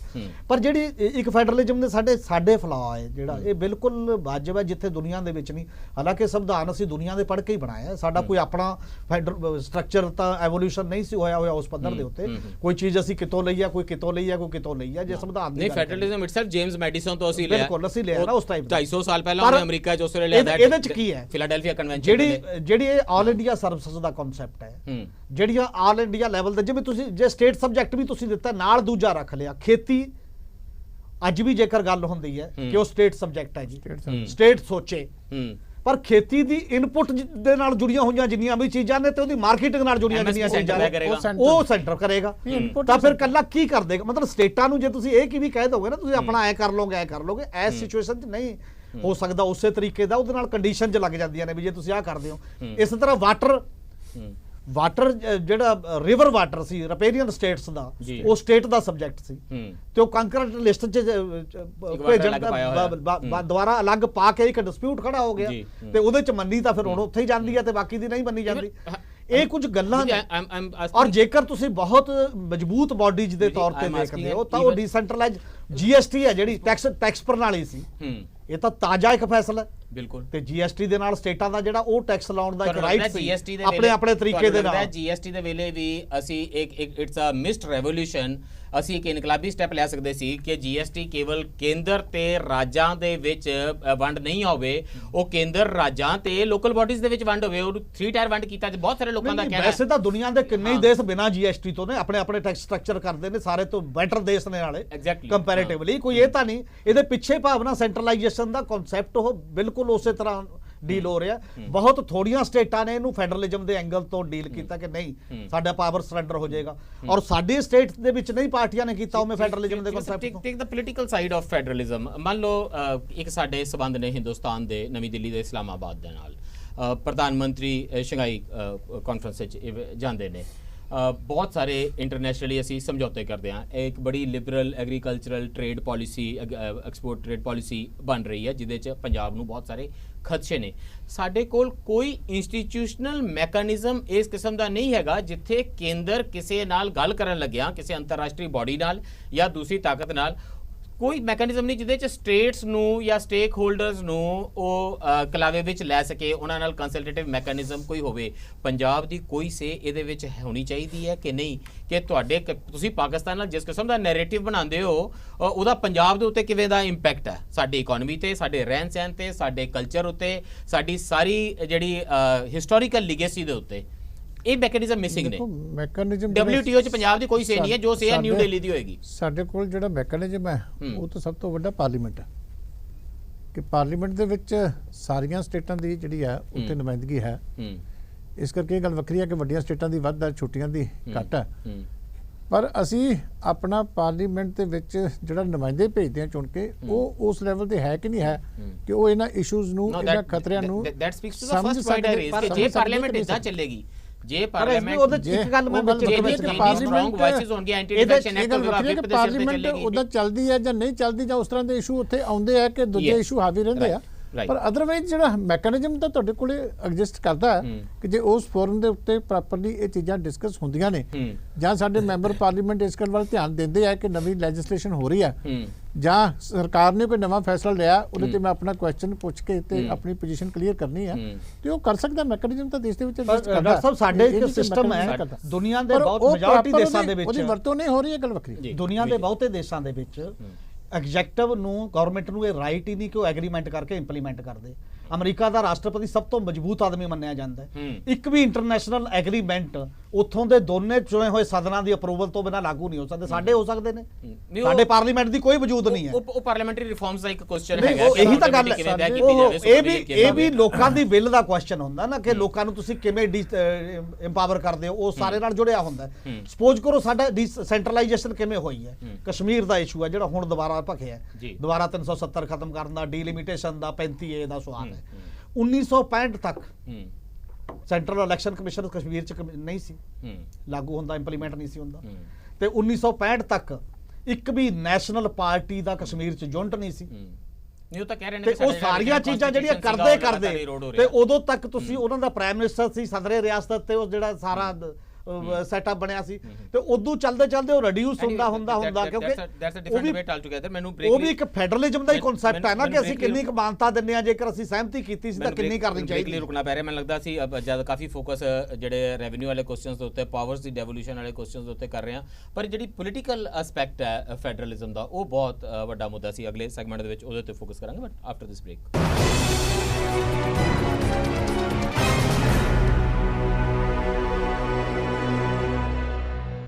ਪਰ ਜਿਹੜੀ ਇੱਕ ਫੈਡਰਲਿਜ਼ਮ ਦੇ ਸਾਡੇ ਫਲਾਅ ਹੈ ਜਿਹੜਾ ਇਹ ਬਿਲਕੁਲ ਵਾਜਬ ਹੈ ਜਿੱਥੇ ਦੁਨੀਆ ਦੇ ਵਿੱਚ ਨਹੀਂ। ਹਾਲਾਂਕਿ ਸੰਵਿਧਾਨ ਅਸੀਂ ਦੁਨੀਆ ਦੇ ਪੜ੍ਹ ਕੇ ਹੀ ਬਣਾਇਆ। ਸਾਡਾ ਕੋਈ ਆਪਣਾ ਸਟਰਕਚਰ ਤਾਂ ਐਵੋਲੂਸ਼ਨ ਨਹੀਂ ਸੀ ਹੋਇਆ ਉਸ ਪੱਧਰ ਦੇ ਉੱਤੇ। ਕੋਈ ਚੀਜ਼ ਅਸੀਂ ਕਿਤੋਂ ਲਈ ਆ, ਕੋਈ ਕਿਤੋਂ ਲਈ ਆ, ਕੋਈ ਕਿਤੋਂ ਲਈ ਆ। ਜੇ ਸੰਵਿਧਾਨ ਨਹੀਂ ਫੈਡਰਲਿਜ਼ਮ ਇਟਸੈਲਫ ਜੇਮਸ ਮੈਡੀਸਨ ਤੋਂ ਅਸੀਂ ਲਿਆ, ਬਿਲਕੁਲ ਅਸੀਂ ਲਿਆ ਨਾ ਉਸ ਟਾਈਮ 250 ਸਾਲ ਪਹਿਲਾਂ ਉਹਨੇ ਅਮਰੀਕਾ ਚ ਆਸਟ੍ਰੇਲੀਆ ਲਿਆ। ਇਹਦੇ ਚ ਕੀ ਹੈ ਫਿਲਾਡੈਲਫੀਆ ਕਨਵੈਨਸ਼ਨ ਜਿਹੜੀ ਇਹ ਆਲ ਇੰਡੀਆ ਸਰਵਿਸਿਜ਼ ਦਾ ਕਨਸੈਪਟ ਹੈ, ਜਿਹੜੀਆਂ ਆਲ ਇੰਡੀਆ ਲੈਵਲ ਤੇ ਜਿਵੇਂ ਤੁਸੀਂ ਜੇ ਸਟੇਟ ਸਬਜੈਕਟ ਵੀ ਤੁਸੀਂ ਦਿੱਤਾ ਨਾਲ ਦੂਜਾ ਰੱਖ ਲਿਆ ਖੇਤੀ। ਅੱਜ ਵੀ ਜੇਕਰ ਗੱਲ ਹੁੰਦੀ ਹੈ ਕਿ ਉਹ ਸਟੇਟ ਸਬਜੈਕਟ ਹੈ ਜੀ, ਸਟੇਟ ਸੋਚੇ, ਪਰ ਖੇਤੀ ਦੀ ਇਨਪੁਟ ਦੇ ਨਾਲ ਜੁੜੀਆਂ ਹੋਈਆਂ ਜਿੰਨੀਆਂ ਵੀ ਚੀਜ਼ਾਂ ਨੇ ਤੇ ਉਹਦੀ ਮਾਰਕੀਟਿੰਗ ਨਾਲ ਜੁੜੀਆਂ ਜਿੰਨੀਆਂ ਚੀਜ਼ਾਂ ਨੇ ਉਹ ਸੈਂਟਰ ਕਰੇਗਾ। ਤਾਂ ਫਿਰ ਕੱਲਾ ਕੀ ਕਰ ਦੇਗਾ? ਮਤਲਬ ਸਟੇਟਾਂ ਨੂੰ ਜੇ ਤੁਸੀਂ ਇਹ ਕੀ ਵੀ ਕਹਿ ਦੋਗੇ ਨਾ ਤੁਸੀਂ ਆਪਣਾ ਐ ਕਰ ਲੋਗੇ ਐ ਕਰ ਲੋਗੇ, ਐਸ ਸਿਚੁਏਸ਼ਨ 'ਚ ਨਹੀਂ ਹੋ ਸਕਦਾ ਉਸੇ ਤਰੀਕੇ ਦਾ। ਉਹਦੇ ਨਾਲ ਕੰਡੀਸ਼ਨ 'ਚ ਲੱਗ ਜਾਂਦੀਆਂ ਨੇ ਵੀ ਜੇ ਤੁਸੀਂ ਆਹ ਕਰਦੇ ਹੋ। ਇਸੇ ਤਰ੍ਹਾਂ ਵਾਟਰ ਜਿਹੜਾ ਰਿਵਰ ਵਾਟਰ ਸੀ ਰਿਪੇਰੀਅਨ ਸਟੇਟਸ ਦਾ, ਉਹ ਸਟੇਟ ਦਾ ਸਬਜੈਕਟ ਸੀ ਤੇ ਉਹ ਕੰਕਰੈਂਟ ਲਿਸਟ 'ਚ ਭੇਜਣ ਦਾ ਦੁਬਾਰਾ ਅਲੱਗ ਪਾ ਕੇ ਇੱਕ ਡਿਸਪਿਊਟ ਖੜਾ ਹੋ ਗਿਆ ਤੇ ਉਹਦੇ 'ਚ ਮੰਨੀ ਤਾਂ ਫਿਰ ਹੁਣ ਉੱਥੇ ਹੀ ਜਾਂਦੀ ਹੈ ਤੇ ਬਾਕੀ ਦੀ ਨਹੀਂ ਮੰਨੀ ਜਾਂਦੀ। ਇਹ ਕੁਝ ਗੱਲਾਂ ਨੇ। ਔਰ ਜੇਕਰ ਤੁਸੀਂ ਬਹੁਤ ਮਜ਼ਬੂਤ ਬਾਡੀਜ਼ ਦੇ ਤੌਰ ਤੇ ਦੇਖਦੇ ਹੋ ਤਾਂ ਉਹ ਡੀਸੈਂਟਰਲਾਈਜ਼ GST ਹੈ ਜਿਹੜੀ ਟੈਕਸ ਪ੍ਰਣਾਲੀ ਸੀ, ਇਹ ਤਾਂ ਤਾਜ਼ਾ ਇੱਕ ਫੈਸਲਾ ਬਿਲਕੁਲ। ਤੇ GST ਦੇ ਨਾਲ ਸਟੇਟਾਂ ਦਾ ਜਿਹੜਾ ਉਹ ਟੈਕਸ ਲਾਉਣ ਦਾ ਇੱਕ ਰਾਈਟ ਸੀ ਆਪਣੇ ਤਰੀਕੇ ਦੇ ਨਾਲ। GST ਦੇ ਵੇਲੇ ਵੀ ਅਸੀਂ ਇੱਕ ਇਟਸ ਅ ਮਿਸਡ ਰੈਵੋਲੂਸ਼ਨ, ਅਸੀਂ ਇੱਕ ਇਨਕਲਾਬੀ ਸਟੈਪ ਲੈ ਸਕਦੇ ਸੀ ਕਿ GST ਕੇਵਲ ਕੇਂਦਰ ਤੇ ਰਾਜਾਂ ਦੇ ਵਿੱਚ ਵੰਡ ਨਹੀਂ ਹੋਵੇ, ਉਹ ਕੇਂਦਰ ਰਾਜਾਂ ਤੇ ਲੋਕਲ ਬਾਡੀਜ਼ ਦੇ ਵਿੱਚ ਵੰਡ ਹੋਵੇ। ਉਹ 3 ਟਾਇਰ ਵੰਡ ਕੀਤਾ ਤੇ ਬਹੁਤ ਸਾਰੇ ਲੋਕਾਂ ਦਾ ਕਹਿਣਾ ਹੈ। ਵੈਸੇ ਤਾਂ ਦੁਨੀਆ ਦੇ ਕਿੰਨੇ ਹੀ ਦੇਸ਼ ਬਿਨਾਂ GST ਤੋਂ ਨੇ ਆਪਣੇ ਟੈਕਸ ਸਟਰਕਚਰ ਕਰਦੇ ਨੇ, ਸਾਰੇ ਤੋਂ ਬੈਟਰ ਦੇਸ਼ ਨੇ ਨਾਲੇ ਕੰਪੈਰੀਟਿਵਲੀ। ਕੋਈ ਇਹ ਤਾਂ ਨਹੀਂ ਇਹਦੇ ਪਿੱਛੇ ਭਾਵਨਾ ਸੈਂਟਰਲਾਈਜੇਸ਼ਨ ਦਾ ਕਨਸੈਪਟ ਉਹ ਬਿਲਕੁਲ ਉਸੇ ਤਰ੍ਹਾਂ ਡੀਲ ਹੋ ਰਿਹਾ। ਬਹੁਤ ਥੋੜੀਆਂ ਸਟੇਟਾਂ ਨੇ ਇਹਨੂੰ ਫੈਡਰਲਿਜ਼ਮ ਦੇ ਐਂਗਲ ਤੋਂ ਡੀਲ ਕੀਤਾ ਕਿ ਨਹੀਂ ਸਾਡਾ ਪਾਵਰ ਸਰੈਂਡਰ ਹੋ ਜਾਏਗਾ, ਔਰ ਸਾਡੇ ਸਟੇਟ ਦੇ ਵਿੱਚ ਨਹੀਂ ਪਾਰਟੀਆਂ ਨੇ ਕੀਤਾ ਉਵੇਂ ਫੈਡਰਲਿਜ਼ਮ ਦੇ ਕਨਸੈਪਟ ਨੂੰ। ਟੇਕ ਦ ਪੋਲੀਟੀਕਲ ਸਾਈਡ ਆਫ ਫੈਡਰਲਿਜ਼ਮ। ਮੰਨ ਲਓ ਇੱਕ ਸਾਡੇ ਸਬੰਧ ਨੇ ਹਿੰਦੁਸਤਾਨ ਦੇ ਨਵੀਂ ਦਿੱਲੀ ਦੇ ਇਸਲਾਮਾਬਾਦ ਦੇ ਨਾਲ। ਪ੍ਰਧਾਨ ਮੰਤਰੀ ਸ਼ੰਘਾਈ ਕਾਨਫਰੰਸ ਵਿੱਚ ਜਾਂਦੇ ਨੇ। ਬਹੁਤ ਸਾਰੇ ਇੰਟਰਨੈਸ਼ਨਲੀ ਅਸੀਂ ਸਮਝੌਤੇ ਕਰਦੇ ਹਾਂ। ਇੱਕ ਬੜੀ Liberal agricultural trade policy, export trade policy ਬਣ ਰਹੀ ਹੈ ਜਿਹਦੇ 'ਚ ਪੰਜਾਬ ਨੂੰ ਬਹੁਤ ਸਾਰੇ ਖਦਸ਼ੇ ਨੇ। ਸਾਡੇ ਕੋਲ ਕੋਈ ਇੰਸਟੀਟਿਊਸ਼ਨਲ ਮੈਕੈਨਿਜ਼ਮ ਇਸ ਕਿਸਮ ਦਾ ਨਹੀਂ ਹੈਗਾ ਜਿੱਥੇ ਕੇਂਦਰ ਕਿਸੇ ਨਾਲ ਗੱਲ ਕਰਨ ਲੱਗਿਆ, ਕਿਸੇ ਅੰਤਰਰਾਸ਼ਟਰੀ ਬਾਡੀ ਨਾਲ ਜਾਂ ਦੂਸਰੀ ਤਾਕਤ ਨਾਲ, ਕੋਈ ਮੈਕੈਨਿਜ਼ਮ ਨਹੀਂ ਜਿਹਦੇ 'ਚ ਸਟੇਟਸ ਨੂੰ ਜਾਂ ਸਟੇਕ ਹੋਲਡਰਸ ਨੂੰ ਉਹ ਕਲਾਵੇ ਵਿੱਚ ਲੈ ਸਕੇ, ਉਹਨਾਂ ਨਾਲ ਕੰਸਲਟੇਟਿਵ ਮੈਕੈਨਿਜ਼ਮ ਕੋਈ ਹੋਵੇ। ਪੰਜਾਬ ਦੀ ਕੋਈ ਸੇ ਇਹਦੇ ਵਿੱਚ ਹੋਣੀ ਚਾਹੀਦੀ ਹੈ ਕਿ ਨਹੀਂ, ਕਿ ਤੁਸੀਂ ਪਾਕਿਸਤਾਨ ਨਾਲ ਜਿਸ ਕਿਸਮ ਦਾ ਨੈਰੇਟਿਵ ਬਣਾਉਂਦੇ ਹੋ ਉਹਦਾ ਪੰਜਾਬ ਦੇ ਉੱਤੇ ਕਿਵੇਂ ਦਾ ਇੰਪੈਕਟ ਹੈ, ਸਾਡੀ ਇਕਨੋਮੀ ਤੇ, ਸਾਡੇ ਰਹਿਣ ਸਹਿਣ ਤੇ, ਸਾਡੇ ਕਲਚਰ ਉੱਤੇ, ਸਾਡੀ ਸਾਰੀ ਜਿਹੜੀ ਹਿਸਟੋਰੀਕਲ ਲੀਗੇਸੀ ਦੇ ਉੱਤੇ। ਇਹ ਮੈਕੈਨਿਜ਼ਮ ਮਿਸਿੰਗ ਨੇ। ਮੈਕੈਨਿਜ਼ਮ WTO 'ਚ ਪੰਜਾਬ ਦੀ ਕੋਈ ਸੇ ਨਹੀਂ ਹੈ, ਜੋ ਸੇ ਹੈ ਨਿਊ ਦਿੱਲੀ ਦੀ ਹੋਏਗੀ। ਸਾਡੇ ਕੋਲ ਜਿਹੜਾ ਮੈਕੈਨਿਜ਼ਮ ਹੈ ਉਹ ਤਾਂ ਸਭ ਤੋਂ ਵੱਡਾ ਪਾਰਲੀਮੈਂਟ ਹੈ ਕਿ ਪਾਰਲੀਮੈਂਟ ਦੇ ਵਿੱਚ ਸਾਰੀਆਂ ਸਟੇਟਾਂ ਦੀ ਜਿਹੜੀ ਹੈ ਉੱਥੇ ਨੁਮਾਇੰਦਗੀ ਹੈ। ਇਸ ਕਰਕੇ ਇਹ ਗੱਲ ਵੱਖਰੀ ਹੈ ਕਿ ਵੱਡੀਆਂ ਸਟੇਟਾਂ ਦੀ ਵੱਧ ਹੈ, ਛੋਟੀਆਂ ਦੀ ਘੱਟ ਹੈ। ਪਰ ਅਸੀਂ ਆਪਣਾ ਪਾਰਲੀਮੈਂਟ ਦੇ ਵਿੱਚ ਜਿਹੜਾ ਨੁਮਾਇੰਦੇ ਭੇਜਦੇ ਹਾਂ ਚੁਣ ਕੇ, ਉਹ ਉਸ ਲੈਵਲ ਤੇ ਹੈ ਕਿ ਨਹੀਂ ਹੈ ਕਿ ਉਹ ਇਹਨਾਂ ਇਸ਼ੂਜ਼ ਨੂੰ, ਇਹਨਾਂ ਖਤਰਿਆਂ ਨੂੰ ਸਮਝ ਸਕਦੇ। ਜੇ ਪਾਰਲੀਮੈਂਟ ਇਦਾਂ ਚੱਲੇਗੀ, ਜੇ ਪਾਰਲੀਮੈਂਟ ਪਾਰਲੀਮੈਂਟ ਉਦਾਂ ਚੱਲਦੀ ਹੈ ਜਾਂ ਨਹੀਂ ਚੱਲਦੀ, ਜਾਂ ਉਸ ਤਰ੍ਹਾਂ ਦੇ ਇਸ਼ੂ ਉੱਥੇ ਆਉਂਦੇ ਆ ਕਿ ਦੂਜੇ ਇਸ਼ੂ ਹਾਵੀ ਰਹਿੰਦੇ ਆ। ਪਰ ਅਦਰਵਾਈਜ਼ ਜਿਹੜਾ ਮੈਕੈਨਿਜ਼ਮ ਤਾਂ ਤੁਹਾਡੇ ਕੋਲੇ ਐਗਜ਼ਿਸਟ ਕਰਦਾ ਹੈ ਕਿ ਜੇ ਉਸ ਫੋਰਮ ਦੇ ਉੱਤੇ ਪ੍ਰੋਪਰਲੀ ਇਹ ਚੀਜ਼ਾਂ ਡਿਸਕਸ ਹੁੰਦੀਆਂ ਨੇ, ਜਾਂ ਸਾਡੇ ਮੈਂਬਰ ਪਾਰਲੀਮੈਂਟ ਇਸ ਗੱਲ ਵੱਲ ਧਿਆਨ ਦਿੰਦੇ ਆ ਕਿ ਨਵੀਂ ਲੈਜਿਸਲੇਸ਼ਨ ਹੋ ਰਹੀ ਹੈ, ਜਾਂ ਸਰਕਾਰ ਨੇ ਕੋਈ ਨਵਾਂ ਫੈਸਲਾ ਲਿਆ ਉਹਦੇ ਤੇ ਮੈਂ ਆਪਣਾ ਕੁਐਸਚਨ ਪੁੱਛ ਕੇ ਤੇ ਆਪਣੀ ਪੋਜੀਸ਼ਨ ਕਲੀਅਰ ਕਰਨੀ ਹੈ, ਤੇ ਉਹ ਕਰ ਸਕਦਾ। ਮੈਕੈਨਿਜ਼ਮ ਤਾਂ ਦੇਸ਼ ਦੇ ਵਿੱਚ ਐਗਜ਼ਿਸਟ ਕਰਦਾ। ਡਾਕਟਰ ਸਾਹਿਬ ਸਾਡੇ ਇੱਕ ਸਿਸਟਮ ਹੈ ਦੁਨੀਆ ਦੇ ਬਹੁਤ ਮੈਜੋਰਟੀ ਦੇਸ਼ਾਂ ਦੇ ਵਿੱਚ, ਉਹਦੀ ਵਰਤੋਂ ਨਹੀਂ ਹੋ ਰਹੀ ਹੈ, ਗੱਲ ਵੱਖਰੀ। ਦੁਨੀਆ ਦੇ ਬਹੁਤੇ ਦੇਸ਼ਾਂ ਦੇ ਵਿੱਚ ਐਗਜ਼ੈਕਟਿਵ ਨੂੰ, ਗਵਰਨਮੈਂਟ ਨੂੰ ਇਹ ਰਾਈਟ ਹੀ ਨਹੀਂ ਕਿ ਉਹ ਐਗਰੀਮੈਂਟ ਕਰਕੇ ਇੰਪਲੀਮੈਂਟ ਕਰਦੇ। ਅਮਰੀਕਾ ਦਾ ਰਾਸ਼ਟਰਪਤੀ ਸਭ ਤੋਂ ਮਜ਼ਬੂਤ ਆਦਮੀ ਮੰਨਿਆ ਜਾਂਦਾ ਹੈ। ਇੱਕ ਵੀ ਇੰਟਰਨੈਸ਼ਨਲ ਐਗਰੀਮੈਂਟ ਉੱਥੋਂ ਦੇ ਦੋਨੇ ਚੁਣੇ ਹੋਏ ਸਦਨਾਂ ਦੀ ਅਪਰੂਵਲ ਤੋਂ ਬਿਨਾਂ ਲਾਗੂ ਨਹੀਂ ਹੋ ਸਕਦੇ। ਸਾਡੇ ਹੋ ਸਕਦੇ ਨੇ, ਸਾਡੇ ਪਾਰਲੀਮੈਂਟ ਦੀ ਕੋਈ ਵਜੂਦ ਨਹੀਂ ਹੈ। ਉਹ ਪਾਰਲੀਮੈਂਟਰੀ ਰਿਫਾਰਮਸ ਦਾ ਇੱਕ ਕੁਐਸਚਨ ਹੈਗਾ। ਇਹੀ ਤਾਂ ਗੱਲ ਹੈ। ਇਹ ਵੀ ਲੋਕਾਂ ਦੀ ਵਿਲ ਦਾ ਕੁਐਸਚਨ ਹੁੰਦਾ ਨਾ ਕਿ ਲੋਕਾਂ ਨੂੰ ਤੁਸੀਂ ਕਿਵੇਂ ਇੰਪਾਵਰ ਕਰਦੇ ਹੋ, ਉਹ ਸਾਰੇ ਨਾਲ ਜੁੜਿਆ ਹੁੰਦਾ। ਸਪੋਜ਼ ਕਰੋ ਸਾਡਾ ਸੈਂਟਰਲਾਈਜੇਸ਼ਨ ਕਿਵੇਂ ਹੋਈ ਹੈ, ਕਸ਼ਮੀਰ ਦਾ ਇਸ਼ੂ ਹੈ ਜਿਹੜਾ ਹੁਣ ਦੁਬਾਰਾ ਭਖਿਆ, ਦੁਬਾਰਾ 370 ਖਤਮ ਕਰਨ ਦਾ, ਡੀਲਿਮਿਟੇਸ਼ਨ ਦਾ, 35A ਦਾ ਸਵਾਲ ਹੈ। 1965 ਤੱਕ ਸੈਂਟਰਲ ਇਲੈਕਸ਼ਨ ਕਮਿਸ਼ਨ ਕਸ਼ਮੀਰ ਚ ਨਹੀਂ ਸੀ ਲਾਗੂ ਹੁੰਦਾ, ਇੰਪਲੀਮੈਂਟ ਨਹੀਂ ਸੀ ਹੁੰਦਾ। ਤੇ 1965 ਤੱਕ ਇੱਕ ਵੀ ਨੈਸ਼ਨਲ ਪਾਰਟੀ ਦਾ ਕਸ਼ਮੀਰ ਚ ਜੁਆਇੰਟ ਨਹੀਂ ਸੀ। ਨਹੀਂ ਉਹ ਤਾਂ ਕਹਿ ਰਹੇ ਨੇ ਤੇ ਉਹ ਸਾਰੀਆਂ ਚੀਜ਼ਾਂ ਜਿਹੜੀਆਂ ਕਰਦੇ ਤੇ ਉਦੋਂ ਤੱਕ ਤੁਸੀਂ ਉਹਨਾਂ ਦਾ ਪ੍ਰਾਈਮ ਮਿਨਿਸਟਰ ਸੀ, ਸਦਰੇ ਰਿਆਸਤ ਤੇ ਉਹ ਜਿਹੜਾ ਸਾਰਾ ਸੈਟਅਪ ਬਣਿਆ ਸੀ, ਤੇ ਉਦੋਂ ਚੱਲਦੇ ਉਹ ਰਿਡਿਊਸ ਹੁੰਦਾ ਕਿਉਂਕਿ ਉਹ ਵੀ ਇੱਕ ਫੈਡਰਲਿਜ਼ਮ ਦਾ ਹੀ ਕਨਸੈਪਟ ਹੈ ਨਾ ਕਿ ਅਸੀਂ ਕਿੰਨੀ ਕੁ ਮਾਨਤਾ ਦਿੰਦੇ ਆ, ਜੇਕਰ ਅਸੀਂ ਸਹਿਮਤੀ ਕੀਤੀ ਸੀ ਤਾਂ ਕਿੰਨੀ ਕਰਨੀ ਚਾਹੀਦੀ। ਰੁਕਣਾ ਪੈ ਰਿਹਾ ਮੈਨੂੰ ਲੱਗਦਾ ਸੀ ਜਿਆਦਾ ਕਾਫੀ ਫੋਕਸ ਜਿਹੜੇ ਰੈਵਨਿਊ ਵਾਲੇ ਕੁਐਸਚਨਸ ਦੇ ਉੱਤੇ, ਪਾਵਰਸ ਦੀ ਡੈਵੋਲੂਸ਼ਨ ਵਾਲੇ ਕੁਐਸਚਨਸ ਦੇ ਉੱਤੇ ਕਰ ਰਹੇ ਹਾਂ, ਪਰ ਜਿਹੜੀ ਪੋਲੀਟੀਕਲ ਐਸਪੈਕਟ ਹੈ ਫੈਡਰਲਿਜ਼ਮ ਦਾ ਉਹ ਬਹੁਤ ਵੱਡਾ ਮੁੱਦਾ ਸੀ। ਅਗਲੇ ਸੈਗਮੈਂਟ ਦੇ ਵਿੱਚ ਉਹਦੇ ਉੱਤੇ ਫੋਕਸ ਕਰਾਂਗੇ, but after this break.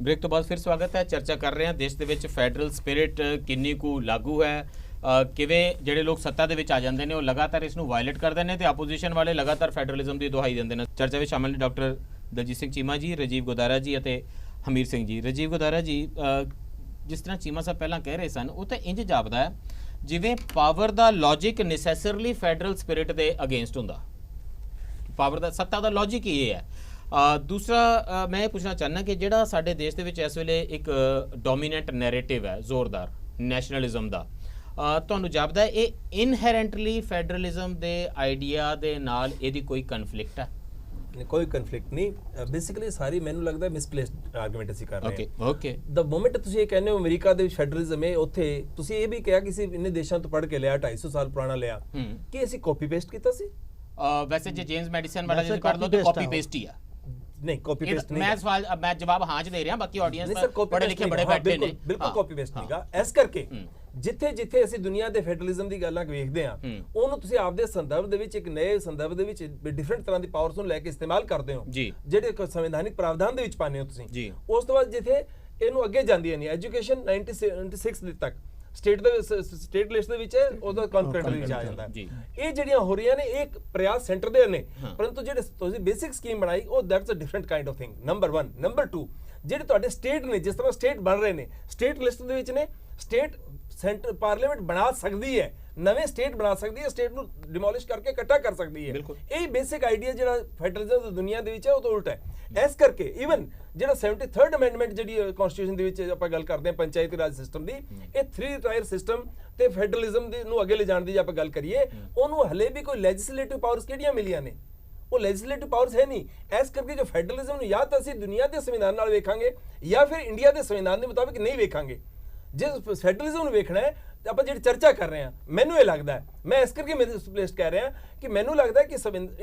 Break ਤੋਂ ਬਾਅਦ ਫਿਰ ਸਵਾਗਤ ਹੈ। ਚਰਚਾ ਕਰ ਰਹੇ ਹਾਂ ਦੇਸ਼ ਦੇ ਵਿੱਚ ਫੈਡਰਲ ਸਪਿਰਿਟ ਕਿੰਨੀ ਕੁ ਲਾਗੂ ਹੈ, ਕਿਵੇਂ ਜਿਹੜੇ ਲੋਕ ਸੱਤਾ ਦੇ ਵਿੱਚ ਆ ਜਾਂਦੇ ਨੇ ਉਹ ਲਗਾਤਾਰ ਇਸ ਨੂੰ ਵਾਇਲੇਟ ਕਰਦੇ ਨੇ ਤੇ ਆਪੋਜੀਸ਼ਨ ਵਾਲੇ ਲਗਾਤਾਰ ਫੈਡਰਲਿਜ਼ਮ ਦੀ ਦੁਹਾਈ ਦਿੰਦੇ ਨੇ। ਚਰਚਾ ਵਿੱਚ ਸ਼ਾਮਲ ਨੇ ਡਾਕਟਰ ਦਲਜੀਤ ਸਿੰਘ ਚੀਮਾ ਜੀ, ਰਾਜੀਵ ਗੋਦਾਰਾ ਜੀ ਅਤੇ ਹਮੀਰ ਸਿੰਘ ਜੀ। ਰਾਜੀਵ ਗੋਦਾਰਾ ਜੀ, ਜਿਸ ਤਰ੍ਹਾਂ ਚੀਮਾ ਸਾਹਿਬ ਪਹਿਲਾਂ ਕਹਿ ਰਹੇ ਸਨ ਉਹ ਤਾਂ ਇੰਜ ਜਾਪਦਾ ਹੈ ਜਿਵੇਂ ਪਾਵਰ ਦਾ ਲੌਜਿਕ ਨੈਸੈਸਰਲੀ ਫੈਡਰਲ ਸਪਿਰਿਟ ਦੇ ਅਗੇਂਸਟ ਹੁੰਦਾ। ਪਾਵਰ ਦਾ ਸੱਤਾ ਦਾ ਲੌਜਿਕ ਇਹ ਹੈ। ਦੂਸਰਾ ਮੈਂ ਇਹ ਪੁੱਛਣਾ ਚਾਹੁੰਦਾ ਕਿ ਜਿਹੜਾ ਸਾਡੇ ਦੇਸ਼ ਦੇ ਵਿੱਚ ਇਸ ਵੇਲੇ ਇੱਕ ਡੋਮੀਨੈਂਟ ਨੈਰੇਟਿਵ ਹੈ ਜ਼ੋਰਦਾਰ ਨੈਸ਼ਨਲਿਜ਼ਮ ਦਾ, ਤੁਹਾਨੂੰ ਜਾਪਦਾ ਹੈ ਇਹ ਇਨਹੈਰੈਂਟਲੀ ਫੈਡਰਲਿਜ਼ਮ ਦੇ ਆਈਡੀਆ ਦੇ ਨਾਲ ਇਹਦੀ ਕੋਈ ਕਨਫਲਿਕਟ ਹੈ? ਕੋਈ ਕਨਫਲਿਕਟ ਨਹੀਂ, ਬੇਸਿਕਲੀ ਸਾਰੀ ਮੈਨੂੰ ਲੱਗਦਾ ਮਿਸਪਲੇਸਡ ਆਰਗੂਮੈਂਟ ਅਸੀਂ ਕਰ ਰਹੇ ਹਾਂ। ਓਕੇ ਦ ਮੋਮੈਂਟ ਤੁਸੀਂ ਇਹ ਕਹਿੰਦੇ ਹੋ ਅਮਰੀਕਾ ਦੇ ਵਿੱਚ ਫੈਡਰਲਿਜ਼ਮ ਹੈ, ਉੱਥੇ ਤੁਸੀਂ ਇਹ ਵੀ ਕਿਹਾ ਕਿਸੇ ਇੰਨੇ ਦੇਸ਼ਾਂ ਤੋਂ ਪੜ੍ਹ ਕੇ ਲਿਆ, 250 ਸਾਲ ਪੁਰਾਣਾ ਲਿਆ, ਕਿ ਅਸੀਂ ਕਾਪੀ ਪੇਸਟ ਕੀਤਾ ਸੀ। ਵੈਸੇ ਜੇ ਜੇਮਸ ਮੈਡੀਸਨ ਵਾਲਾ ਜੇ ਕਰ ਲਓ ਤਾਂ ਕਾਪੀ ਪੇਸਟ ਹੀ ਆ। ਨਹੀਂ ਕਾਪੀ ਪੇਸਟ ਨਹੀਂ, ਮੈਂ ਜਵਾਬ ਹਾਂ ਚ ਦੇ ਰਿਹਾ, ਬਾਕੀ ਆਡੀਅנס ਪੜ੍ਹੇ ਲਿਖੇ ਬੜੇ ਬੈਠੇ ਨੇ। ਬਿਲਕੁਲ ਕਾਪੀ ਪੇਸਟ ਨਹੀਂਗਾ। ਇਸ ਕਰਕੇ ਜਿੱਥੇ ਅਸੀਂ ਦੁਨੀਆ ਦੇ ਫੈਡਰਲਿਜ਼ਮ ਦੀ ਗੱਲਾਂ ਵੇਖਦੇ ਆ, ਉਹਨੂੰ ਤੁਸੀਂ ਆਪਦੇ ਸੰਦਰਭ ਦੇ ਵਿੱਚ ਇੱਕ ਨਵੇਂ ਸੰਦਰਭ ਦੇ ਵਿੱਚ ਡਿਫਰੈਂਟ ਤਰ੍ਹਾਂ ਦੀ ਪਾਵਰਸ ਨੂੰ ਲੈ ਕੇ ਇਸਤੇਮਾਲ ਕਰਦੇ ਹੋ, ਜਿਹੜੇ ਸੰਵਿਧਾਨਿਕ ਪ੍ਰਾਵਧਾਨ ਦੇ ਵਿੱਚ ਪਾਉਂਦੇ ਹੋ ਤੁਸੀਂ। ਉਸ ਤੋਂ ਬਾਅਦ ਜਿੱਥੇ ਇਹਨੂੰ ਅੱਗੇ ਜਾਂਦੀਆਂ ਨਹੀਂ, ਐਜੂਕੇਸ਼ਨ 96 ਤੱਕ ਸਟੇਟ ਲਿਸਟ ਦੇ ਵਿੱਚ ਹੈ, ਉਹਦਾ ਕਨਫਰੈਂਟ ਵਿੱਚ ਆ ਜਾਂਦਾ ਹੈ। ਇਹ ਜਿਹੜੀਆਂ ਹੋ ਰਹੀਆਂ ਨੇ ਇਹ ਪ੍ਰਯਾਸ ਸੈਂਟਰ ਦੇ ਨੇ, ਪਰੰਤੂ ਜਿਹੜੇ ਤੁਸੀਂ ਬੇਸਿਕ ਸਕੀਮ ਬਣਾਈ ਉਹ that's a different kind of thing. Number 1 number 2 ਜਿਹੜੇ ਤੁਹਾਡੇ ਸਟੇਟ ਨੇ, ਜਿਸ ਤਰ੍ਹਾਂ ਸਟੇਟ ਬਣ ਰਹੇ ਨੇ, ਸਟੇਟ ਲਿਸਟ ਦੇ ਵਿੱਚ ਨੇ, ਸਟੇਟ ਸੈਂਟਰ ਪਾਰਲੀਮੈਂਟ ਬਣਾ ਸਕਦੀ ਹੈ, ਨਵੇਂ ਸਟੇਟ ਬਣਾ ਸਕਦੀ ਹੈ, ਸਟੇਟ ਨੂੰ ਡਿਮੋਲਿਸ਼ ਕਰਕੇ ਇਕੱਠਾ ਕਰ ਸਕਦੀ ਹੈ। ਇਹ ਬੇਸਿਕ ਆਈਡੀਆ ਜਿਹੜਾ ਫੈਡਰਲਿਜ਼ਮ ਦੀ ਦੁਨੀਆ ਦੇ ਵਿੱਚ ਹੈ ਉਹ ਤੋਂ ਉਲਟ ਹੈ। ਇਸ ਕਰਕੇ ਈਵਨ ਜਿਹੜਾ 73rd ਅਮੈਂਡਮੈਂਟ ਜਿਹੜੀ ਕਨਸਟੀਟਿਊਸ਼ਨ ਦੇ ਵਿੱਚ ਆਪਾਂ ਗੱਲ ਕਰਦੇ ਹਾਂ ਪੰਚਾਇਤੀ ਰਾਜ ਸਿਸਟਮ ਦੀ, ਇਹ 3 ਟਾਇਰ ਸਿਸਟਮ ਤੇ ਫੈਡਰਲਿਜ਼ਮ ਨੂੰ ਅੱਗੇ ਲਿਜਾਣ ਦੀ ਜੇ ਆਪਾਂ ਗੱਲ ਕਰੀਏ, ਉਹਨੂੰ ਹਲੇ ਵੀ ਕੋਈ ਲੈਜਿਸਲੇਟਿਵ ਪਾਵਰਸ ਕਿਹੜੀਆਂ ਮਿਲੀਆਂ ਨੇ? ਉਹ ਲੈਜਿਸਲੇਟਿਵ ਪਾਵਰਸ ਹੈ ਨਹੀਂ। ਇਸ ਕਰਕੇ ਜੋ ਫੈਡਰਲਿਜ਼ਮ ਨੂੰ ਜਾਂ ਤਾਂ ਅਸੀਂ ਦੁਨੀਆ ਦੇ ਸੰਵਿਧਾਨ ਨਾਲ ਵੇਖਾਂਗੇ ਜਾਂ ਫਿਰ ਇੰਡੀਆ ਦੇ ਸੰਵਿਧਾਨ ਦੇ ਮੁਤਾਬਿਕ ਨਹੀਂ ਵੇਖਾਂਗੇ। ਜੇ ਫੈਡਰਲਿਜ਼ਮ ਨੂੰ ਵੇਖਣਾ ਹੈ ਤਾਂ ਆਪਾਂ ਜਿਹੜੀ ਚਰਚਾ ਕਰ ਰਹੇ ਹਾਂ, ਮੈਨੂੰ ਇਹ ਲੱਗਦਾ ਹੈ, ਮੈਂ ਇਸ ਕਰਕੇ ਮਿਸਪਲੇਸਡ ਕਹਿ ਰਿਹਾ ਕਿ ਮੈਨੂੰ ਲੱਗਦਾ ਹੈ ਕਿ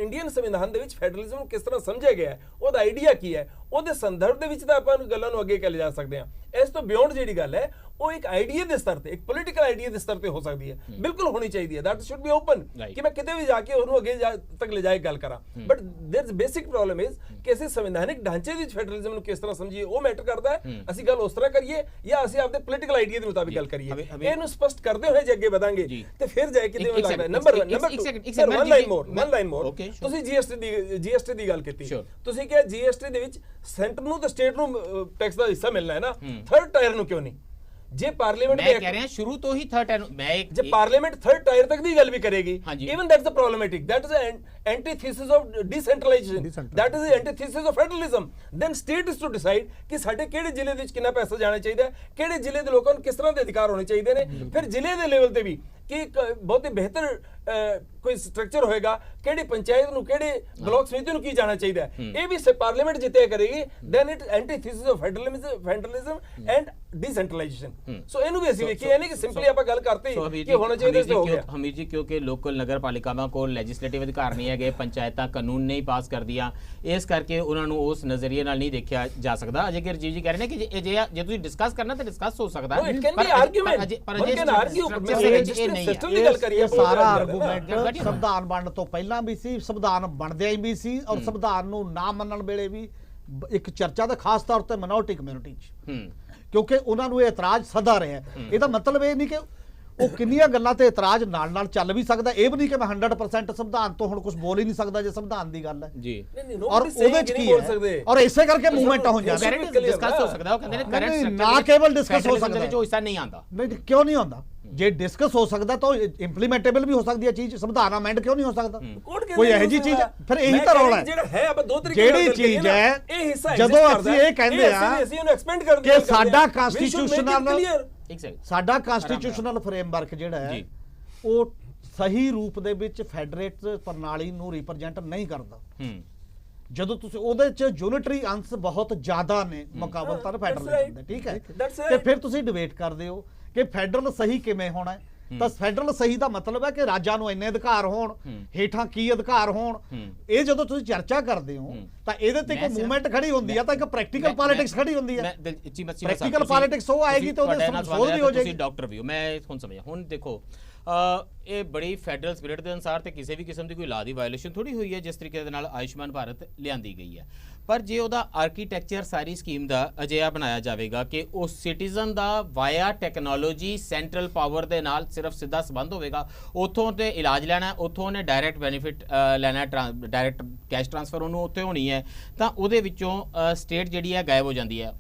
ਇੰਡੀਅਨ ਸੰਵਿਧਾਨ ਦੇ ਵਿੱਚ ਫੈਡਰਲਿਜ਼ਮ ਨੂੰ ਕਿਸ ਤਰ੍ਹਾਂ ਸਮਝਿਆ ਗਿਆ ਹੈ, ਉਹਦਾ ਆਈਡੀਆ ਕੀ ਹੈ, ਉਹਦੇ ਸੰਦਰਭ ਦੇ ਵਿੱਚ ਤਾਂ ਆਪਾਂ ਗੱਲਾਂ ਨੂੰ ਅੱਗੇ ਲੈ ਜਾ ਸਕਦੇ ਹਾਂ। ਇਸ ਤੋਂ ਬਿਯੋਂਡ ਜਿਹੜੀ ਗੱਲ ਹੈ ਉਹ ਇੱਕ ਆਈਡੀਆ ਦੇ ਸਤਰ ਤੇ, ਇੱਕ ਪੋਲੀਟੀਕਲ ਆਈਡੀਆ ਦੇ ਸਤਰ ਤੇ ਹੋ ਸਕਦੀ ਹੈ, ਬਿਲਕੁਲ ਹੋਣੀ ਚਾਹੀਦੀ ਹੈ। ਦੈਟ ਸ਼ੁੱਡ ਬੀ ਓਪਨ ਕਿ ਮੈਂ ਕਿਤੇ ਵੀ ਜਾ ਕੇ ਉਹਨੂੰ ਅੱਗੇ ਤੱਕ ਲੈ ਜਾਏ ਗੱਲ ਕਰਾਂ। But there is basic problem is ਕਿ ਅਸੀਂ ਸੰਵਿਧਾਨਿਕ ਢਾਂਚੇ ਵਿੱਚ ਫੈਡਰਲਿਜ਼ਮ ਨੂੰ ਕਿਸ ਤਰ੍ਹਾਂ ਸਮਝੀਏ, ਉਹ ਮੈਟਰ ਕਰਦਾ ਹੈ। ਅਸੀਂ ਗੱਲ ਉਸ ਤਰ੍ਹਾਂ ਕਰੀਏ ਜਾਂ ਅਸੀਂ ਆਪਦੇ ਪੋਲੀਟੀਕਲ ਆਈਡੀਆ ਦੇ ਮੁਤਾਬਿਕ ਗੱਲ ਕਰੀਏ, ਇਹਨੂੰ ਸਪਸ਼ਟ ਕਰਦੇ ਹੋਏ ਜੇ ਅੱਗੇ ਵਧਾਂਗੇ ਤੇ ਫਿਰ ਜਾਏ ਕਿਤੇ ਮੈਨੂੰ ਲੱਗਦਾ। ਨੰਬਰ 2 ਵਨ ਲਾਈਨ ਮੋਰ ਤੁਸੀਂ ਜੀਐਸਟੀ ਦੀ ਗੱਲ ਕੀਤੀ, ਤੁਸੀਂ ਕਿਹਾ ਜੀਐਸਟੀ ਦੇ ਵਿੱਚ ਸੈਂਟਰ ਨੂੰ ਤੇ ਸਟੇਟ ਨੂੰ ਟੈਕਸ ਦਾ ਹਿੱਸਾ ਮਿਲਣਾ ਹੈ ਨਾ, 3rd ਟਾਇਰ ਨੂੰ ਕਿਉਂ ਨਹੀਂ? ਜੇ ਪਾਰਲੀਮੈਂਟ ਮੈਂ ਕਹਿ ਰਿਹਾ ਸ਼ੁਰੂ ਤੋਂ ਹੀ 3rd ਟਾਇਰ, ਮੈਂ ਜੇ ਪਾਰਲੀਮੈਂਟ 3rd ਟਾਇਰ ਤੱਕ ਦੀ ਗੱਲ ਵੀ ਕਰੇਗੀ, even that's a problematic, that is antithesis of decentralisation, that is antithesis of federalism. Then state is to decide ਕਿ ਸਾਡੇ ਕਿਹੜੇ ਜ਼ਿਲ੍ਹੇ ਦੇ ਵਿੱਚ ਕਿੰਨਾ ਪੈਸਾ ਜਾਣਾ ਚਾਹੀਦਾ ਹੈ, ਕਿਹੜੇ ਜ਼ਿਲ੍ਹੇ ਦੇ ਲੋਕਾਂ ਨੂੰ ਕਿਸ ਤਰ੍ਹਾਂ ਦੇ ਅਧਿਕਾਰ ਹੋਣੇ ਚਾਹੀਦੇ ਨੇ। ਫਿਰ ਜ਼ਿਲ੍ਹੇ ਦੇ ਲੈਵਲ ਤੇ ਵੀ ਕਿ ਬਹੁਤ ਹੀ ਬਿਹਤਰ ਕੋਈ ਸਟਰਕਚਰ ਹੋਏਗਾ, ਕਿਹੜੀ ਪੰਚਾਇਤ ਨੂੰ, ਕਿਹੜੇ ਬਲਾਕ ਸਮਿਤੀ ਨੂੰ ਕੀ ਜਾਣਾ ਚਾਹੀਦਾ ਹੈ, ਇਹ ਵੀ ਪਾਰਲੀਮੈਂਟ ਜਿੱਤੇ ਕਰੇਗੀ। Then it antithesis of federalism and decentralisation. So ਇਹਨੂੰ ਵੀ ਅਸੀਂ ਵੇਖੀਏ, ਇਹ ਨਹੀਂ ਕਿ ਸਿੰਪਲੀ ਆਪਾਂ ਗੱਲ ਕਰਤੇ ਕਿ ਹੋਣਾ ਚਾਹੀਦਾ ਇਸ ਤੇ ਹੋ ਗਿਆ। ਹਮੀਰ ਜੀ, ਕਿਉਂਕਿ ਲੋਕਲ ਨਗਰ ਪਾਲਿਕਾਵਾਂ ਕੋਲ ਲੈਜਿਸਲੇਟਿਵ ਅਧਿਕਾਰ ਨਹੀਂ ਹੈਗੇ, ਪੰਚਾਇਤਾਂ ਕਾਨੂੰਨ ਨਹੀਂ ਪਾਸ ਕਰਦੀਆਂ, ਇਸ ਕਰਕੇ ਉਹਨਾਂ ਨੂੰ ਉਸ ਨਜ਼ਰੀਏ ਨਾਲ ਨਹੀਂ ਦੇਖਿਆ ਜਾ ਸਕਦਾ। ਅਜੇ ਕਿ ਰਜੀਵ ਜੀ ਕਹਿ ਰਹੇ ਨੇ ਕਿ ਜੇ ਤੁਸੀਂ ਡਿਸਕਸ ਕਰਨਾ ਤਾਂ ਡਿਸਕਸ ਹੋ ਸਕਦਾ ਹੈ, ਸਾਰਾ ਆਰਗੂਮੈਂਟ ਸੰਵਿਧਾਨ ਬਣਨ ਤੋਂ ਪਹਿਲਾਂ ਵੀ ਸੀ, ਸੰਵਿਧਾਨ ਬਣਦਿਆਂ ਹੀ ਵੀ ਸੀ, ਔਰ ਸੰਵਿਧਾਨ ਨੂੰ ਨਾ ਮੰਨਣ ਵੇਲੇ ਵੀ ਇੱਕ ਚਰਚਾ ਦਾ ਖਾਸ ਤੌਰ ਤੇ ਮਿਨੋਰਟੀ ਕਮਿਊਨਿਟੀ 'ਚ, ਕਿਉਂਕਿ ਉਹਨਾਂ ਨੂੰ ਇਹ ਇਤਰਾਜ਼ ਸਦਾ ਰਿਹਾ। ਇਹਦਾ ਮਤਲਬ ਇਹ ਨਹੀਂ ਕਿ ਉਹ ਕਿੰਨੀਆਂ ਗੱਲਾਂ ਤੇ ਇਤਰਾਜ਼ ਨਾਲ ਚੱਲ ਵੀ ਸਕਦਾ, ਇਹ ਵੀ ਨਹੀਂ ਕਿ ਮੈਂ 100% ਸੰਵਿਧਾਨ ਤੋਂ ਹੁਣ ਕੁਝ ਬੋਲ ਹੀ ਨਹੀਂ ਸਕਦਾ ਜੇ ਸੰਵਿਧਾਨ ਦੀ ਗੱਲ ਹੈ ਜੀ। ਔਰ ਉਹਦੇ 'ਚ ਕੀ ਹੈ, ਔਰ ਇਸੇ ਕਰਕੇ ਮੂਵਮੈਂਟ ਹੋ ਜਾਂਦਾ, ਡਿਸਕਸ ਹੋ ਸਕਦਾ। ਉਹ ਕਹਿੰਦੇ ਨੇ ਕਰੰਟ ਸਟਰਕਚਰ ਨਾ ਕੇਵਲ ਡਿਸਕਸ ਹੋ ਸਕਦਾ ਜੋ ਹਿੱਸਾ ਨਹੀਂ ਆਉਂਦਾ। ਨਹੀਂ, ਕਿਉਂ ਨਹੀਂ ਆਉਂਦਾ? ਜੇ ਡਿਸਕਸ ਹੋ ਸਕਦਾ ਤਾਂ ਇੰਪਲੀਮੈਂਟੇਬਲ ਵੀ ਹੋ ਸਕਦੀ ਹੈ ਚੀਜ਼। ਸੰਵਿਧਾਨ ਅਮੈਂਡ ਕਿਉਂ ਨਹੀਂ ਹੋ ਸਕਦਾ? ਕੋਈ ਇਹੋ ਜਿਹੀ ਚੀਜ਼, ਫਿਰ ਇਹੀ ਤਾਂ ਰੌਲਾ ਹੈ। ਜਿਹੜਾ ਹੈ ਆਪਾਂ ਦੋ ਤਰੀਕੇ ਜਿਹੜੀ ਚੀਜ਼ ਹੈ, ਜਦੋਂ ਅਸੀਂ ਇਹ ਕਹਿੰਦੇ ਆ ਕਿ ਸਾਡਾ ਕਨਸਟੀਟਿਊਸ਼ਨਲ ਫਰੇਮਵਰਕ ਜਿਹੜਾ ਹੈ ਉਹ ਸਹੀ ਰੂਪ ਦੇ ਵਿੱਚ ਫੈਡਰੇਟ ਪ੍ਰਣਾਲੀ ਨੂੰ ਰਿਪਰੈਜ਼ੈਂਟ ਨਹੀਂ ਕਰਦਾ। ਜਦੋਂ ਤੁਸੀਂ ਉਹਦੇ ਚ ਯੂਨਿਟਰੀ ਅੰਸ਼ ਬਹੁਤ ਜ਼ਿਆਦਾ ਨੇ ਮੁਕਾਬਲਤਨ ਫੈਡਰਲਿਜ਼ਮ ਦੇ, ਠੀਕ ਹੈ, ਤੇ ਫਿਰ ਤੁਸੀਂ ਡਿਬੇਟ ਕਰਦੇ ਹੋ ਕਿ ਫੈਡਰਲ ਸਹੀ ਕਿਵੇਂ ਹੋਣਾ ਹੈ। ਤਾਂ ਫੈਡਰਲ ਸਹੀ ਦਾ ਮਤਲਬ ਹੈ ਕਿ ਰਾਜਾਂ ਨੂੰ ਇੰਨੇ ਅਧਿਕਾਰ ਹੋਣ, ਹੇਠਾਂ ਕੀ ਅਧਿਕਾਰ ਹੋਣ। ਇਹ ਜਦੋਂ ਤੁਸੀਂ ਚਰਚਾ ਕਰਦੇ ਹੋ ਤਾਂ ਇਹਦੇ ਤੇ ਇੱਕ ਮੂਵਮੈਂਟ ਖੜੀ ਹੁੰਦੀ ਹੈ, ਤਾਂ ਇੱਕ ਪ੍ਰੈਕਟੀਕਲ ਪੋਲਿਟਿਕਸ ਖੜੀ ਹੁੰਦੀ ਹੈ। ਪ੍ਰੈਕਟੀਕਲ ਪੋਲਿਟਿਕਸ ਉਹ ਆਏਗੀ ਤੇ ਉਹਦੇ ਸੰਸੋਧ ਵੀ ਹੋ ਜਾਏਗੀ। ਤੁਸੀਂ ਡਾਕਟਰ ਵੀ ਹੋ, ਮੈਂ ਹੁਣ ਸਮਝਿਆ। ਹੁਣ ਦੇਖੋ ਇਹ ਬੜੀ ਫੈਡਰਲ ਸਪਿਰਿਟ ਦੇ ਅਨੁਸਾਰ ਤੇ ਕਿਸੇ ਵੀ ਕਿਸਮ ਦੀ ਕੋਈ ਲਾ ਦੀ ਵਾਇਓਲੇਸ਼ਨ ਥੋੜੀ ਹੋਈ ਹੈ ਜਿਸ ਤਰੀਕੇ ਦੇ ਨਾਲ ਆਯੁਸ਼ਮਾਨ ਭਾਰਤ ਲਿਆਂਦੀ ਗਈ ਹੈ। ਪਰ ਜੇ ਉਹਦਾ ਆਰਕੀਟੈਕਚਰ ਸਾਰੀ ਸਕੀਮ ਦਾ ਅਜਿਹਾ ਬਣਾਇਆ ਜਾਵੇਗਾ ਕਿ ਉਹ ਸਿਟੀਜ਼ਨ ਦਾ ਵਾਇਆ ਟੈਕਨੋਲੋਜੀ ਸੈਂਟਰਲ ਪਾਵਰ ਦੇ ਨਾਲ ਸਿਰਫ ਸਿੱਧਾ ਸੰਬੰਧ ਹੋਵੇਗਾ, ਉੱਥੋਂ ਤੇ ਇਲਾਜ ਲੈਣਾ, ਉੱਥੋਂ ਉਹਨੇ ਡਾਇਰੈਕਟ ਬੈਨੀਫਿਟ ਲੈਣਾ, ਡਾਇਰੈਕਟ ਕੈਸ਼ ਟ੍ਰਾਂਸਫਰ ਉਹਨੂੰ ਉੱਥੇ ਹੋਣੀ ਹੈ, ਤਾਂ ਉਹਦੇ ਵਿੱਚੋਂ ਸਟੇਟ ਜਿਹੜੀ ਹੈ ਗਾਇਬ ਹੋ ਜਾਂਦੀ ਹੈ।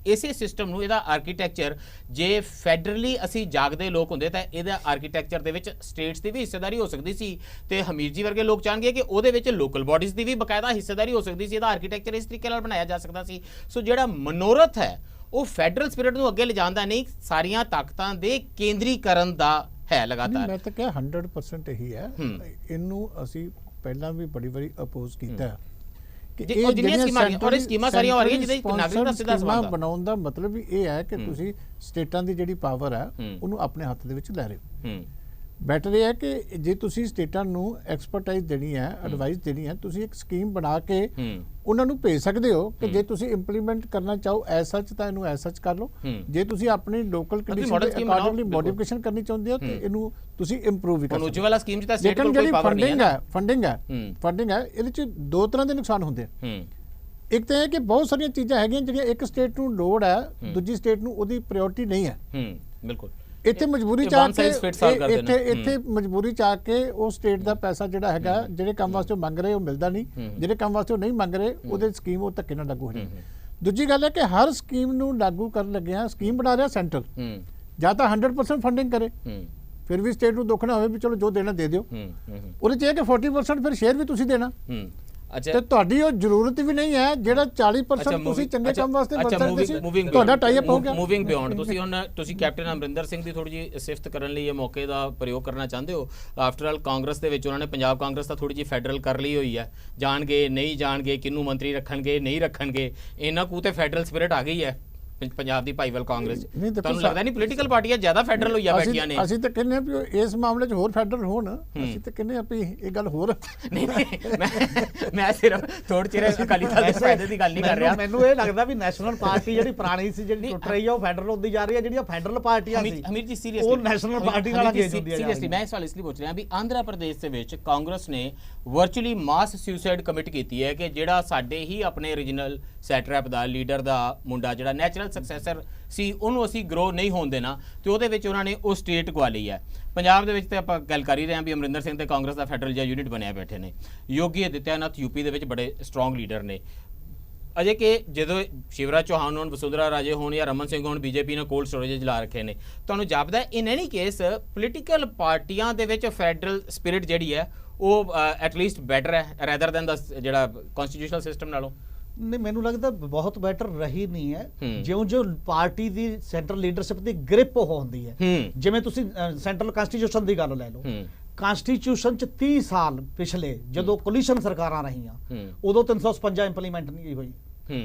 ਇਸੇ ਸਿਸਟਮ ਨੂੰ, ਇਹਦਾ ਆਰਕੀਟੈਕਚਰ ਜੇ ਫੈਡਰਲੀ ਅਸੀਂ ਜਾਗਦੇ ਲੋਕ ਹੁੰਦੇ ਤਾਂ ਇਹਦਾ ਆਰਕੀਟੈਕਚਰ ਦੇ ਵਿੱਚ ਸਟੇਟਸ ਦੀ ਵੀ ਹਿੱਸੇਦਾਰੀ ਹੋ ਸਕਦੀ ਸੀ, ਤੇ ਹਮੀਰ ਜੀ ਵਰਗੇ ਲੋਕ ਚਾਹਣਗੇ ਕਿ ਉਹਦੇ ਵਿੱਚ ਲੋਕਲ ਬਾਡੀਜ਼ ਦੀ ਵੀ ਬਕਾਇਦਾ ਹਿੱਸੇਦਾਰੀ ਹੋ ਸਕਦੀ ਸੀ। ਇਹਦਾ ਆਰਕੀਟੈਕਚਰ ਇਸ ਤਰੀਕੇ ਨਾਲ ਬਣਾਇਆ ਜਾ ਸਕਦਾ ਸੀ। ਸੋ ਜਿਹੜਾ ਮਨੋਰਥ ਹੈ ਉਹ ਫੈਡਰਲ ਸਪਿਰਿਟ ਨੂੰ ਅੱਗੇ ਲਿਜਾਣ ਨਹੀਂ, ਸਾਰੀਆਂ ਤਾਕਤਾਂ ਦੇ ਕੇਂਦਰੀਕਰਨ ਦਾ ਹੈ ਲਗਾਤਾਰ। ਮੈਂ ਤਾਂ ਕਿਹਾ 100% ਇਹੀ ਹੈ। ਇਹਨੂੰ ਅਸੀਂ ਪਹਿਲਾਂ ਵੀ ਬੜੀ ਵਾਰੀ ਅਪੋਜ਼ ਕੀਤਾ ਹੈ ਕਿ ਇਹ ਜਿਹੜੀਆਂ ਸਕੀਮਾਂ ਸਾਰੀਆਂ ਹੋ ਰਹੀਆਂ ਜਿਹਦੇ ਨਾਗਰਿਕ ਦਾ ਸਿੱਧਾ ਸੰਬੰਧ ਬਣਾਉਣ ਦਾ ਮਤਲਬ ਵੀ ਇਹ ਹੈ ਕਿ ਤੁਸੀਂ ਸਟੇਟਾਂ ਦੀ ਜਿਹੜੀ ਪਾਵਰ ਹੈ ਉਹਨੂੰ ਆਪਣੇ ਹੱਥ ਦੇ ਵਿੱਚ ਲੈ ਰਹੇ ਹੋ। ਬੈਟਰ ਇਹ ਹੈ ਕਿ ਜੇ ਤੁਸੀਂ ਸਟੇਟਾਂ ਨੂੰ ਐਕਸਪਰਟਾਈਜ਼ ਦੇਣੀ ਹੈ, ਐਡਵਾਈਸ ਦੇਣੀ ਹੈ, ਤੁਸੀਂ ਇੱਕ ਸਕੀਮ ਬਣਾ ਕੇ ਉਹਨਾਂ ਨੂੰ ਭੇਜ ਸਕਦੇ ਹੋ ਕਿ ਜੇ ਤੁਸੀਂ ਇੰਪਲੀਮੈਂਟ ਕਰਨਾ ਚਾਹੋ ਐਸ ਸੱਚ ਤਾਂ ਇਹਨੂੰ ਐਸ ਸੱਚ ਕਰ ਲਓ, ਜੇ ਤੁਸੀਂ ਆਪਣੀ ਲੋਕਲ ਕੰਡੀਸ਼ਨ ਦੇ ਅਕੋਰਡਿੰਗਲੀ ਮੋਡੀਫਿਕੇਸ਼ਨ ਕਰਨੀ ਚਾਹੁੰਦੇ ਹੋ ਤੇ ਇਹਨੂੰ ਤੁਸੀਂ ਇੰਪਰੂਵ ਵੀ ਕਰ ਸਕਦੇ ਹੋ। ਉਜਵਲਾ ਸਕੀਮ ਚ ਤਾਂ ਸਟੇਟ ਕੋਲ ਕੋਈ ਪਾਵਰ ਨਹੀਂ ਹੈ। ਫੰਡਿੰਗ ਹੈ ਇਹਦੇ ਚ ਦੋ ਤਰ੍ਹਾਂ ਦੇ ਨੁਕਸਾਨ ਹੁੰਦੇ ਆ। ਇੱਕ ਤਾਂ ਇਹ ਕਿ ਬਹੁਤ ਸਾਰੀਆਂ ਚੀਜ਼ਾਂ ਹੈਗੀਆਂ ਜਿਹੜੀਆਂ ਇੱਕ ਸਟੇਟ ਨੂੰ ਲੋੜ ਹੈ, ਦੂਜੀ ਸਟੇਟ ਨੂੰ ਉਹਦੀ ਪ੍ਰਾਇੋਰਟੀ ਨਹੀਂ ਹੈ। ਬਿਲਕੁਲ ਇੱਥੇ ਮਜਬੂਰੀ ਚਾਹ ਕੇ ਇੱਥੇ ਮਜਬੂਰੀ ਚਾਹ ਕੇ ਉਹ ਸਟੇਟ ਦਾ ਪੈਸਾ ਜਿਹੜਾ ਹੈਗਾ ਜਿਹੜੇ ਕੰਮ ਵਾਸਤੇ ਮੰਗ ਰਹੇ ਉਹ ਮਿਲਦਾ ਨਹੀਂ, ਜਿਹੜੇ ਕੰਮ ਵਾਸਤੇ ਉਹ ਨਹੀਂ ਮੰਗ ਰਹੇ ਉਹਦੇ ਸਕੀਮ ਉਹ ਧੱਕੇ ਨਾਲ ਲਾਗੂ ਹੋ ਜਾਂਦੀ। ਦੂਜੀ ਗੱਲ ਹੈ ਕਿ ਹਰ ਸਕੀਮ ਨੂੰ ਲਾਗੂ ਕਰਨ ਲੱਗਿਆ ਸਕੀਮ ਬਣਾ ਰਿਹਾ ਸੈਂਟਰ, ਜਾਂ ਤਾਂ 100% ਫੰਡਿੰਗ ਕਰੇ, ਫਿਰ ਵੀ ਸਟੇਟ ਨੂੰ ਦੁੱਖ ਨਾ ਹੋਵੇ ਵੀ ਚਲੋ ਜੋ ਦੇਣਾ ਦੇ ਦਿਓ, ਉਹਦੇ ਚ ਇਹ ਕਿ 40% ਫਿਰ ਸ਼ੇਅਰ ਵੀ ਤੁਸੀਂ ਦੇਣਾ। ਤੇ ਤੁਹਾਡੀ ਉਹ ਜ਼ਰੂਰਤ ਵੀ ਨਹੀਂ ਹੈ ਜਿਹੜਾ 40% ਤੁਸੀਂ ਚੰਗੇ ਕੰਮ ਵਾਸਤੇ ਵਰਤ ਸਕਦੇ ਸੀ, ਤੁਹਾਡਾ ਟਾਈ ਅਪ ਹੋ ਗਿਆ। ਮੂਵਿੰਗ ਬਿਯੋਂਡ ਤੁਸੀਂ ਕੈਪਟਨ ਅਮਰਿੰਦਰ ਸਿੰਘ ਦੀ ਥੋੜੀ ਜਿਹੀ ਸਿਫਤ ਕਰਨ ਲਈ ਇਹ ਮੌਕੇ ਦਾ ਪ੍ਰਯੋਗ ਕਰਨਾ ਚਾਹੁੰਦੇ ਹੋ? ਆਫਟਰ ਆਲ ਕਾਂਗਰਸ ਦੇ ਵਿੱਚ ਉਹਨਾਂ ਨੇ ਪੰਜਾਬ ਕਾਂਗਰਸ ਦਾ ਥੋੜੀ ਜਿਹੀ ਫੈਡਰਲ ਕਰ ਲਈ ਹੋਈ ਹੈ, ਜਾਣਗੇ ਨਹੀਂ ਜਾਣਗੇ, ਕਿਹਨੂੰ ਮੰਤਰੀ ਰੱਖਣਗੇ ਨਹੀਂ ਰੱਖਣਗੇ, ਇਹਨਾਂ ਕੂ ਤੇ ਫੈਡਰਲ ਸਪਿਰਿਟ ਆ ਗਈ ਹੈ ਪੰਜਾਬ ਦੀ ਭਾਈਵਾਲ ਕਾਂਗਰਸ। ਤੁਹਾਨੂੰ ਲੱਗਦਾ ਨਹੀਂ ਪੋਲੀਟੀਕਲ ਪਾਰਟੀਆਂ ਜ਼ਿਆਦਾ ਫੈਡਰਲ ਹੋਈਆਂ ਬੈਠੀਆਂ ਨੇ? ਅਸੀਂ ਤਾਂ ਕਹਿੰਦੇ ਆ ਵੀ ਇਸ ਮਾਮਲੇ 'ਚ ਹੋਰ ਫੈਡਰਲ ਹੋਣ, ਅਸੀਂ ਤਾਂ ਕਹਿੰਦੇ ਆ ਵੀ ਇਹ ਗੱਲ ਹੋਰ ਨਹੀਂ। ਮੈਂ ਸਿਰਫ ਥੋੜੀ ਚਿਰ ਅਕਾਲੀ ਦਲ ਦੇ ਫਾਇਦੇ ਦੀ ਗੱਲ ਨਹੀਂ ਕਰ ਰਿਹਾ। ਮੈਨੂੰ ਇਹ ਲੱਗਦਾ ਵੀ ਨੈਸ਼ਨਲ ਪਾਰਟੀ ਜਿਹੜੀ ਪੁਰਾਣੀ ਸੀ ਜਿਹੜੀ ਟੁੱਟ ਰਹੀ ਆ ਉਹ ਫੈਡਰਲ ਹੁੰਦੀ ਜਾ ਰਹੀ ਹੈ। ਜਿਹੜੀਆਂ ਫੈਡਰਲ ਪਾਰਟੀਆਂ ਸੀ ਹਮੀਰ ਜੀ ਸੀਰੀਅਸਲੀ ਉਹ ਨੈਸ਼ਨਲ ਪਾਰਟੀ ਨਾਲ ਅੰਗੇਜ ਹੁੰਦੀਆਂ। ਸੀਰੀਅਸਲੀ ਮੈਂ ਇਸ ਸਵਾਲ ਇਸ ਲਈ ਪੁੱਛ ਰਿਹਾ ਵੀ ਆਂਧਰਾ ਪ੍ਰਦੇਸ਼ ਦੇ ਵਿੱਚ ਕਾਂਗਰਸ ਨੇ ਵਰਚੁਅਲੀ ਮਾਸ ਸੁਸਾਈਡ ਕਮਿਟ ਕੀਤੀ ਹੈ ਕਿ ਜਿਹੜਾ ਸਾਡੇ ਹੀ ਆਪਣੇ ਰੀਜਨਲ ਸੈਟਰੈਪ ਦਾ ਲੀਡਰ ਦਾ ਮੁੰਡਾ ਜਿਹੜਾ ਨੈਚੁਰਲ ਸਕਸੈਸਰ ਸੀ ਉਹਨੂੰ ਅਸੀਂ ਗਰੋ ਨਹੀਂ ਹੋਣ ਦੇਣਾ, ਤੇ ਉਹਦੇ ਵਿੱਚ ਉਹਨਾਂ ਨੇ ਉਹ ਸਟੇਟ ਗਵਾ ਲਈ ਹੈ। ਪੰਜਾਬ ਦੇ ਵਿੱਚ ਤੇ ਆਪਾਂ ਗੱਲ ਕਰ ਹੀ ਰਹੇ ਹਾਂ ਵੀ ਅਮਰਿੰਦਰ ਸਿੰਘ ਤੇ ਕਾਂਗਰਸ ਦਾ ਫੈਡਰਲ ਜਿਹਾ ਯੂਨਿਟ ਬਣਿਆ ਬੈਠੇ ਨੇ। ਯੋਗੀ ਆਦਿੱਤਿਆਨਾਥ ਯੂਪੀ ਦੇ ਵਿੱਚ ਬੜੇ ਸਟਰੋਂਗ ਲੀਡਰ ਨੇ। ਅਜੇ ਕਿ ਜਦੋਂ ਸ਼ਿਵਰਾਜ ਚੌਹਾਨ ਹੋਣ, ਵਸੁੰਧਰਾ ਰਾਜੇ ਹੋਣ ਜਾਂ ਰਮਨ ਸਿੰਘ ਹੋਣ, ਬੀਜੇਪੀ ਨੇ ਕੋਲਡ ਸਟੋਰੇਜ ਲਾ ਰੱਖੇ ਨੇ। ਤੁਹਾਨੂੰ ਜਾਪਦਾ ਇਨ ਐਨੀ ਕੇਸ ਪੋਲੀਟੀਕਲ ਪਾਰਟੀਆਂ ਦੇ ਵਿੱਚ ਫੈਡਰਲ ਸਪਿਰਿਟ ਜਿਹੜੀ ਹੈ ਉਹ ਐਟਲੀਸਟ ਬੈਟਰ ਹੈ ਰੈਦਰ ਦੈਨ ਦਾ ਜਿਹੜਾ ਕਨਸਟੀਟਿਊਸ਼ਨਲ ਸਿਸਟਮ ਨਾਲੋਂ? ਨਹੀਂ, ਮੈਨੂੰ ਲੱਗਦਾ ਬਹੁਤ ਬੈਟਰ ਰਹੀ ਨਹੀਂ ਹੈ। ਜਿਉਂ ਪਾਰਟੀ ਦੀ ਸੈਂਟਰਲ ਲੀਡਰਸ਼ਿਪ ਦੀ ਗ੍ਰਿਪ ਉਹ ਹੁੰਦੀ ਹੈ, ਜਿਵੇਂ ਤੁਸੀਂ ਸੈਂਟਰਲ ਕਨਸਟੀਟਿਊਸ਼ਨ ਦੀ ਗੱਲ ਲੈ ਲਓ। ਕਨਸਟੀਟਿਊਸ਼ਨ ਚ 30 ਸਾਲ ਪਿਛਲੇ ਜਦੋਂ ਕੋਲੀਸ਼ਨ ਸਰਕਾਰਾਂ ਰਹੀਆਂ ਉਦੋਂ 356 ਇੰਪਲੀਮੈਂਟ ਨਹੀਂ ਹੋਈ।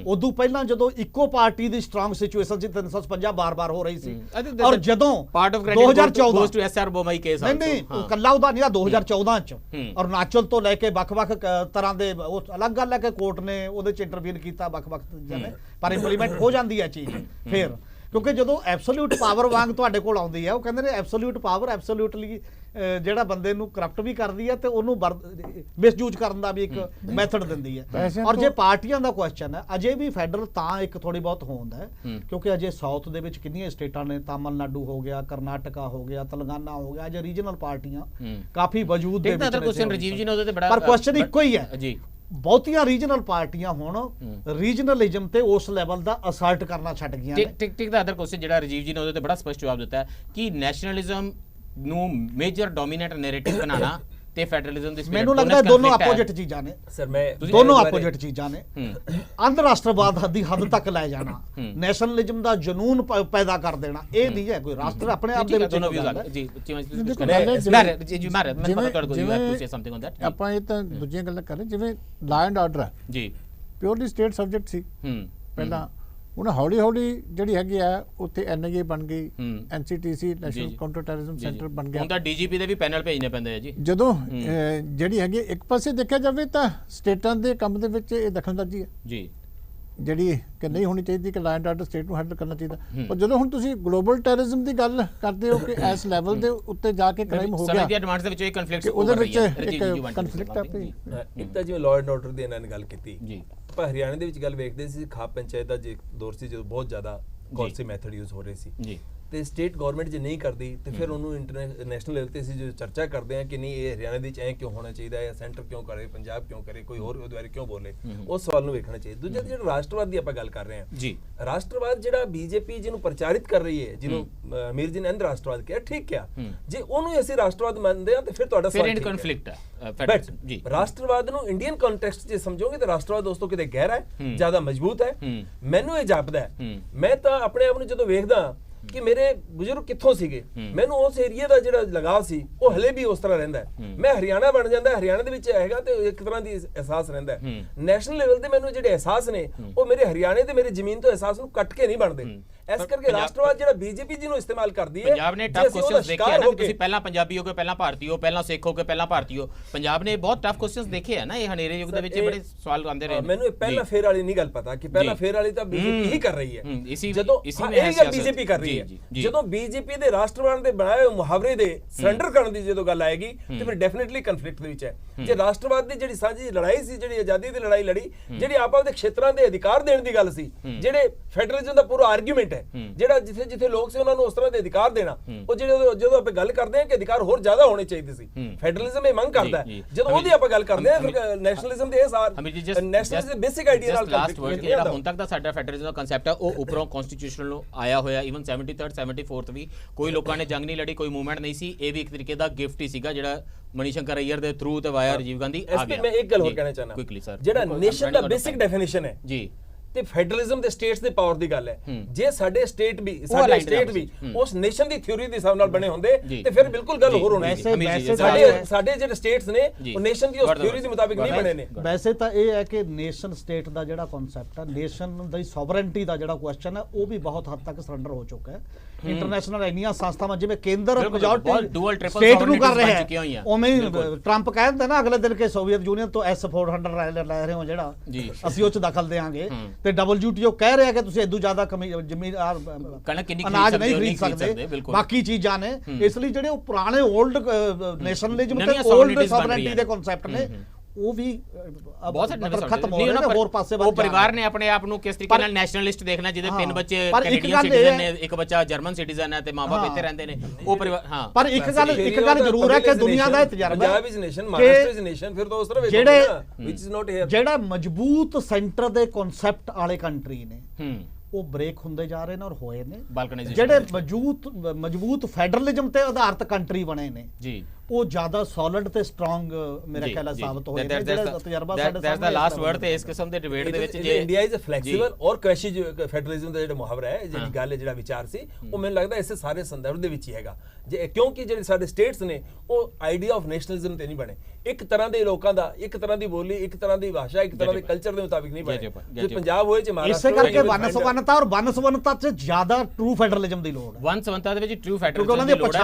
ਉਦੋਂ ਪਹਿਲਾਂ ਜਦੋਂ ਇੱਕੋ ਪਾਰਟੀ ਦੀ ਸਟਰੋਂਗ ਸਿਚੁਏਸ਼ਨ ਸੀ 356 ਬਾਰ-ਬਾਰ ਹੋ ਰਹੀ ਸੀ। ਔਰ ਜਦੋਂ 2014 ਕੇਸ ਨਹੀਂ ਕੱਲਾ ਉਹਦਾ ਨਹੀਂ, 2014 ਚ ਅਰੁਣਾਚਲ ਤੋਂ ਲੈ ਕੇ ਵੱਖ-ਵੱਖ ਤਰ੍ਹਾਂ ਦੇ, ਉਹ ਅਲੱਗ ਗੱਲ ਹੈ ਕਿ ਕੋਰਟ ਨੇ ਉਹਦੇ ਚ ਇੰਟਰਵੀਨ ਕੀਤਾ ਵੱਖ-ਵੱਖ ਜਗ੍ਹਾ, ਪਰ ਇੰਪਲੀਮੈਂਟ ਹੋ ਜਾਂਦੀ ਹੈ ਚੀਜ਼ ਫਿਰ। ਕਿਉਂਕਿ ਜਦੋਂ ਐਬਸੋਲੂਟ ਪਾਵਰ ਵਾਂਗ ਤੁਹਾਡੇ ਕੋਲ ਆਉਂਦੀ ਹੈ, ਉਹ ਕਹਿੰਦੇ ਨੇ ਐਬਸੋਲੂਟ ਪਾਵਰ ਐਬਸੋਲੂਟਲੀ ਜਿਹੜਾ ਬੰਦੇ ਨੂੰ ਕਰਪਟ ਵੀ ਕਰਦੀ ਹੈ ਤੇ ਉਹਨੂੰ ਮਿਸਯੂਜ਼ ਕਰਨ ਦਾ ਵੀ ਇੱਕ ਮੈਥਡ ਦਿੰਦੀ ਹੈ। ਔਰ ਜੇ ਪਾਰਟੀਆਂ ਦਾ ਕੁਐਸਚਨ ਹੈ, ਅਜੇ ਵੀ ਫੈਡਰਲ ਤਾਂ ਇੱਕ ਥੋੜੀ ਬਹੁਤ ਹੁੰਦਾ ਹੈ ਕਿਉਂਕਿ ਅਜੇ ਸਾਊਥ ਦੇ ਵਿੱਚ ਕਿੰਨੀਆਂ ਸਟੇਟਾਂ ਨੇ, ਤਾਮਿਲਨਾਡੂ ਹੋ ਗਿਆ, ਕਰਨਾਟਕਾ ਹੋ ਗਿਆ, ਤੇਲੰਗਾਨਾ ਹੋ ਗਿਆ, ਅਜੇ ਰੀਜਨਲ ਪਾਰਟੀਆਂ ਕਾਫੀ ਵਜੂਦ ਦੇ ਵਿੱਚ ਨੇ। ਪਰ ਕੁਐਸਚਨ ਇੱਕੋ ਹੀ ਹੈ ਜੀ, ਬਹੁਤੀਆਂ ਰੀਜਨਲ ਪਾਰਟੀਆਂ ਹੁਣ ਰੀਜਨਲਿਜ਼ਮ ਤੇ ਉਸ ਲੈਵਲ ਦਾ ਅਸਰਟ ਕਰਨਾ ਛੱਡ ਗਈਆਂ ਨੇ। ਟਿਕ ਦਾ ਅਦਰ ਕੁਐਸਚਨ ਜਿਹੜਾ ਰਾਜੀਵ ਜੀ ਨੇ ਉਹਦੇ ਤੇ ਬੜਾ ਸਪਸ਼ਟ ਜਵਾਬ ਦਿੱਤਾ ਹੈ ਕਿ ਨੈਸ਼ਨਲਿਜ਼ਮ ਨੂੰ ਮੇਜਰ ਡੋਮੀਨੇਟ ਨੈਰੇਟਿਵ ਬਣਾਉਣਾ ਤੇ ਫੈਡਰਲਿਜ਼ਮ ਦੀ ਮੈਨੂੰ ਲੱਗਦਾ ਦੋਨੋਂ ਆਪੋਜੀਟ ਚੀਜ਼ਾਂ ਨੇ ਸਰ। ਮੈਂ ਦੋਨੋਂ ਆਪੋਜੀਟ ਚੀਜ਼ਾਂ ਨੇ। ਅੰਤਰਰਾਸ਼ਟਰਵਾਦ ਦੀ ਹੱਦ ਤੱਕ ਲੈ ਜਾਣਾ, ਨੈਸ਼ਨਲਿਜ਼ਮ ਦਾ ਜਨੂਨ ਪੈਦਾ ਕਰ ਦੇਣਾ, ਇਹ ਨਹੀਂ ਹੈ ਕੋਈ ਰਾਸ਼ਟਰ ਆਪਣੇ ਆਪ ਦੇ ਵਿੱਚ। ਆਪਾਂ ਇਹ ਤਾਂ ਦੂਜੀਆਂ ਗੱਲਾਂ ਕਰ ਰਹੇ, ਜਿਵੇਂ ਲਾ ਐਂਡ ਆਰਡਰ ਹੈ ਜੀ, ਪਿਓਰਲੀ ਸਟੇਟ ਸਬਜੈਕਟ ਸੀ ਪਹਿਲਾਂ, ਹੁਣ ਹੌਲੀ ਹੌਲੀ ਜਿਹੜੀ ਹੈਗੀ ਆ ਉੱਥੇ NIA ਬਣ ਗਈ, NCTC national counter terrorism centre ਬਣ ਗਿਆ, ਹੁਣ ਤਾਂ DGP ਦੇ ਵੀ ਪੈਨਲ ਭੇਜਣੇ ਪੈਂਦੇ ਆ ਜੀ। ਜਦੋਂ ਜਿਹੜੀ ਹੈਗੀ ਇੱਕ ਪਾਸੇ ਦੇਖਿਆ ਜਾਵੇ ਤਾਂ ਸਟੇਟਾਂ ਦੇ ਕੰਮ ਦੇ ਵਿੱਚ ਇਹ ਦਖਲਅੰਦਾਜ਼ੀ ਹੈ ਜੀ, ਜਿਹੜੀ ਕਿ ਨਹੀਂ ਹੋਣੀ ਚਾਹੀਦੀ, ਕਿ ਲਾ ਐਂਡ ਆਰਡਰ ਸਟੇਟ ਨੂੰ ਹੈਂਡਲ ਕਰਨਾ ਚਾਹੀਦਾ। ਪਰ ਜਦੋਂ ਹੁਣ ਤੁਸੀਂ ਗਲੋਬਲ ਟੈਰਰਿਜ਼ਮ ਦੀ ਗੱਲ ਕਰਦੇ ਹੋ ਕਿ ਇਸ ਲੈਵਲ ਦੇ ਉੱਤੇ ਜਾ ਕੇ ਕ੍ਰਾਈਮ ਹੋ ਗਿਆ, ਦੀਆਂ ਡਿਮਾਂਡਸ ਦੇ ਵਿੱਚ ਇਹ ਕਨਫਲਿਕਟ ਉਹਦੇ ਵਿੱਚ ਇੱਕ ਕਨਫਲਿਕਟ ਆ ਪਈ। ਇੱਕ ਤਾਂ ਜਿਵੇਂ ਲਾਅ ਐਂਡ ਆਰਡਰ ਦੀ ਇਹਨਾਂ ਨੇ ਗੱਲ ਕੀਤੀ ਜੀ, ਆਪਾਂ ਹਰਿਆਣਾ ਦੇ ਵਿੱਚ ਗੱਲ ਵੇਖਦੇ ਸੀ, ਖਾਪ ਪੰਚਾਇਤ ਦਾ ਜੇ ਦੌਰ ਸੀ ਜਦੋਂ ਬਹੁਤ ਜ਼ਿਆਦਾ ਗੌਰਸੀ ਮੈਥਡ ਯੂਜ਼ ਹੋ ਰਹੇ ਸੀ ਜੀ, ਤੇ ਸਟੇਟ ਗਵਰਨਮੈਂਟ ਜੇ ਨਹੀਂ ਕਰਦੀ ਤੇ ਫਿਰ ਉਹਨੂੰ ਇੰਟਰਨੈਸ਼ਨਲ ਲੈਵਲ ਤੇ ਅਸੀਂ ਜੋ ਚਰਚਾ ਕਰਦੇ ਹਾਂ ਕਿ ਨਹੀਂ ਇਹ ਹਰਿਆਣਾ ਦੇ ਵਿੱਚ ਐਂ ਕਿਉਂ ਹੋਣਾ ਚਾਹੀਦਾ ਹੈ, ਸੈਂਟਰ ਕਿਉਂ ਕਰੇ, ਪੰਜਾਬ ਕਿਉਂ ਕਰੇ, ਕੋਈ ਹੋਰ ਉਹਦੇ ਬਾਰੇ ਕਿਉਂ ਬੋਲੇ, ਉਸ ਸਵਾਲ ਨੂੰ ਵੇਖਣਾ ਚਾਹੀਦਾ। ਦੂਜਾ ਜਿਹੜਾ ਰਾਸ਼ਟਰਵਾਦ ਦੀ ਆਪਾਂ ਗੱਲ ਕਰ ਰਹੇ ਹਾਂ ਜੀ, ਰਾਸ਼ਟਰਵਾਦ ਜਿਹੜਾ BJP ਜਿਹਨੂੰ ਪ੍ਰਚਾਰਿਤ ਕਰ ਰਹੀ ਹੈ, ਜਿਹਨੂੰ ਅਮੀਰ ਜੀ ਨੇ ਅੰਧ ਰਾਸ਼ਟਰਵਾਦ ਕਿਹਾ, ਠੀਕ ਕਿਹਾ, ਜੇ ਉਹਨੂੰ ਅਸੀਂ ਰਾਸ਼ਟਰਵਾਦ ਮੰਨਦੇ ਹਾਂ ਤੇ ਫਿਰ ਤੁਹਾਡਾ ਸਵਾਲ ਠੀਕ ਹੈ, ਕਨਫਲਿਕਟ ਹੈ ਜੀ। ਰਾਸ਼ਟਰਵਾਦ ਨੂੰ ਇੰਡੀਅਨ ਕੰਟੈਕਸਟ ਜੇ ਸਮਝੋਗੇ ਤਾਂ ਰਾਸ਼ਟਰਵਾਦ ਦੋਸਤੋ ਕਿਤੇ ਗਹਿਰਾ ਹੈ, ਜ਼ਿਆਦਾ ਮਜ਼ਬੂਤ ਹੈ। ਮੈਨੂੰ ਇਹ ਜਾਪਦਾ ਹੈ, ਮੈਂ ਤਾਂ ਆਪਣੇ ਆਪ ਨੂੰ ਜਦੋਂ ਵੇਖਦਾ ਕਿ ਮੇਰੇ ਬਜ਼ੁਰਗ ਕਿੱਥੋਂ ਸੀਗੇ, ਮੈਨੂੰ ਉਸ ਏਰੀਆ ਦਾ ਜਿਹੜਾ ਲਗਾਵ ਸੀ ਉਹ ਹਲੇ ਵੀ ਉਸ ਤਰ੍ਹਾਂ ਰਹਿੰਦਾ ਹੈ। ਮੈਂ ਹਰਿਆਣਾ ਬਣ ਜਾਂਦਾ, ਹਰਿਆਣਾ ਦੇ ਵਿੱਚ ਹੈਗਾ ਤੇ ਇੱਕ ਤਰ੍ਹਾਂ ਦੀ ਅਹਿਸਾਸ ਰਹਿੰਦਾ ਹੈ। ਨੈਸ਼ਨਲ ਲੈਵਲ ਤੇ ਮੈਨੂੰ ਜਿਹੜੇ ਅਹਿਸਾਸ ਨੇ ਉਹ ਮੇਰੇ ਹਰਿਆਣੇ ਤੇ ਮੇਰੀ ਜ਼ਮੀਨ ਤੋਂ ਅਹਿਸਾਸ ਨੂੰ ਕੱਟ ਕੇ ਨਹੀਂ ਬਣਦੇ। ਇਸ ਕਰਕੇ ਰਾਸ਼ਟਰਵਾਦ ਜਿਹੜਾ BJP ਜੀ ਨੂੰ ਇਸਤੇਮਾਲ ਕਰਦੀ ਹੈ, ਪੰਜਾਬ ਨੇ ਟਫ ਕੁਐਸਚਨਸ ਦੇਖੇ ਨਾ, ਤੁਸੀਂ ਪਹਿਲਾਂ ਪੰਜਾਬੀ ਹੋ ਕੇ ਪਹਿਲਾਂ ਭਾਰਤੀ ਹੋ, ਪਹਿਲਾਂ ਸਿੱਖ ਹੋ ਕੇ ਪਹਿਲਾਂ ਭਾਰਤੀ ਹੋ, ਪੰਜਾਬ ਨੇ ਬਹੁਤ ਟਫ ਕੁਐਸਚਨਸ ਦੇਖੇ ਆ ਨਾ, ਇਹ ਹਨੇਰੇ ਯੁੱਗ ਦੇ ਵਿੱਚ ਬੜੇ ਸਵਾਲ ਆਉਂਦੇ ਰਹੇ। ਮੈਨੂੰ ਇਹ ਪਹਿਲਾ ਫੇਰ ਵਾਲੀ ਨਹੀਂ ਗੱਲ ਪਤਾ ਕਿ ਪਹਿਲਾ ਫੇਰ ਵਾਲੀ ਤਾਂ BJP ਹੀ ਕਰ ਰਹੀ ਹੈ, ਜਦੋਂ ਇਹ ਗੱਲ BJP ਕਰ ਰਹੀ ਹੈ। ਜਦੋਂ BJP ਦੇ ਰਾਸ਼ਟਰਵਾਦ ਦੇ ਬਣਾਏ ਹੋਏ ਮੁਹਾਵਰੇ ਦੇ ਸਰੈਂਡਰ ਕਰਨ ਦੀ ਜਦੋਂ ਗੱਲ ਆਏਗੀ ਤੇ ਫਿਰ ਡੈਫੀਨਿਟਲੀ ਕਨਫਲਿਕਟ ਦੇ ਵਿੱਚ ਹੈ। ਜੇ ਰਾਸ਼ਟਰਵਾਦ ਦੀ ਜਿਹੜੀ ਸਾਂਝੀ ਲੜਾਈ ਸੀ, ਜਿਹੜੀ ਆਜ਼ਾਦੀ ਦੀ ਲੜਾਈ ਲੜੀ, ਜਿਹੜੀ ਆਪਾਂ ਦੇ ਖੇਤਰਾਂ ਦੇ ਅਧਿਕਾਰ ਦੇਣ ਦੀ ਗੱਲ ਸੀ, ਜਿਹੜੇ ਫੈਡਰਲਿਜ਼ਮ ਦਾ ਪੂਰਾ ਆਰਗੂਮੈਂਟ ਹੈ, ਜਿਹੜਾ ਜਿੱਥੇ ਲੋਕ ਸੀ ਉਹਨਾਂ ਨੂੰ ਉਸ ਤਰ੍ਹਾਂ ਦੇ ਅਧਿਕਾਰ ਦੇਣਾ, ਉਹ ਜਿਹੜੇ ਜਦੋਂ ਆਪਾਂ ਗੱਲ ਕਰਦੇ ਹਾਂ ਕਿ ਅਧਿਕਾਰ ਹੋਰ ਜ਼ਿਆਦਾ ਹੋਣੇ ਚਾਹੀਦੇ ਸੀ, ਫੈਡਰਲਿਜ਼ਮ ਇਹ ਮੰਗ ਕਰਦਾ ਹੈ। ਜਦੋਂ ਉਹਦੀ ਆਪਾਂ ਗੱਲ ਕਰਦੇ ਹਾਂ ਫਿਰ ਨੈਸ਼ਨਲਿਜ਼ਮ ਦੇ ਇਹ ਸਾਰ ਨੈਸ਼ਨਲਿਜ਼ਮ ਦੇ ਬੇਸਿਕ ਆਈਡੀਆ ਨਾਲ ਲਾਸਟ ਵਰਡ ਜਿਹੜਾ ਹੁਣ ਤੱਕ ਦਾ ਸਾਡਾ ਫੈਡਰਲਿਜ਼ਮ ਦਾ ਕਨਸੈਪਟ ਹੈ ਉਹ ਉੱਪਰੋਂ ਕਨਸਟੀਟਿਊਸ਼ਨਲ ਨੂੰ ਆਇਆ ਹੋਇਆ, ਇਵਨ 73rd 74th ਵੀ ਕੋਈ ਲੋਕਾਂ ਨੇ ਜੰਗ ਨਹੀਂ ਲੜੀ, ਕੋਈ ਮੂਵਮੈਂਟ ਨਹੀਂ ਸੀ, ਇਹ ਵੀ ਇੱਕ ਤਰੀਕੇ ਦਾ ਗਿਫਟ ਹੀ ਸੀਗਾ ਜਿਹੜਾ ਮਨੀਸ਼ੰਕਰ ਅਈਅਰ ਦੇ ਥਰੂ ਤੇ ਵਾਇਆ ਰਾਜੀਵ ਗਾਂਧੀ ਆ ਗਿਆ। ਮੈਂ ਇੱਕ ਗੱਲ ਹੋਰ ਕਹਿਣਾ ਚਾਹਨਾ, ਕੁਇਕਲੀ ਸਰ, ਜਿਹੜਾ ਨੇਸ਼ਨ ਦਾ ਬੇਸਿਕ ਡੈਫੀਨੇਸ਼ਨ ਹੈ ਜੀ ਤੇ ਫੈਡਰਲਿਜ਼ਮ ਦੇ ਸਟੇਟਸ ਦੇ ਪਾਵਰ ਦੀ ਗੱਲ ਹੈ, ਜੇ ਸਾਡੇ ਸਟੇਟ ਵੀ ਉਸ ਨੇਸ਼ਨ ਦੀ ਥਿਊਰੀ ਦੇ ਹਿਸਾਬ ਨਾਲ ਬਣੇ ਹੁੰਦੇ ਤੇ ਫਿਰ ਬਿਲਕੁਲ ਗੱਲ ਹੋਰ ਹੋਣੀ ਸੀ। ਸਾਡੇ ਜਿਹੜੇ ਸਟੇਟਸ ਨੇ ਉਹ ਨੇਸ਼ਨ ਦੀ ਉਸ ਥਿਊਰੀ ਦੇ ਮੁਤਾਬਿਕ ਨਹੀਂ ਬਣੇ ਨੇ। ਵੈਸੇ ਤਾਂ ਇਹ ਹੈ ਕਿ ਨੇਸ਼ਨ ਸਟੇਟ ਦਾ ਜਿਹੜਾ ਕਨਸੈਪਟ ਹੈ, ਨੇਸ਼ਨ ਦੀ ਸੋਵਰਨਟੀ ਦਾ ਜਿਹੜਾ ਕੁਐਸਚਨ ਹੈ, ਉਹ ਵੀ ਬਹੁਤ ਹੱਦ ਤੱਕ ਸਰੈਂਡਰ ਹੋ ਚੁੱਕਾ ਹੈ। ਇੰਟਰਨੈਸ਼ਨਲ ਇੰਨੀਆਂ ਸੰਸਥਾਵਾਂ ਜਿਵੇਂ ਕੇਂਦਰ ਮੈਜੋਰਟੀ ਸਟੇਟ ਨੂੰ ਕਰ ਰਿਹਾ ਹੈ, ਉਵੇਂ ਟਰੰਪ ਕਹਿੰਦਾ ਨਾ ਅਗਲੇ ਦਿਨ ਕਿ ਸੋਵੀਅਤ ਯੂਨੀਅਨ ਤੋਂ S-400 ਲੈ ਰਹੇ ਹੋ ਜਿਹੜਾ ਅਸੀਂ ਉਹ ਚ ਦਖਲ ਦੇਾਂਗੇ, ਤੇ WTO ਕਹਿ ਰਿਹਾ ਕਿ ਤੁਸੀਂ ਇਦੋਂ ਜ਼ਿਆਦਾ ਜ਼ਮੀਨ ਅਨਾਜ ਨਹੀਂ ਖਰੀਦ ਸਕਦੇ, ਬਾਕੀ ਚੀਜ਼ਾਂ ਨੇ। ਇਸ ਲਈ ਜਿਹੜੇ ਉਹ ਪੁਰਾਣੇ 올ਡ ਨੈਸ਼ਨਲਿਜ਼ਮ ਤੇ 올ਡ ਸੋਵਰਨਟੀ ਦੇ ਕਨਸੈਪਟ ਨੇ ਉਹ ਵੀ ਬਹੁਤ ਖਤਮ ਹੋ ਰਹੇ ਨੇ, ਹੋਰ ਪਾਸੇ ਉਹ ਪਰਿਵਾਰ ਨੇ ਆਪਣੇ ਆਪ ਨੂੰ ਕਿਸ ਤਰੀਕੇ ਨਾਲ ਨੈਸ਼ਨਲਿਸਟ ਦੇਖਣਾ, ਜਿਹਦੇ 3 ਬੱਚੇ ਕੈਨੇਡੀਅਨ ਸਿਟੀਜ਼ਨ ਨੇ, ਇੱਕ ਬੱਚਾ ਜਰਮਨ ਸਿਟੀਜ਼ਨ ਹੈ ਤੇ ਮਾਂ-ਬਾਪ ਇੱਥੇ ਰਹਿੰਦੇ ਨੇ, ਉਹ ਪਰਿਵਾਰ। ਹਾਂ, ਪਰ ਇੱਕ ਗੱਲ ਜ਼ਰੂਰ ਹੈ ਕਿ ਦੁਨੀਆ ਦਾ ਤਜਰਬਾ Punjab is nation, Maharashtra is nation, ਫਿਰ ਤਾਂ ਉਸ ਤਰ੍ਹਾਂ ਵਿਚ ਇਜ਼ ਨਾਟ ਹੇਅਰ, ਜਿਹੜਾ ਮਜ਼ਬੂਤ ਸੈਂਟਰ ਦੇ ਕਨਸੈਪਟ ਵਾਲੇ ਕੰਟਰੀ ਨੇ ਉਹ ਬ੍ਰੇਕ ਹੁੰਦੇ ਜਾ ਰਹੇ ਨੇ ਔਰ ਹੋਏ ਨੇ। ਜਿਹੜੇ ਮਜ਼ਬੂਤ ਫੈਡਰਲਿਜ਼ਮ ਤੇ ਆਧਾਰਿਤ ਕੰਟਰੀ ਬਣੇ ਨੇ ਜੀ, ਉਹ ਜ਼ਿਆਦਾ ਸੋਲਿਡ ਤੇ ਸਟਰੋਂਗ ਮੇਰੇ ਖਿਆਲ ਸਾਬਤ ਹੋਏ ਨੇ। ਜਿਹੜਾ ਤਜਰਬਾ ਸਾਡੇ ਸਾਹਮਣੇ ਦਾ ਲਾਸਟ ਵਰਡ ਤੇ ਇਸ ਕਿਸਮ ਦੇ ਡਿਬੇਟ ਦੇ ਵਿੱਚ ਜੇ ਇੰਡੀਆ ਇਜ਼ ਅ ਫਲੈਕਸੀਬਲ ਔਰ ਕ੍ਰੈਸ਼ੀ ਫੈਡਰਲਿਜ਼ਮ ਦਾ ਜਿਹੜਾ ਮੁਹਾਵਰਾ ਹੈ, ਜਿਹੜੀ ਗੱਲ ਹੈ, ਜਿਹੜਾ ਵਿਚਾਰ ਸੀ, ਉਹ ਮੈਨੂੰ ਲੱਗਦਾ ਇਸੇ ਸਾਰੇ ਸੰਦਰਭ ਦੇ ਵਿੱਚ ਹੀ ਹੈਗਾ। ਕਿਉਂਕਿ ਜਿਹੜੇ ਸਾਡੇ ਸਟੇਟਸ ਨੇ ਉਹ ਆਈਡੀਆ ਆਫ ਨੈਸ਼ਨਲਿਜ਼ਮ ਤੇ ਨਹੀਂ ਬਣੇ, ਇੱਕ ਤਰ੍ਹਾਂ ਦੇ ਲੋਕਾਂ ਦਾ, ਇੱਕ ਤਰ੍ਹਾਂ ਦੀ ਬੋਲੀ, ਇੱਕ ਤਰ੍ਹਾਂ ਦੀ ਭਾਸ਼ਾ, ਇੱਕ ਤਰ੍ਹਾਂ ਦੇ ਕਲਚਰ ਦੇ ਮੁਤਾਬਿਕ ਨਹੀਂ ਬਣੇ। ਜੇ ਪੰਜਾਬ ਹੋਏ ਚ ਇਸੇ ਕਰਕੇ ਵਨਸਵਨਤਾ ਔਰ ਵਨਸਵਨਤਾ ਚ ਜ਼ਿਆਦਾ ਟਰੂ ਫੈਡਰਲਿਜ਼ਮ ਦੀ ਲੋੜ ਹੈ। ਵਨਸਵਨਤਾ ਦੇ ਵਿੱਚ ਟਰੂ ਫੈਡਰਲਿਜ਼ਮ ਦੀ ਲੋੜ ਹੈ,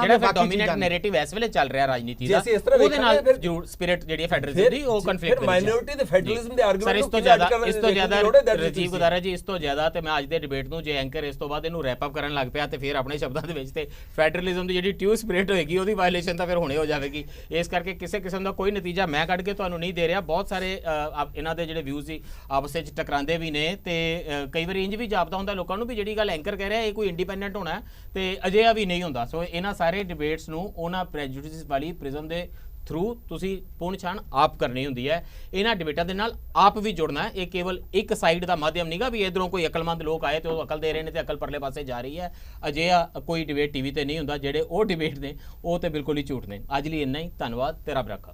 ਜਿਹੜਾ ਡੋਮੀਨੈਂਟ ਨੈਰੇਟਿਵ ਇਸ ਵੇਲੇ ਚੱਲ ਰਿਹਾ ਰਾਜਨੀਤੀ ਦਾ, ਉਹਦੇ ਨਾਲ ਜ਼ਰੂਰ ਸਪਿਰਿਟ ਜਿਹੜੀ ਫੈਡਰਲਿਜ਼ਮ ਦੀ ਉਹ ਕਨਫਲਿਕਟ ਫਿਰ ਮਾਈਨੋਰਿਟੀ ਦੇ ਫੈਡਰਲਿਜ਼ਮ ਦੇ ਆਰਗੂਮੈਂਟ ਇਸ ਤੋਂ ਜ਼ਿਆਦਾ ਰਾਜੀਵ ਗੁਦਾਰਾ ਜੀ, ਇਸ ਤੋਂ ਜ਼ਿਆਦਾ ਤੇ ਮੈਂ ਅੱਜ ਦੇ ਡਿਬੇਟ ਨੂੰ ਜੇ ਐਂਕਰ ਇਸ ਤੋਂ ਬਾਅਦ ਇਹਨੂੰ ਰੈਪ ਅਪ ਕਰਨ ਲੱਗ ਪਿਆ ਤੇ ਫਿਰ ਆਪਣੇ ਸ਼ਬਦਾਂ ਦੇ ਵਿੱਚ ਤੇ ਫੈਡਰਲਿਜ਼ਮ ਦੀ ਜਿਹੜੀ ਟਰੂ ਸਪਿਰਿਟ ਹੋਏਗੀ ਉਹਦੀ ਵਾਇਲੇਸ਼ਨ ਤਾਂ ਫਿਰ ਹੁਣੇ ਹੋ ਜਾਵੇਗੀ। ਇਸ ਕਰਕੇ ਕਿਸੇ ਕਿਸਮ ਦਾ ਕੋਈ ਨਤੀਜਾ ਮੈਂ ਕੱਢ ਕੇ ਤੁਹਾਨੂੰ ਨਹੀਂ ਦੇ ਰਿਹਾ। ਬਹੁਤ ਸਾਰੇ ਇਹਨਾਂ ਦੇ ਜਿਹੜੇ ਵਿਊਜ਼ ਸੀ ਆਪਸ ਵਿੱਚ ਟਕਰਾਉਂਦੇ ਵੀ ਨੇ ਤੇ ਕਈ ਵਾਰੀ ਇੰਜ ਵੀ ਜਾਪਦਾ ਹੁੰਦਾ ਲੋਕਾਂ ਨੂੰ ਵੀ ਜਿਹੜੀ ਗੱਲ ਐਂਕਰ ਕਹਿ ਰਿਹਾ ਇਹ ਕੋਈ ਇੰਡੀਪੈਂਡੈਂਟ ਹੋਣਾ ਤੇ ਅਜਿਹਾ ਵੀ ਨਹੀਂ ਹੁੰਦਾ। ਸੋ ਇਹਨਾਂ ਸਾਰੇ ਡਿਬੇਟਸ ਨੂੰ ਉਹਨਾਂ ਪ੍ਰੈਜੁਡਿਸ ਵਾਲੀ ਪ੍ਰਿਜ਼ਮ ਦੇ ਥਰੂ ਤੁਸੀਂ ਪਹੁੰਚਾਣ ਆਪ ਕਰਨੀ ਹੁੰਦੀ ਹੈ। ਇਹਨਾਂ ਡਿਬੇਟਾਂ ਦੇ ਨਾਲ ਆਪ ਵੀ ਜੁੜਨਾ ਹੈ। ਇਹ ਕੇਵਲ ਇੱਕ ਸਾਈਡ ਦਾ ਮਾਧਿਅਮ ਨਹੀਂਗਾ ਵੀ ਇਧਰੋਂ ਕੋਈ ਅਕਲਮੰਦ ਲੋਕ ਆਏ ਤੇ ਉਹ ਅਕਲ ਦੇ ਰਹੇ ਨੇ ਤੇ ਅਕਲ ਪਰਲੇ ਪਾਸੇ ਜਾ ਰਹੀ ਹੈ। ਅਜਿਹਾ ਕੋਈ ਡਿਬੇਟ ਟੀਵੀ ਤੇ ਨਹੀਂ ਹੁੰਦਾ। ਜਿਹੜੇ ਉਹ ਡਿਬੇਟ ਨੇ ਉਹ ਤੇ ਬਿਲਕੁਲ ਹੀ ਝੂਠ ਨੇ। ਅੱਜ ਲਈ ਇੰਨਾ ਹੀ। ਧੰਨਵਾਦ ਤੇ ਰੱਬ ਰਾਖਾ।